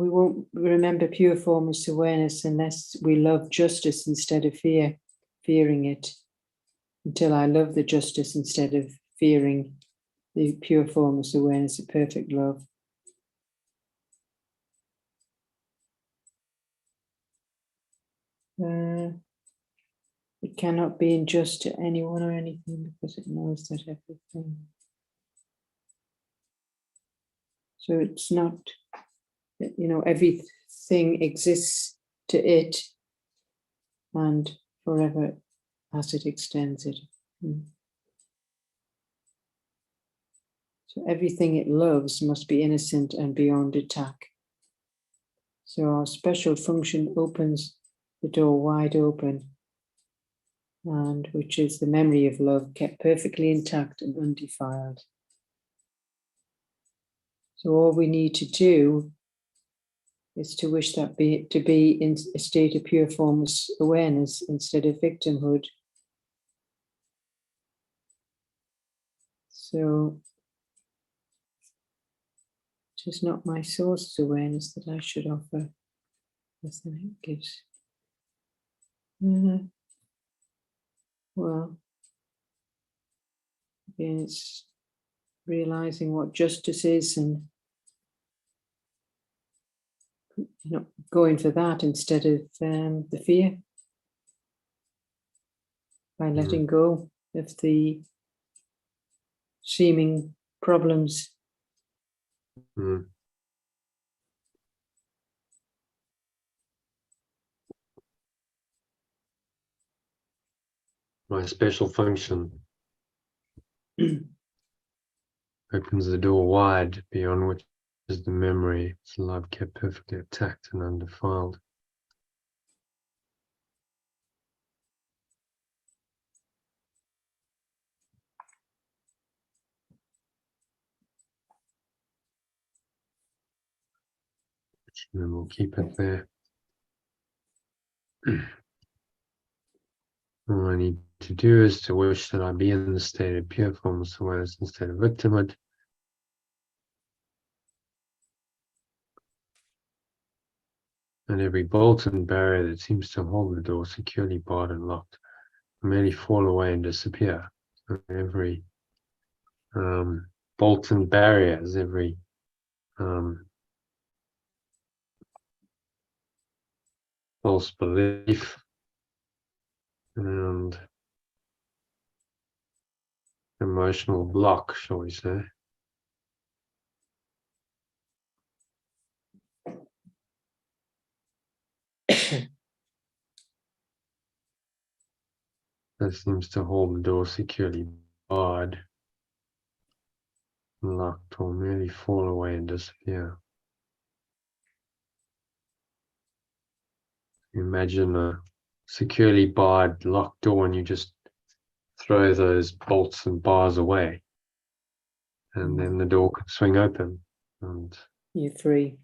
we won't remember pure formless awareness unless we love justice instead of fearing it. Until I love the justice instead of fearing the pure formless awareness of perfect love. It cannot be unjust to anyone or anything because it knows that everything. So it's not, everything exists to it and forever as it extends it. So everything it loves must be innocent and beyond attack. So our special function opens the door wide open, and which is the memory of love kept perfectly intact and undefiled. So all we need to do is to wish that to be in a state of pure formless awareness instead of victimhood. So it is not my source's awareness that I should offer less than it gives. Well, again, it's realizing what justice is and going for that instead of the fear. By letting go of the seeming problems. My special function opens the door wide, beyond which is the memory. It's love kept perfectly intact and undefiled. And we'll keep it there. All I need to do is to wish that I be in the state of pure formless awareness instead of victimhood. And every bolt and barrier that seems to hold the door securely barred and locked will merely fall away and disappear. So every bolt and barriers, every false belief and emotional block, shall we say. That seems to hold the door securely barred, locked, or merely fall away and disappear. Imagine a securely barred, locked door and you just throw those bolts and bars away. And then the door can swing open and You're free.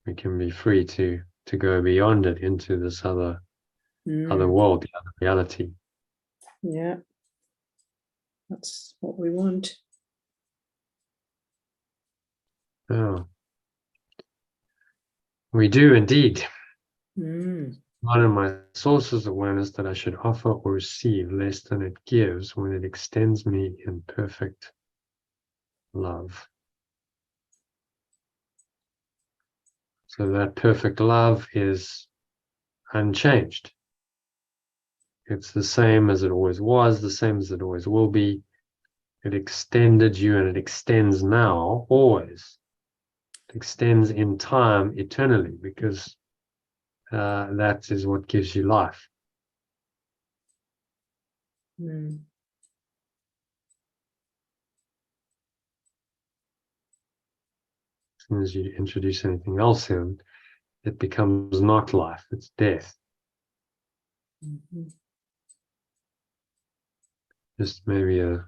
we can be free to go beyond it into this other world, the other reality. Yeah, that's what we want. Oh, we do indeed. One of my sources of awareness that I should offer or receive less than it gives when it extends me in perfect love. So that perfect love is unchanged. It's the same as it always was, the same as it always will be. It extended you and it extends now, always. It extends in time, eternally, because that is what gives you life. soon as you introduce anything else in, it becomes not life, it's death. Mhm. Just maybe a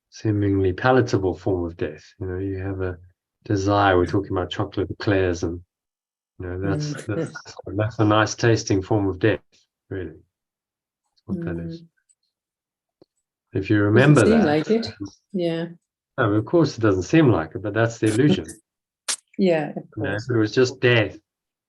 seemingly palatable form of death. You know, you have a desire. We're talking about chocolate eclairs, and you know that's a nice tasting form of death. Really, that's what that is. If you remember Doesn't seem that, like it. Yeah. no, of course it doesn't seem like it, but that's the illusion. Yeah, of You know, course. if it was just death,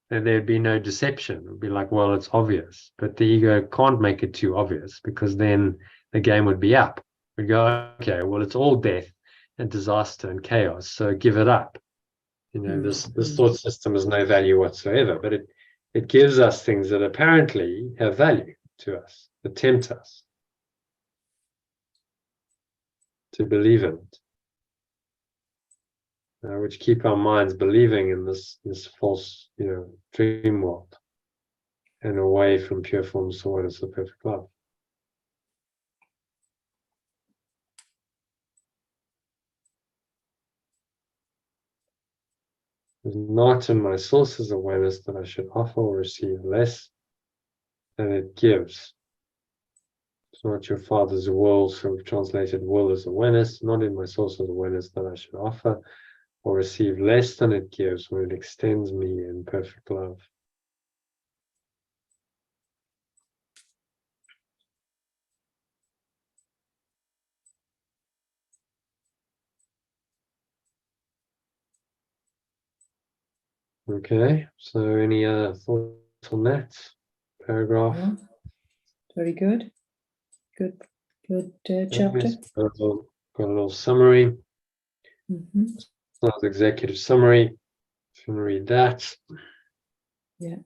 then there'd be no deception. It would be like, well, it's obvious, but the ego can't make it too obvious, because then the game would be up. We go, okay, well, it's all death and disaster and chaos, so give it up. You know, this thought system has no value whatsoever, but it gives us things that apparently have value to us, that tempt us to believe in it, which keep our minds believing in this false, you know, dream world, and away from pure formless awareness of perfect love. It's not in my source's awareness that I should offer or receive less than it gives. It's not your father's will, so we've translated will as awareness, not in my source's awareness that I should offer or receive less than it gives when it extends me in perfect love. Okay, so any other thoughts on that paragraph? Yeah. Very good. Good chapter. Yes, got a little summary. Mhm. That's executive summary. If you want to read that. Yeah.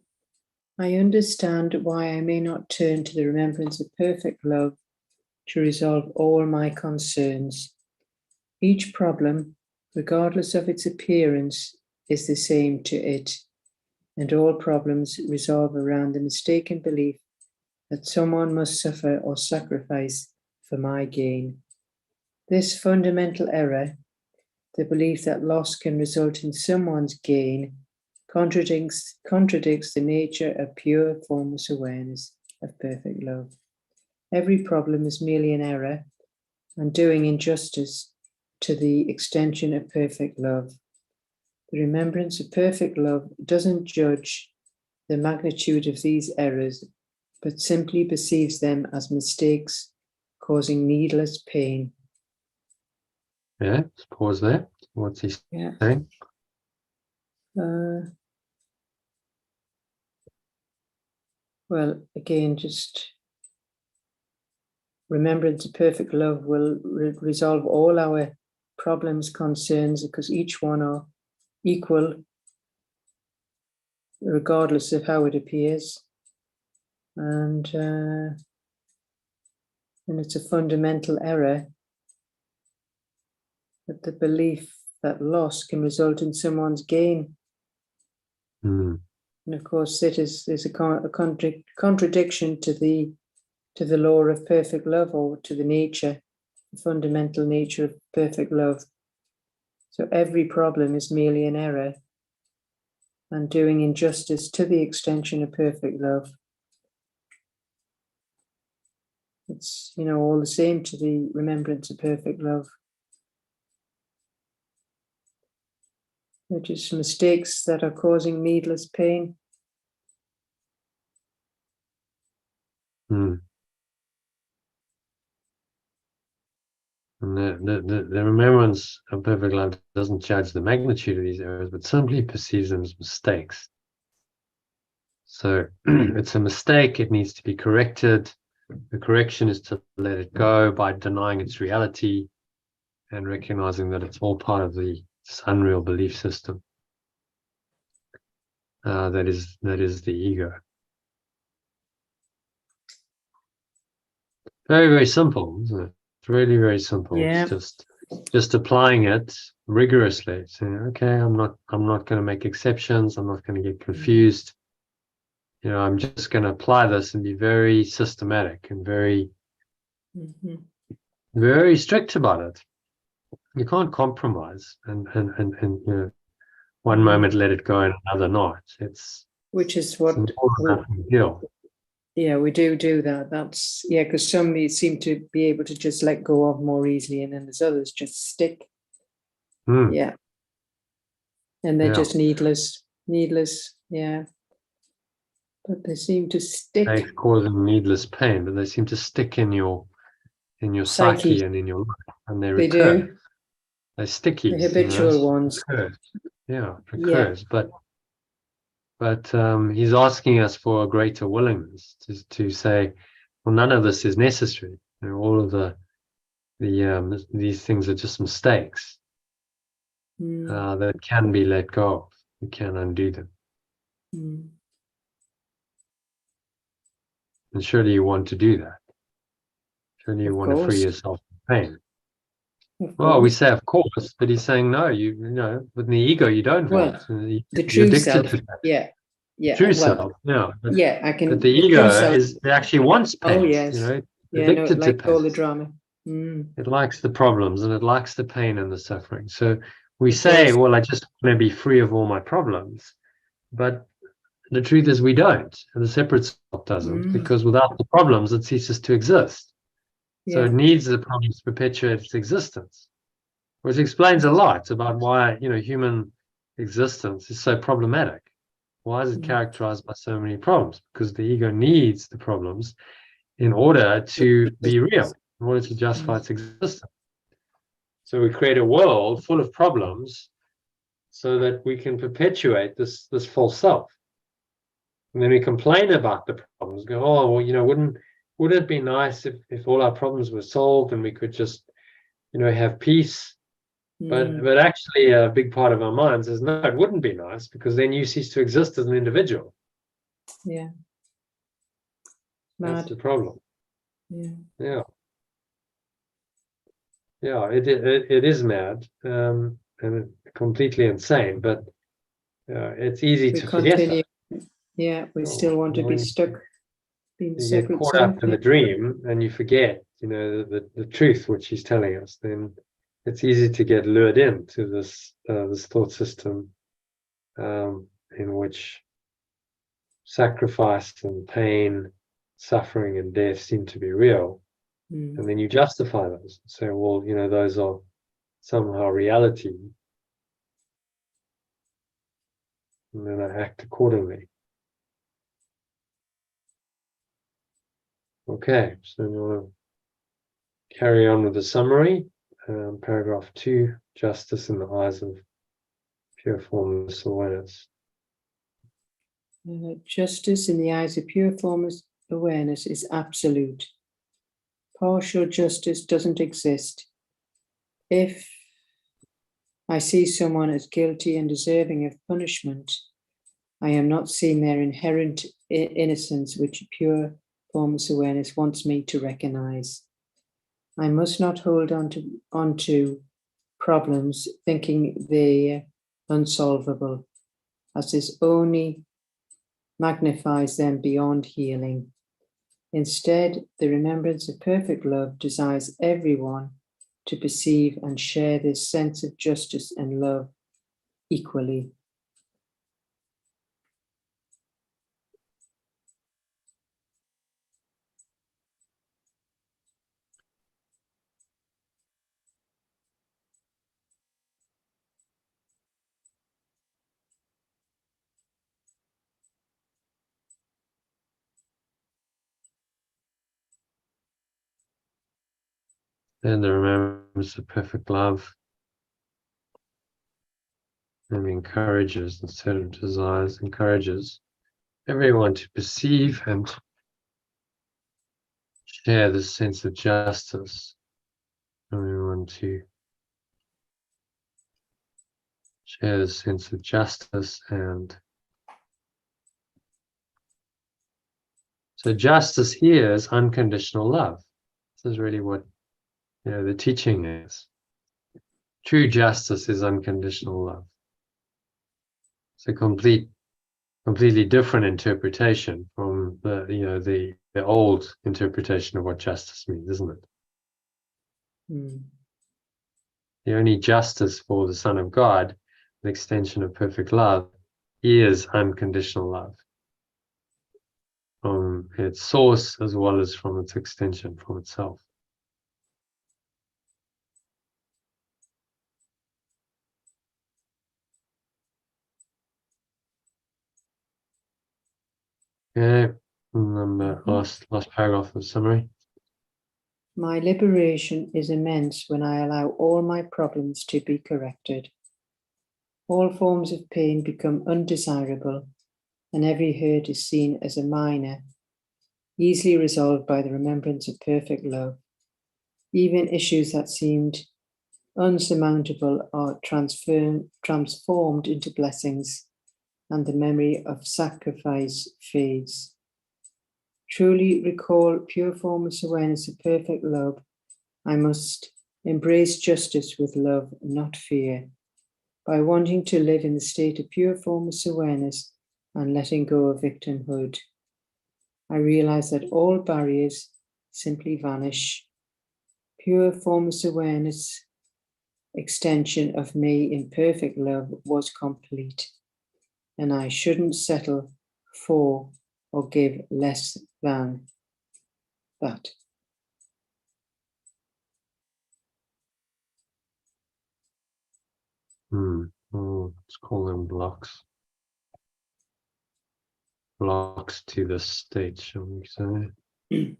I understand why I may not turn to the remembrance of perfect love to resolve all my concerns. Each problem, regardless of its appearance, is the same to it, and all problems resolve around the mistaken belief that someone must suffer or sacrifice for my gain. This fundamental error, the belief that loss can result in someone's gain, contradicts the nature of pure formless awareness of perfect love. Every problem is merely an error and doing injustice to the extension of perfect love. The remembrance of perfect love doesn't judge the magnitude of these errors, but simply perceives them as mistakes causing needless pain. Yeah, let's pause there. What's he Yeah. saying? Well, again, just remembrance of perfect love will resolve all our problems, concerns, because each one are equal, regardless of how it appears. And it's a fundamental error that the belief that loss can result in someone's gain. Mm. And of course, there's a contradiction to the law of perfect love, or to the nature, the fundamental nature of perfect love. So every problem is merely an error and doing injustice to the extension of perfect love. It's, all the same to the remembrance of perfect love. They're just mistakes that are causing needless pain. Mm. And the remembrance of perfect love doesn't judge the magnitude of these errors, but simply perceives them as mistakes. So it's a mistake, it needs to be corrected. The correction is to let it go by denying its reality and recognizing that it's all part of this unreal belief system. That is the ego. Very, very simple, isn't it? It's really very simple. Yeah. It's just applying it rigorously, saying, okay, I'm not going to make exceptions, I'm not going to get confused. I'm just going to apply this and be very systematic and very very strict about it. You can't compromise, and one moment let it go and another not. Which is It's what, an all or nothing deal. yeah, we do that. That's, yeah, because some seem to be able to just let go of more easily, and then there's others just stick. Mm, Yeah. And they're Yeah. just needless, yeah. But they seem to stick. They causing needless pain, but they seem to stick in your psyche Psyche. and in your life, and they They recur. do. They're sticky, The habitual ones. Recurs. Yeah, Yeah. recurs. But he's asking us for a greater willingness to say, well, none of this is necessary. You know, all of these things are just mistakes that can be let go of. You can undo them. Mm. And surely you want to do that. Surely you Of want to free course. yourself from pain. Of Well, we course. say of course, but he's saying no. You know, with the ego, you don't Well, want. the You're true addicted self. to that. Yeah. Yeah. True Well, self. Yeah. yeah, I can. But the The true ego self. it actually wants pain. Oh, yes. You know, Yeah, no, it addicted to likes all pain. the drama. Mm. It likes the problems and it likes the pain and the suffering. So we It say, does. well, I just want to be free of all my problems. But the truth is we don't. And the separate self doesn't, because without the problems, it ceases to exist. So Yeah. it needs the problems to perpetuate its existence, which explains a lot about why, you know, human existence is so problematic. Why is it characterized by so many problems? Because the ego needs the problems in order to be real, in order to justify its existence. So we create a world full of problems so that we can perpetuate this false self. And then we complain about the problems, go, oh, well, you know, wouldn't it be nice if all our problems were solved and we could just, you know, have peace? But actually a big part of our mind says, no, it wouldn't be nice, because then you cease to exist as an individual. Yeah. That's Mad. the problem. Yeah. It is mad, and completely insane, but it's easy We to forget continue. that. Yeah, we still want to be When stuck being the you get separate caught self. up in the dream and you forget, you know, the truth which he's telling us, then it's easy to get lured into this thought system in which sacrifice and pain, suffering and death seem to be real. And then you justify those and say, well, you know, those are somehow reality. And then I act accordingly. Okay, so we want to carry on with the summary. Paragraph 2, justice in the eyes of pure formless awareness. Justice in the eyes of pure formless awareness is absolute. Partial justice doesn't exist. If I see someone as guilty and deserving of punishment, I am not seeing their inherent innocence, which pure formless awareness wants me to recognize. I must not hold on to problems thinking they're unsolvable, as this only magnifies them beyond healing. Instead, the remembrance of perfect love desires everyone to perceive and share this sense of justice and love equally. And the remembrance of perfect love, and encourages, instead of desires, encourages everyone to perceive and share this sense of justice. Everyone to share this sense of justice. And so justice here is unconditional love. This is really what, you know, the teaching is. True justice is unconditional love. It's a completely different interpretation from the old interpretation of what justice means, isn't it? The only justice for the Son of God an extension of perfect love, is unconditional love from its source as well as from its extension, from itself. Okay, number last paragraph of the summary. My liberation is immense when I allow all my problems to be corrected. All forms of pain become undesirable, and every hurt is seen as a minor, easily resolved by the remembrance of perfect love. Even issues that seemed unsurmountable are transformed into blessings, and the memory of sacrifice fades. Truly recall pure formless awareness of perfect love, I must embrace justice with love, not fear. By wanting to live in the state of pure formless awareness and letting go of victimhood, I realize that all barriers simply vanish. Pure formless awareness, extension of me in perfect love was complete, and I shouldn't settle for or give less than that. Oh, let's call them blocks. Blocks to the state, shall we say?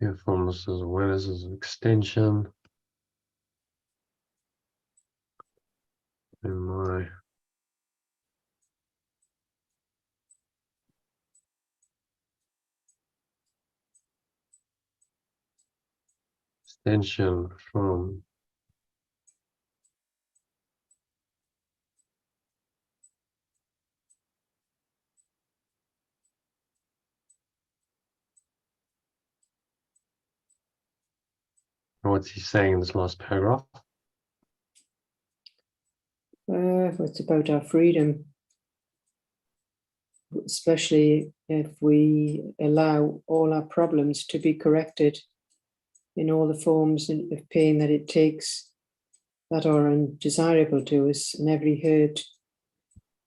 Yeah, formless as awareness as an extension. And my extension from what's he saying in this last paragraph? It's about our freedom, especially if we allow all our problems to be corrected in all the forms of pain that it takes that are undesirable to us, and every hurt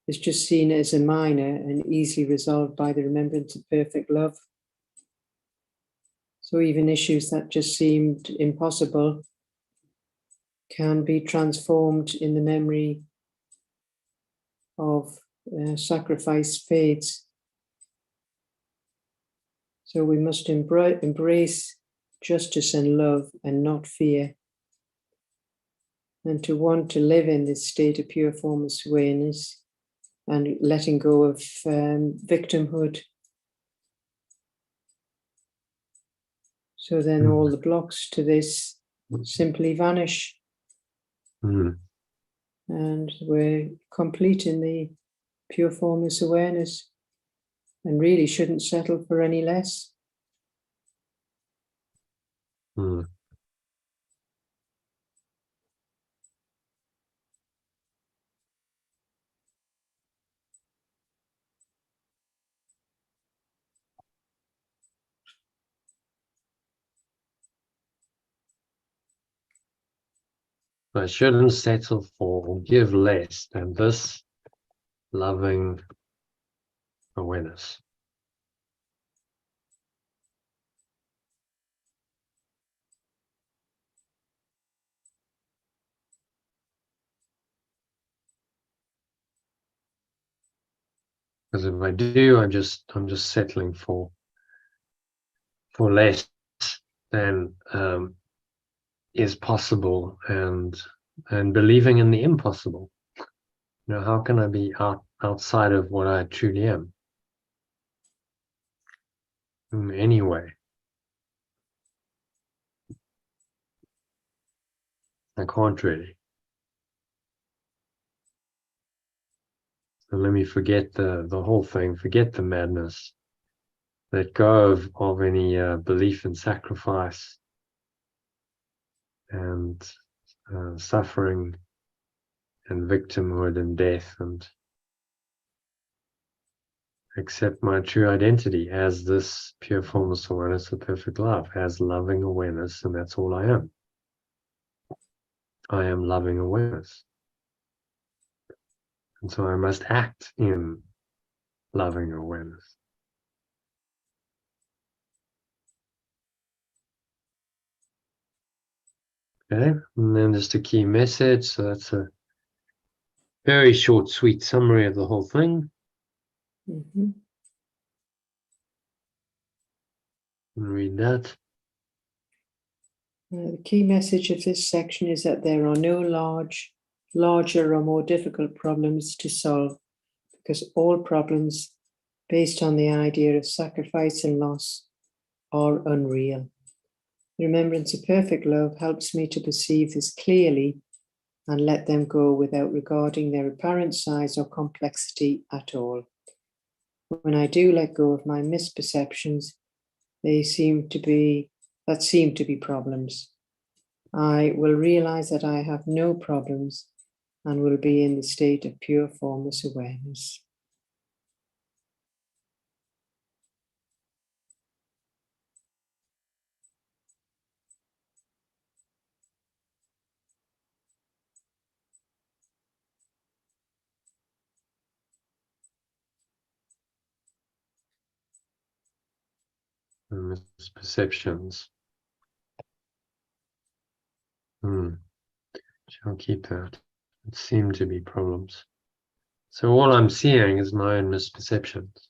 is just seen as a minor and easily resolved by the remembrance of perfect love. So even issues that just seemed impossible can be transformed in the memory of sacrifice fades. So we must embrace justice and love and not fear. And to want to live in this state of pure formless awareness and letting go of victimhood. So then all the blocks to this simply vanish. And we're complete in the pure formless awareness and really shouldn't settle for any less. I shouldn't settle for or give less than this loving awareness. Because if I do, I'm just settling for less than is possible and believing in the impossible. You know, how can I be outside of what I truly am? Anyway, I can't really. So let me forget the whole thing, forget the madness, let go of any belief in sacrifice and suffering and victimhood and death, and accept my true identity as this pure formless awareness of perfect love, as loving awareness, and that's all I am. I am loving awareness. And so I must act in loving awareness. Okay, and then just a key message. So that's a very short, sweet summary of the whole thing. Mhm. Read that. The key message of this section is that there are no larger or more difficult problems to solve, because all problems based on the idea of sacrifice and loss are unreal. The remembrance of perfect love helps me to perceive this clearly and let them go without regarding their apparent size or complexity at all. When I do let go of my misperceptions, that seem to be problems, I will realize that I have no problems and will be in the state of pure formless awareness. Misperceptions. Shall keep that. It seemed to be problems. So all I'm seeing is my own misperceptions.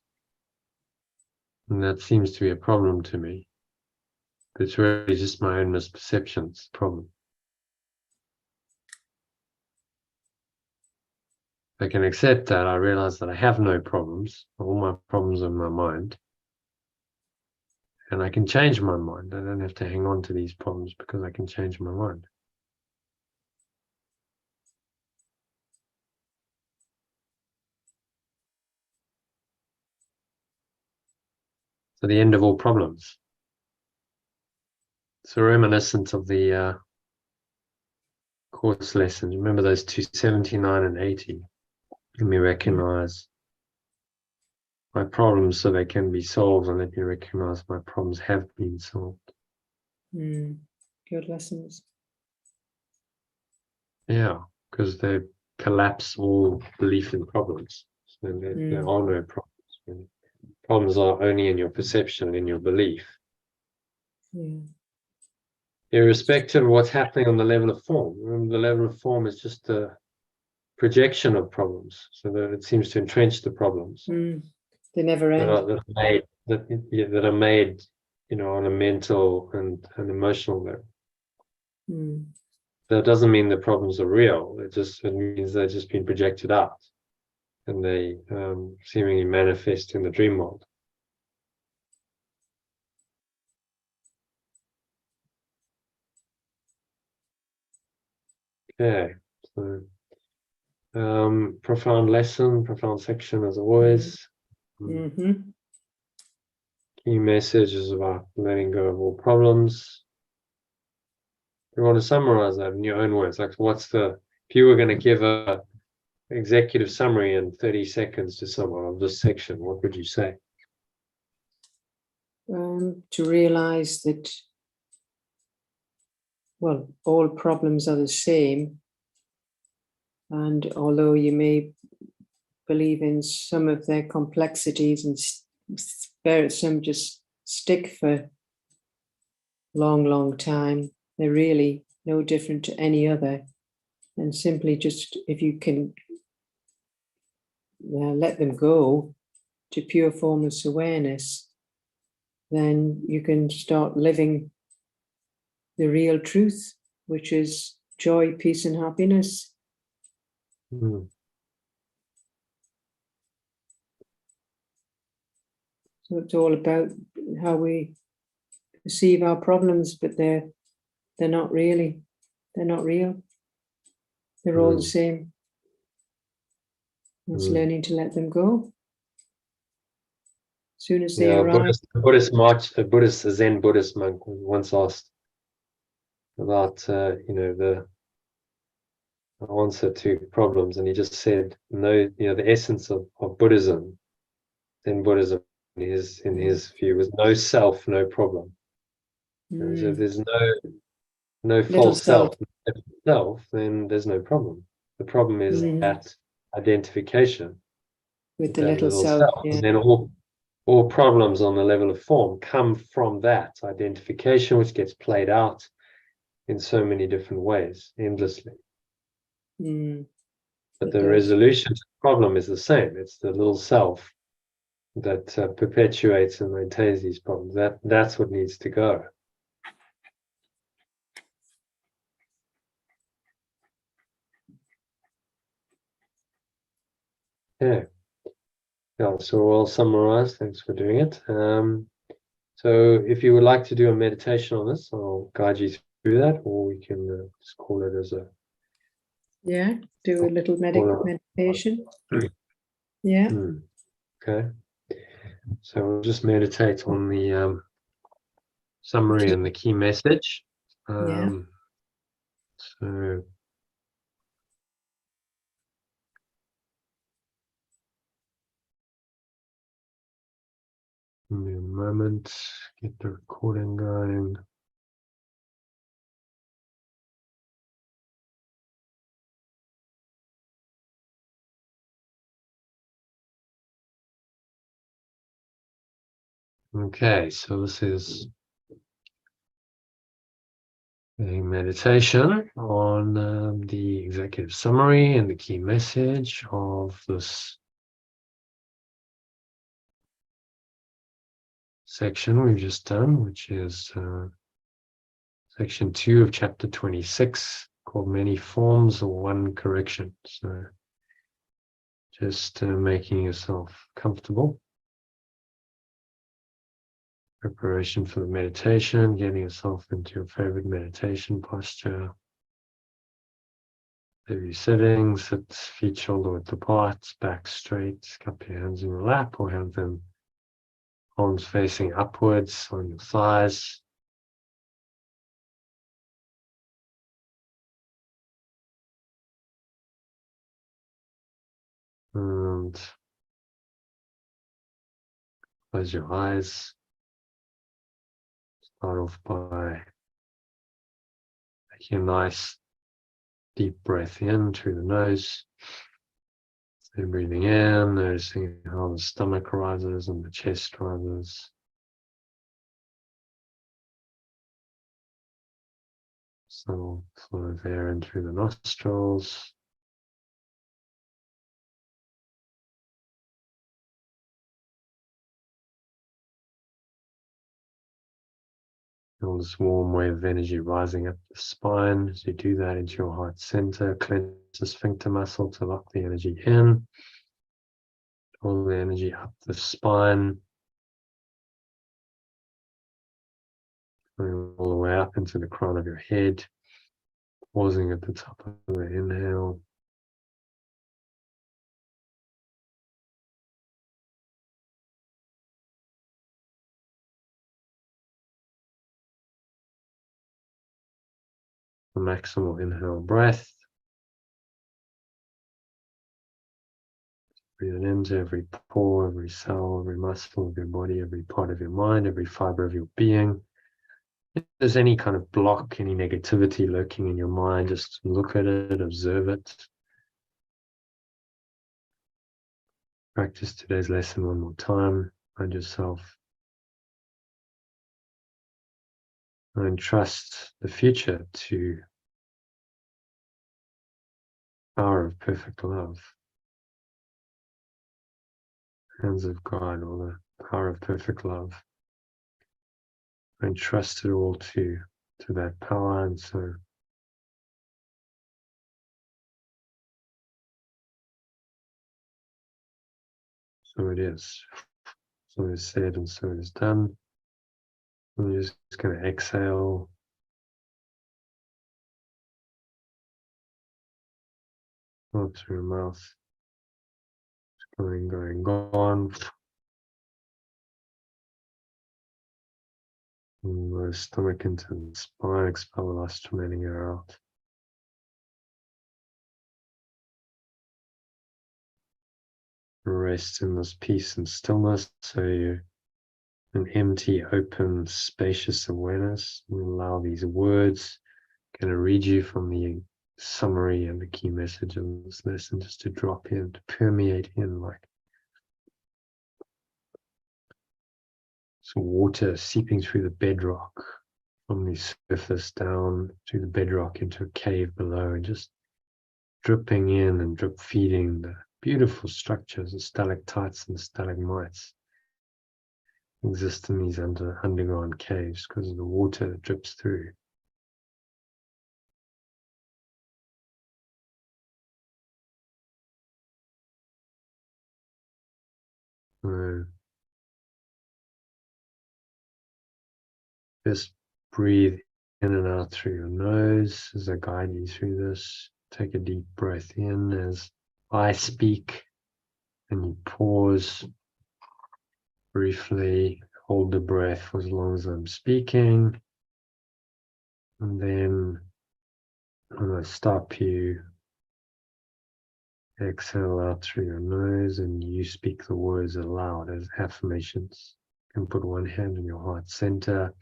And that seems to be a problem to me. But it's really just my own misperceptions problem. If I can accept that, I realize that I have no problems. All my problems are in my mind. And I can change my mind. I don't have to hang on to these problems because I can change my mind. So the end of all problems. It's a reminiscent of the course lessons. Remember those 279 and 80. Let me recognize my problems so they can be solved, and let me recognize my problems have been solved. Good lessons. Yeah, because they collapse all belief in problems. So there are no problems. Problems are only in your perception, in your belief. Yeah. Irrespective of what's happening on the level of form. Remember, the level of form is just a projection of problems, so that it seems to entrench the problems. They never end. That are made, on a mental and an emotional level. That doesn't mean the problems are real. It means they've just been projected out, and they seemingly manifest in the dream world. Okay, so profound lesson, profound section as always. Key message is about letting go of all problems. You want to summarize that in your own words. Like, if you were going to give a executive summary in 30 seconds to someone of this section, what would you say? To realize that, well, all problems are the same. And although you may believe in some of their complexities and some just stick for long time, they're really no different to any other. And simply just, if you can let them go to pure formless awareness, then you can start living the real truth, which is joy, peace, and happiness. So it's all about how we perceive our problems, but they're not really. They're not real. They're all the same. It's learning to let them go. As soon as they arrive. A Buddhist Zen Buddhist monk once asked about the answer to problems, and he just said, no, the essence of Buddhism, in Buddhism, in his view, was no self, no problem. And so if Mm. there's no Little false self, self. then there's no problem. The problem is Mm. that identification With the that little little self, self. yeah. And then all problems on the level of form come from that identification, which gets played out in so many different ways, endlessly. Mm. But It the does. resolution to the problem is the same. It's the little self that perpetuates and maintains these problems. That's what needs to go. Yeah. Yeah, so I'll summarize. Thanks for doing it. So if you would like to do a meditation on this, I'll guide you through that, or we can just call it as a Yeah, do a little meditation. Yeah. Okay. So we'll just meditate on the summary and the key message. Yeah. So give me a moment, get the recording going. Okay, so this is a meditation on the executive summary and the key message of this section we've just done, which is section 2 of chapter 26, called Many Forms of One Correction. So just making yourself comfortable. Preparation for the meditation, getting yourself into your favorite meditation posture. Maybe sitting, sit feet shoulder width apart, back straight, cup your hands in your lap or have them palms facing upwards on your thighs. And close your eyes. Start off by taking a nice deep breath in through the nose. Then breathing in, noticing how the stomach rises and the chest rises. So flow of air in through the nostrils. Feel this warm wave of energy rising up the spine. As you do that into your heart center, clench the sphincter muscle to lock the energy in. All the energy up the spine. Going all the way up into the crown of your head. Pausing at the top of the inhale. The maximal inhale breath. Breathing into every pore, every cell, every muscle of your body, every part of your mind, every fiber of your being. If there's any kind of block, any negativity lurking in your mind, just look at it, observe it. Practice today's lesson one more time. Find yourself. And trust the future to the power of perfect love. Hands of God, or the power of perfect love. And trust it all to that power. And so it is. So it is said and so it is done. And you're just going to exhale. Out through your mouth. Just going, gone. And the stomach into the spine, expel the last remaining air out. rest in this peace and stillness. So you're an empty, open, spacious awareness. And allow these words, I'm going to read you from the summary and the key message of this lesson just to drop in, to permeate in like some water seeping through the bedrock from the surface down through the bedrock into a cave below, and just dripping in and drip feeding the beautiful structures, the stalactites and the stalagmites exist in these underground caves because of the water that drips through. Just breathe in and out through your nose as I guide you through this. Take a deep breath in as I speak, and you pause briefly, hold the breath for as long as I'm speaking, and then when I stop you, exhale out through your nose and you speak the words aloud as affirmations. You can put one hand in your heart center.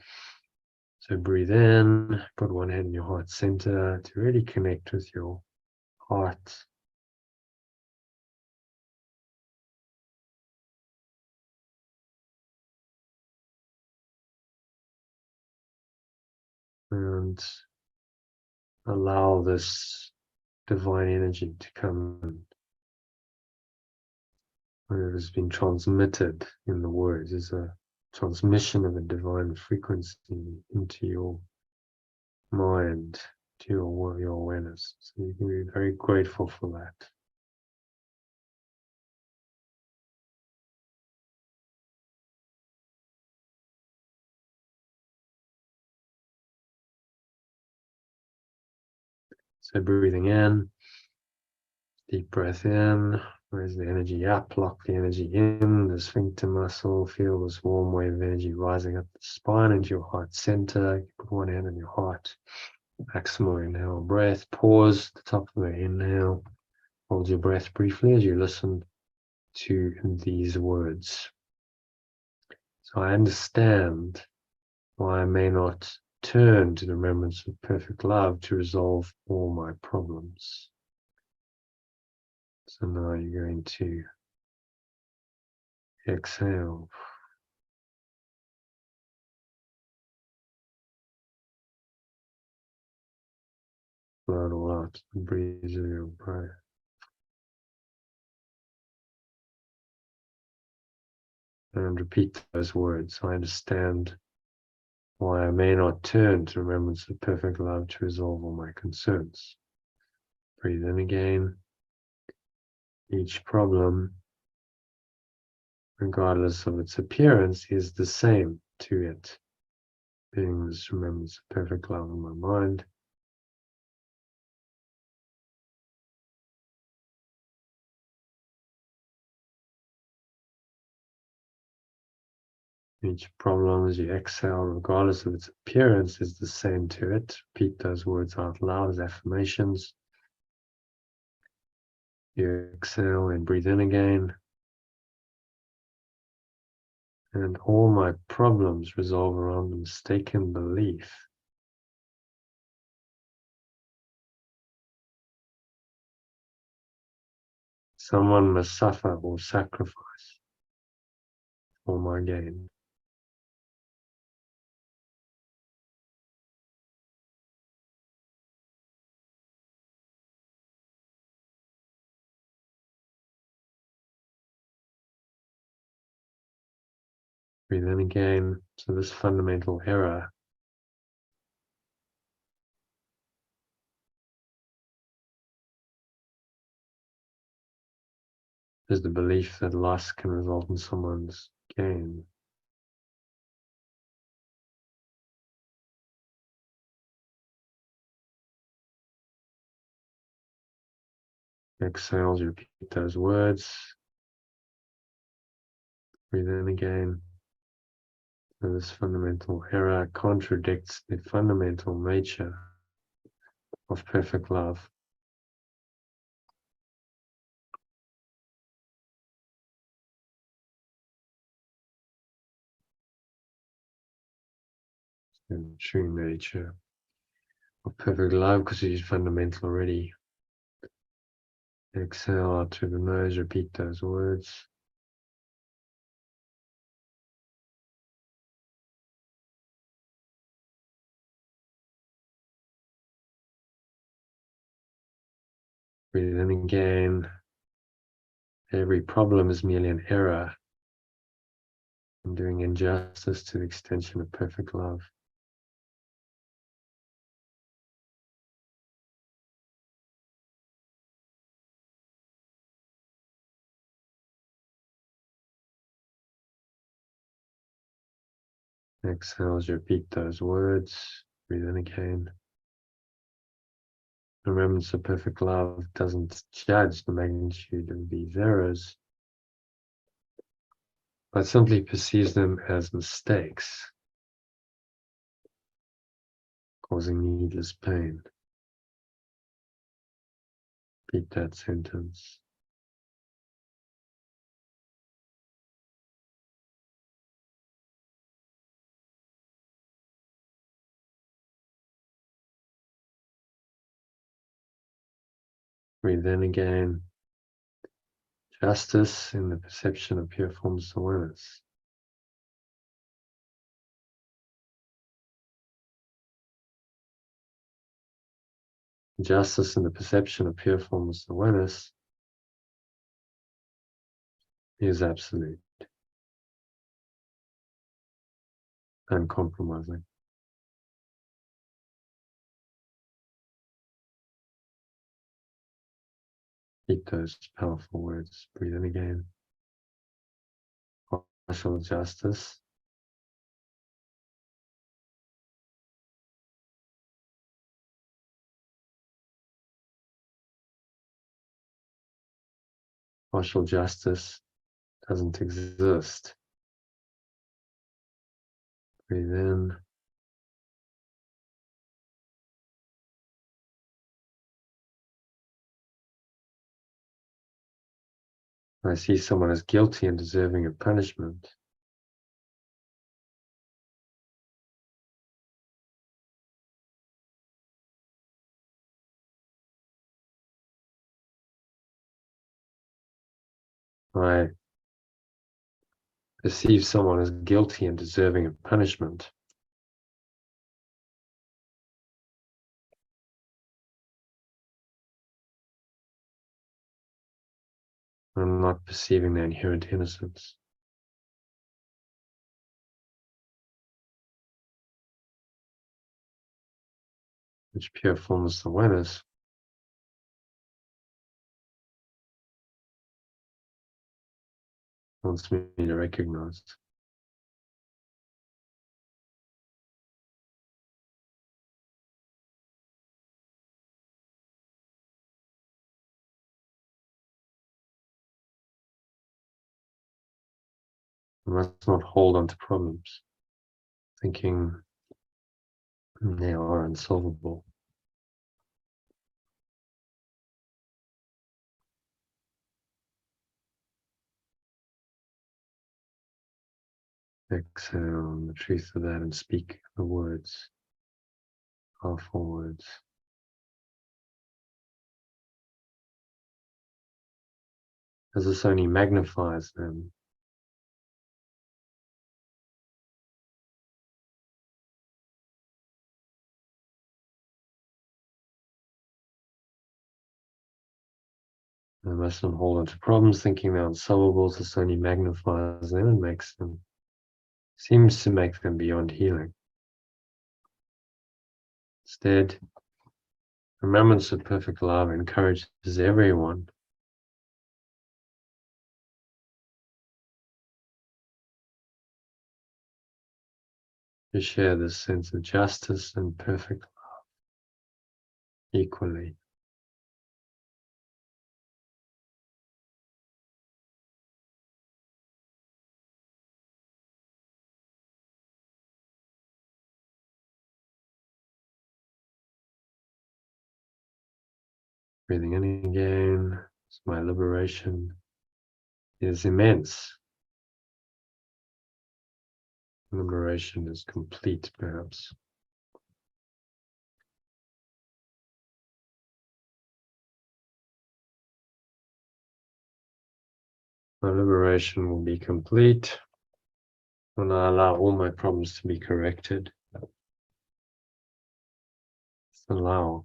So breathe in, put one hand in your heart center to really connect with your heart. And allow this divine energy to come in. Where it has been transmitted in the words is a transmission of a divine frequency into your mind, to your awareness. So you can be very grateful for that. So breathing in, deep breath in, raise the energy up, lock the energy in, the sphincter muscle, feel this warm wave of energy rising up the spine into your heart center. You put one hand on your heart, maximal inhale breath, pause the top of the inhale, hold your breath briefly as you listen to these words. So I understand why I may not turn to the remembrance of perfect love to resolve all my problems. So now you're going to exhale. Blow it all out and breathe through your breath. And repeat those words. I understand why I may not turn to remembrance of perfect love to resolve all my concerns. Breathe in again. Each problem, regardless of its appearance, is the same to it, being this remembrance of perfect love in my mind. Each problem as you exhale, regardless of its appearance, is the same to it. Repeat those words out loud as affirmations. You exhale and breathe in again. And all my problems resolve around the mistaken belief someone must suffer or sacrifice for my gain. Breathe in again. So this fundamental error is the belief that loss can result in someone's gain. Exhale, you repeat those words. Breathe in again. So this fundamental error contradicts the fundamental nature of perfect love. and true nature of perfect love, because it is fundamental already. Exhale out through the nose, repeat those words. Breathe in again. Every problem is merely an error in doing injustice to the extension of perfect love. Exhale as you repeat those words. Breathe in again. The remembrance of perfect love doesn't judge the magnitude of these errors, but simply perceives them as mistakes, causing needless pain. Repeat that sentence. Breathe in again. Justice in the perception of pure formless awareness. Justice in the perception of pure formless awareness is absolute, uncompromising. Repeat those powerful words. Breathe in again. Partial justice. Partial justice doesn't exist. Breathe in. I see someone as guilty and deserving of punishment. I perceive someone as guilty and deserving of punishment. I'm not perceiving their inherent innocence. Which pure formless awareness wants me to recognize. I must not hold on to problems, thinking they are unsolvable. Exhale on the truth of that and speak the words, powerful words. As this only magnifies them. I must not hold on to problems, thinking they're unsolvable. This only magnifies them and seems to make them beyond healing. Instead, remembrance of perfect love encourages everyone to share this sense of justice and perfect love equally. Breathing in again, my liberation is immense. Liberation is complete, perhaps. My liberation will be complete when I allow all my problems to be corrected. Just allow.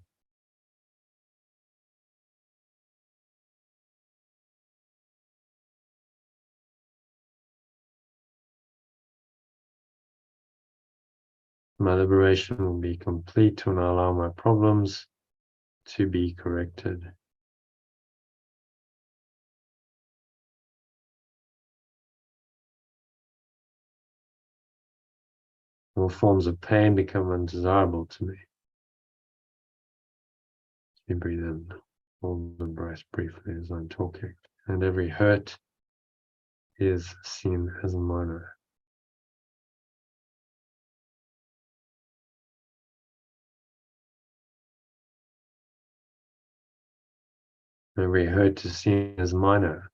My liberation will be complete when I allow my problems to be corrected. All forms of pain become undesirable to me. You breathe in, hold the breath briefly as I'm talking, and every hurt is seen as minor. Every hurt is seen as minor.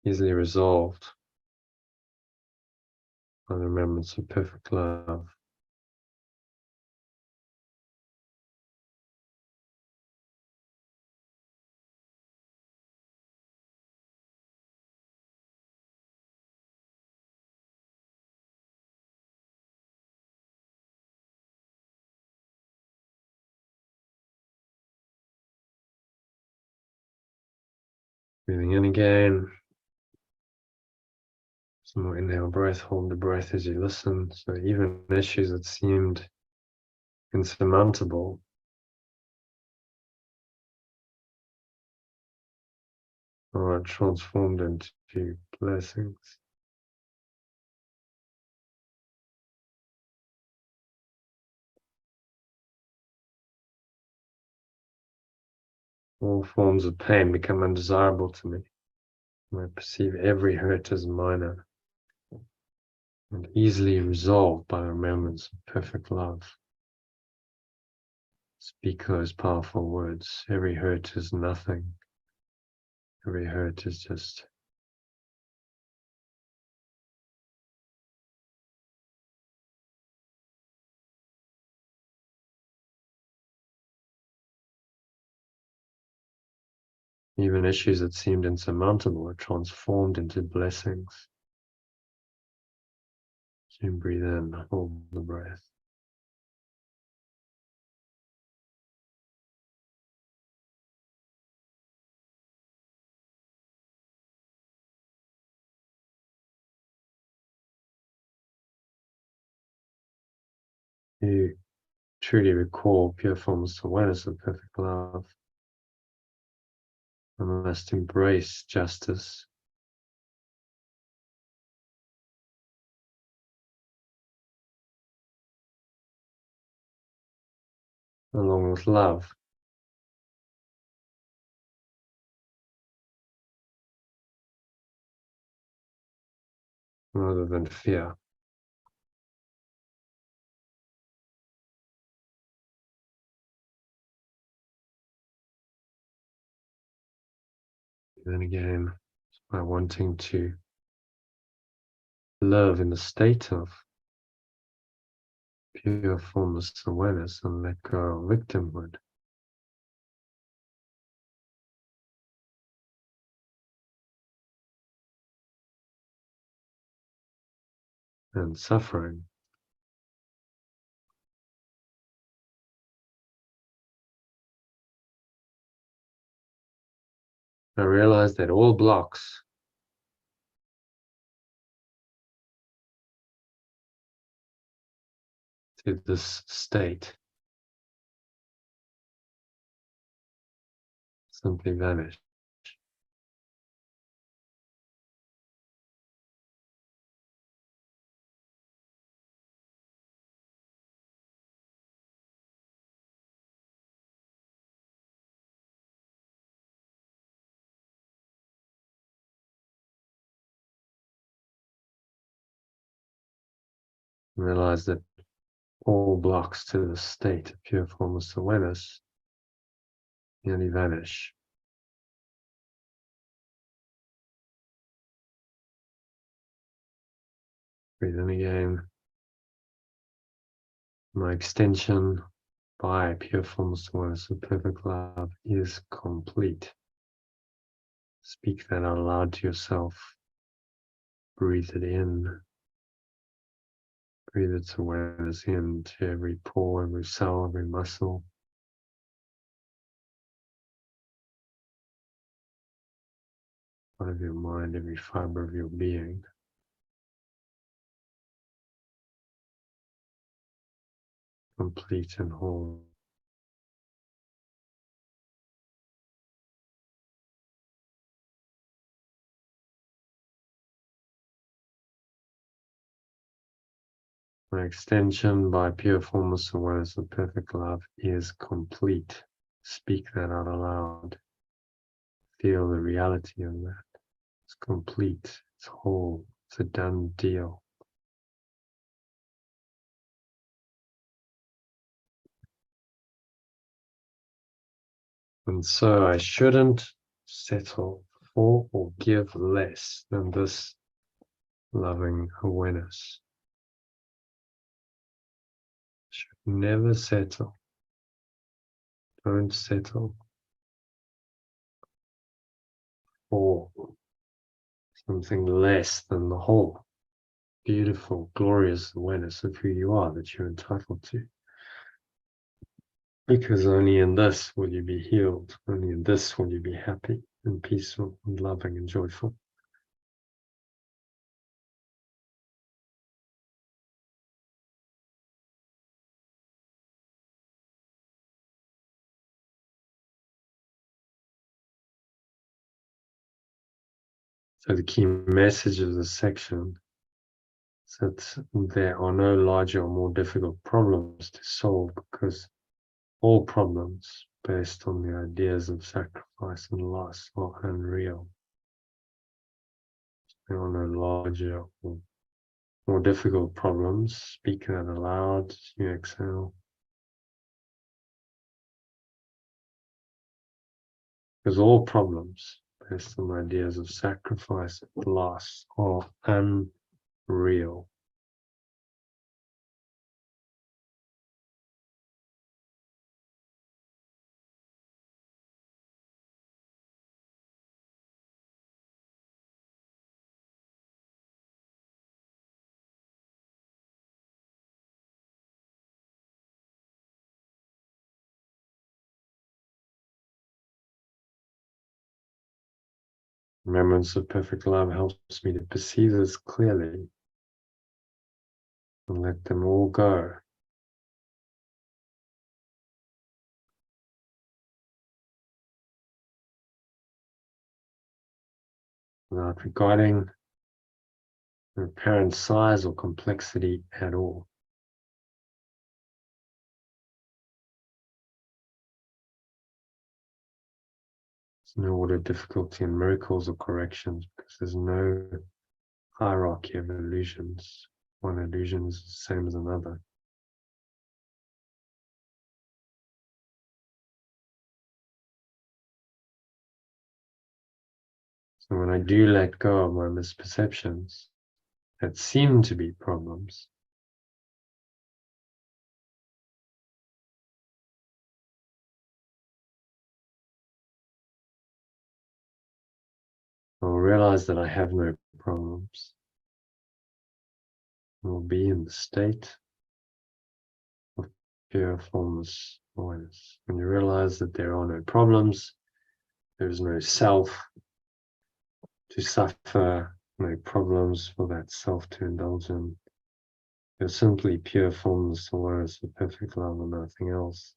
Easily resolved by the remembrance of perfect love. Breathing in again. Some more inhale breath, hold the breath as you listen. So even issues that seemed insurmountable are transformed into blessings. All forms of pain become undesirable to me. I perceive every hurt as minor and easily resolved by the remembrance of perfect love. Speak those powerful words. Every hurt is nothing. Every hurt is just even issues that seemed insurmountable are transformed into blessings. So you breathe in, hold the breath. You truly recall pure formless awareness of perfect love. I must embrace justice. Along with love. Rather than fear. And then again, by wanting to live in a state of pure formless awareness and let go of victimhood. And suffering. I realize that all blocks to this state simply vanish. Realize that all blocks to the state of pure formless awareness nearly vanish. Breathe in again. My extension by pure formless awareness of perfect love is complete. Speak that out loud to yourself. Breathe it in. Breathe its awareness into every pore, every cell, every muscle. Part of your mind, every fiber of your being. Complete and whole. My extension by pure formless awareness of perfect love is complete. Speak that out aloud. Feel the reality of that. It's complete. It's whole. It's a done deal. And so I shouldn't settle for or give less than this loving awareness. Should never settle. Don't settle for something less than the whole, beautiful, glorious awareness of who you are that you're entitled to. Because only in this will you be healed. Only in this will you be happy and peaceful and loving and joyful. So the key message of this section is that there are no larger or more difficult problems to solve, because all problems based on the ideas of sacrifice and loss are unreal. There are no larger or more difficult problems. Speak that aloud as you exhale. Because all problems based on ideas of sacrifice and loss are unreal. Remembrance of perfect love helps me to perceive this clearly and let them all go. Without regarding their apparent size or complexity at all. There's no order of difficulty in miracles or corrections, because there's no hierarchy of illusions. One illusion is the same as another. So when I do let go of my misperceptions that seem to be problems, I'll realize that I have no problems. I'll be in the state of pure formless awareness. When you realize that there are no problems, there is no self to suffer, no problems for that self to indulge in. You're simply pure formless awareness of perfect love and nothing else.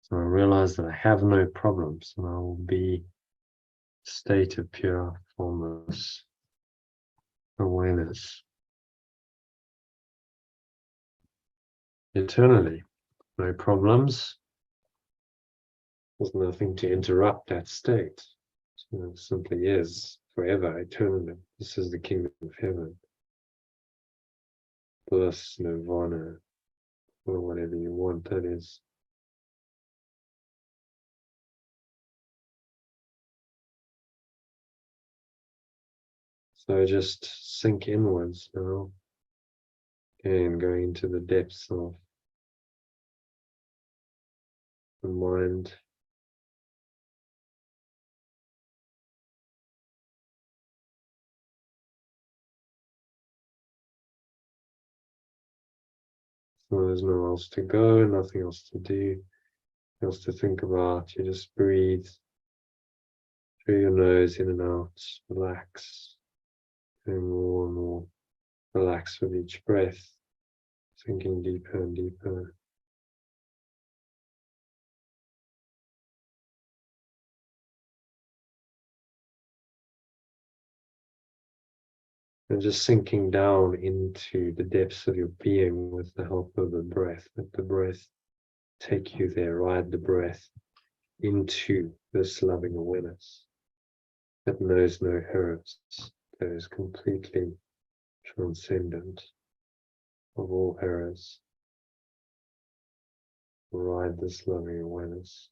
So I realize that I have no problems, and I will be a state of pure formless awareness eternally. No problems. There's nothing to interrupt that state. So it simply is forever, eternally. This is the kingdom of heaven. Bliss, nirvana, or whatever you want that is. So just sink inwards now, and going into the depths of the mind. So there's nowhere else to go, nothing else to do, nothing else to think about. You just breathe through your nose, in and out, relax, and more and more relax with each breath, sinking deeper and deeper. And just sinking down into the depths of your being with the help of the breath. Let the breath take you there, ride the breath into this loving awareness that knows no errors, that is completely transcendent of all errors. Ride this loving awareness.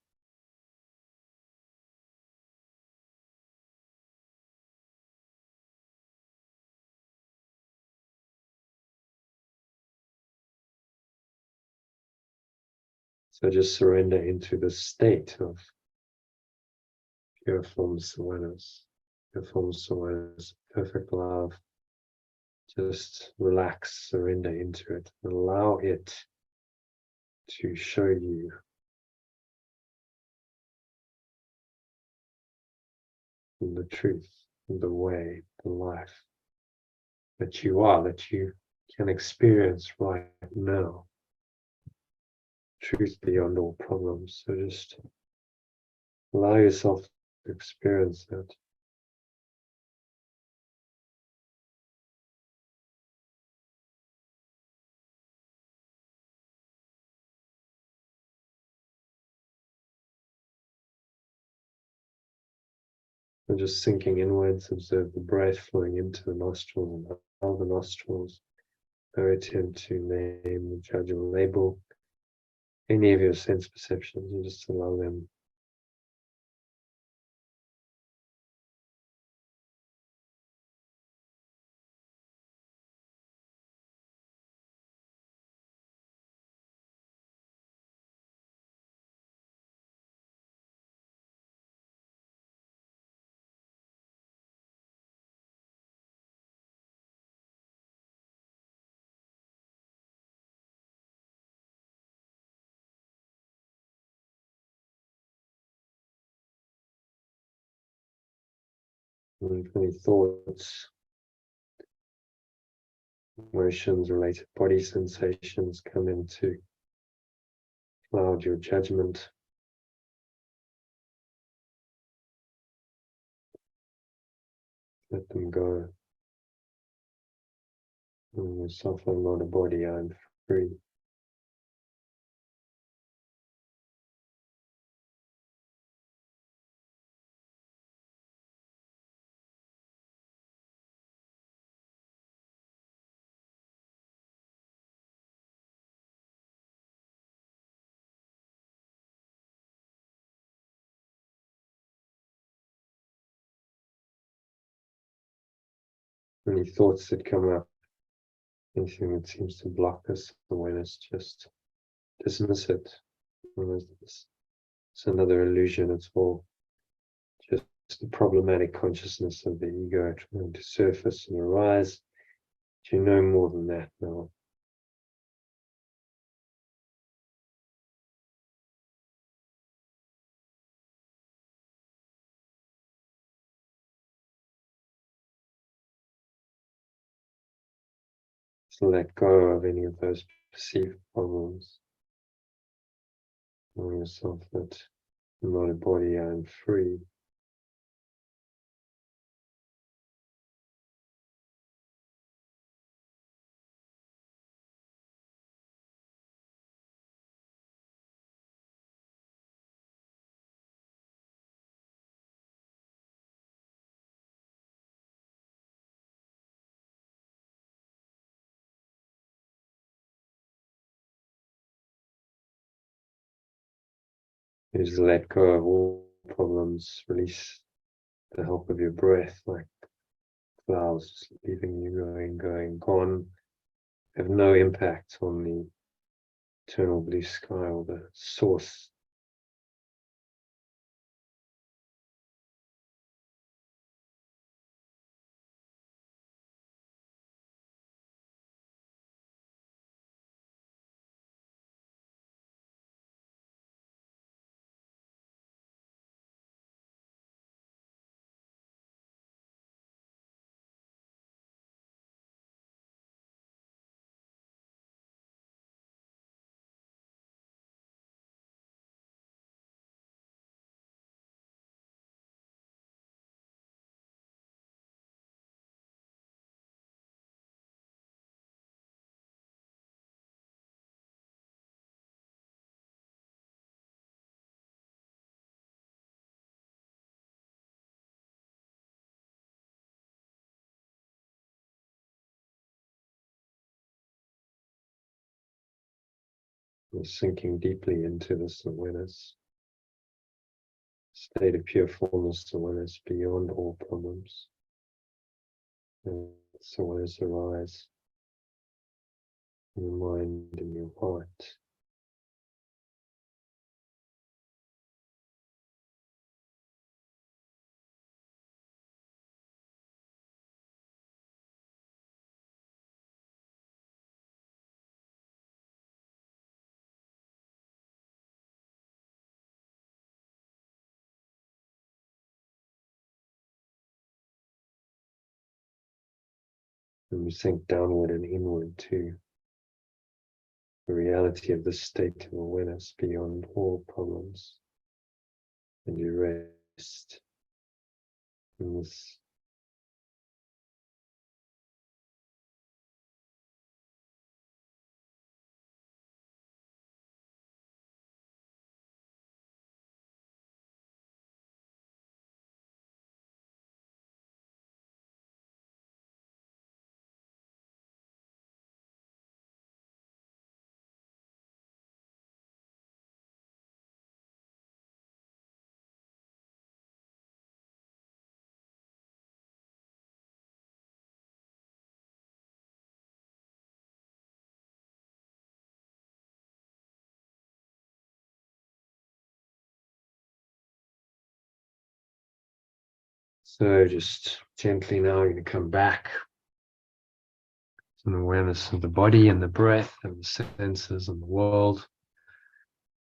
So just surrender into the state of pure formless awareness, pure formless awareness, perfect love. Just relax, surrender into it, allow it to show you the truth, the way, the life that you are, that you can experience right now. Truth beyond all problems. So just allow yourself to experience that. And just sinking inwards, observe the breath flowing into the nostrils and out the nostrils. No attempt to name, judge, or label any of your sense perceptions. You just allow them. And if any thoughts, emotions, related body sensations come in to cloud your judgment, let them go. And yourself, I'm not a body, I'm free. Any thoughts that come up, anything that seems to block this awareness, just dismiss it. It's another illusion. It's all just the problematic consciousness of the ego trying to surface and arise. Do you know more than that now? So let go of any of those perceived problems. Tell yourself that I'm not a body, I'm free. You just let go of all problems, release the help of your breath, like clouds just leaving you, going, gone, have no impact on the eternal blue sky or the source. You're sinking deeply into this awareness, state of pure formless awareness beyond all problems. And this awareness arise in your mind and your heart. And we sink downward and inward to the reality of this state of awareness beyond all problems. And you rest in this So just gently now you're going to come back to an awareness of the body and the breath and the senses and the world.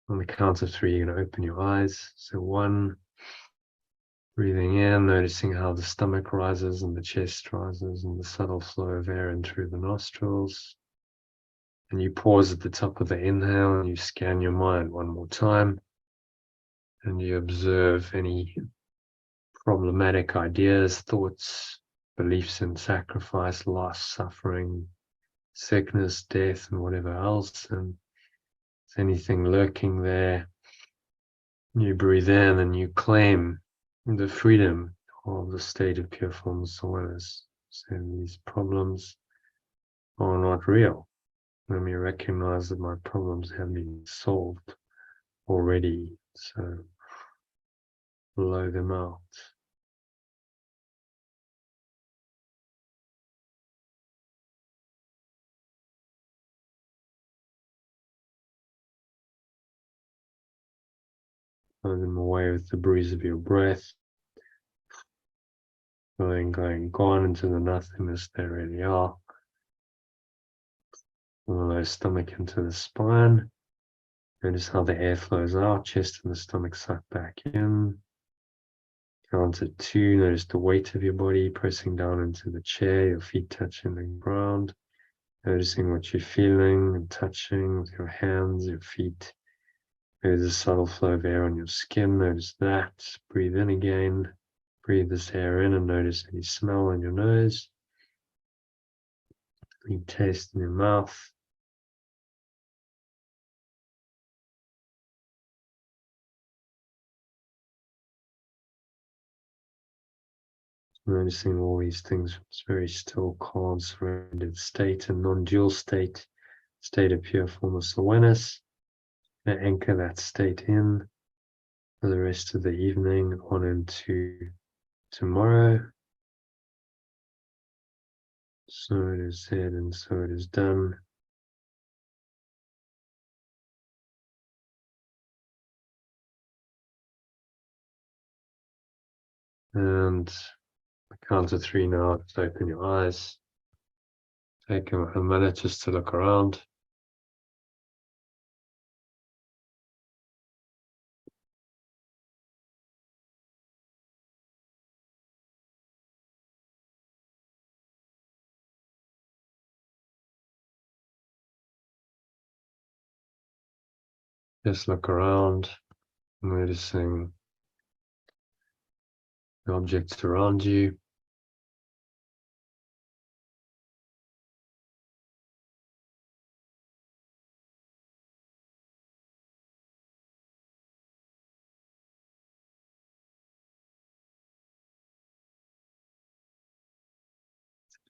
On the count of 3, you're going to open your eyes. So 1, breathing in, noticing how the stomach rises and the chest rises and the subtle flow of air in through the nostrils. And you pause at the top of the inhale and you scan your mind one more time. And you observe any problematic ideas, thoughts, beliefs in sacrifice, loss, suffering, sickness, death, and whatever else. And if anything lurking there, you breathe in and you claim the freedom of the state of pure formless awareness. So these problems are not real. Let me recognize that my problems have been solved already. So blow them out. Blow them away with the breeze of your breath. Going, gone into the nothingness they really are. Lower stomach into the spine. Notice how the air flows out, chest and the stomach suck back in. Count to 2, notice the weight of your body pressing down into the chair, your feet touching the ground. Noticing what you're feeling and touching with your hands, your feet. There's a subtle flow of air on your skin, notice that. Breathe in again. Breathe this air in and notice any smell on your nose. Any taste in your mouth. Noticing all these things from this very still, calm, surrendered state and non-dual state of pure formless awareness. And anchor that state in. for the rest of the evening on into tomorrow. So it is said and so it is done. And I count to 3 now. Just open your eyes. Take a minute just to look around. Just look around, noticing the objects around you.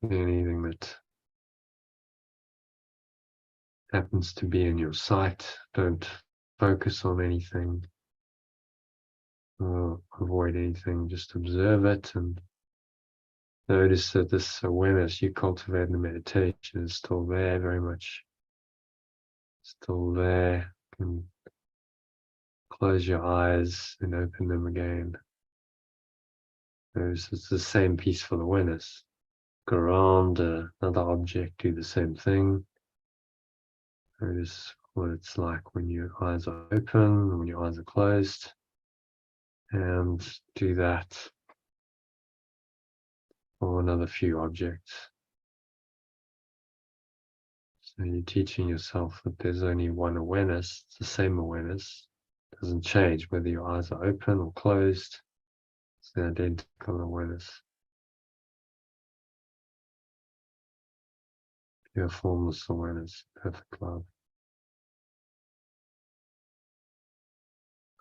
Anything that happens to be in your sight, don't focus on anything or avoid anything, just observe it and notice that this awareness you cultivate in the meditation is still there, very much still there. You can close your eyes and open them again. Notice it's the same peaceful awareness. Go around another object, do the same thing. Notice what it's like when your eyes are open, when your eyes are closed, and do that for another few objects. So you're teaching yourself that there's only one awareness, it's the same awareness. It doesn't change whether your eyes are open or closed. It's the identical awareness. Pure formless awareness, perfect love.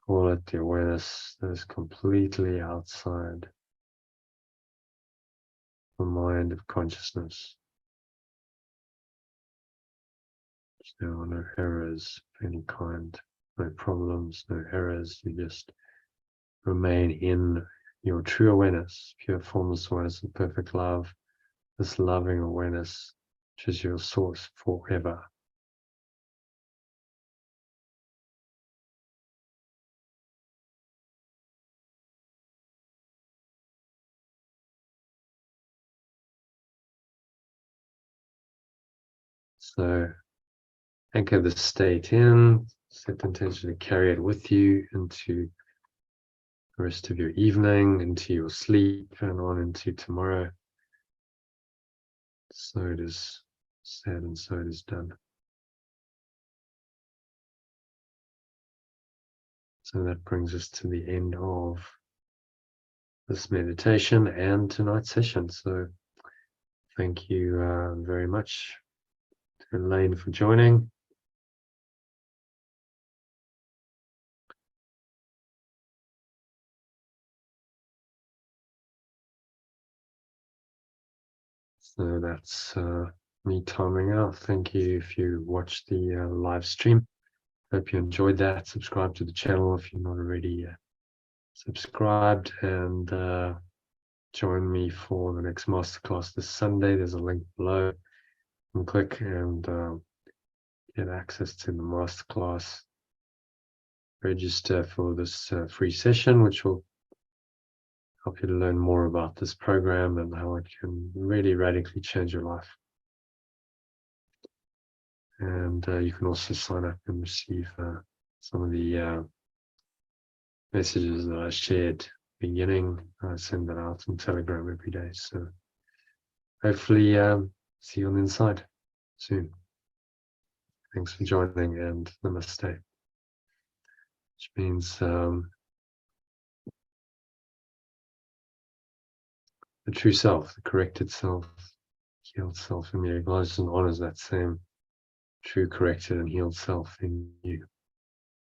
Call it the awareness that is completely outside the mind of consciousness. There are no errors of any kind, no problems, no errors. You just remain in your true awareness, pure formless awareness and perfect love, this loving awareness, which is your source forever. So anchor the state in, set the intention to carry it with you into the rest of your evening, into your sleep, and on into tomorrow. So it is said and so it is done. So that brings us to the end of this meditation and tonight's session. So thank you very much to Elaine for joining. So that's me timing out. Thank you if you watched the live stream. Hope you enjoyed that. Subscribe to the channel if you're not already subscribed, and join me for the next masterclass this Sunday. There's a link below. You can click and get access to the masterclass. Register for this free session, which will help you to learn more about this program and how it can really radically change your life. And you can also sign up and receive some of the messages that I shared beginning. I send that out on Telegram every day. So hopefully see you on the inside soon. Thanks for joining, and namaste. Which means the true self, the corrected self, healed self in me acknowledges and honors that same true, corrected, and healed self in you.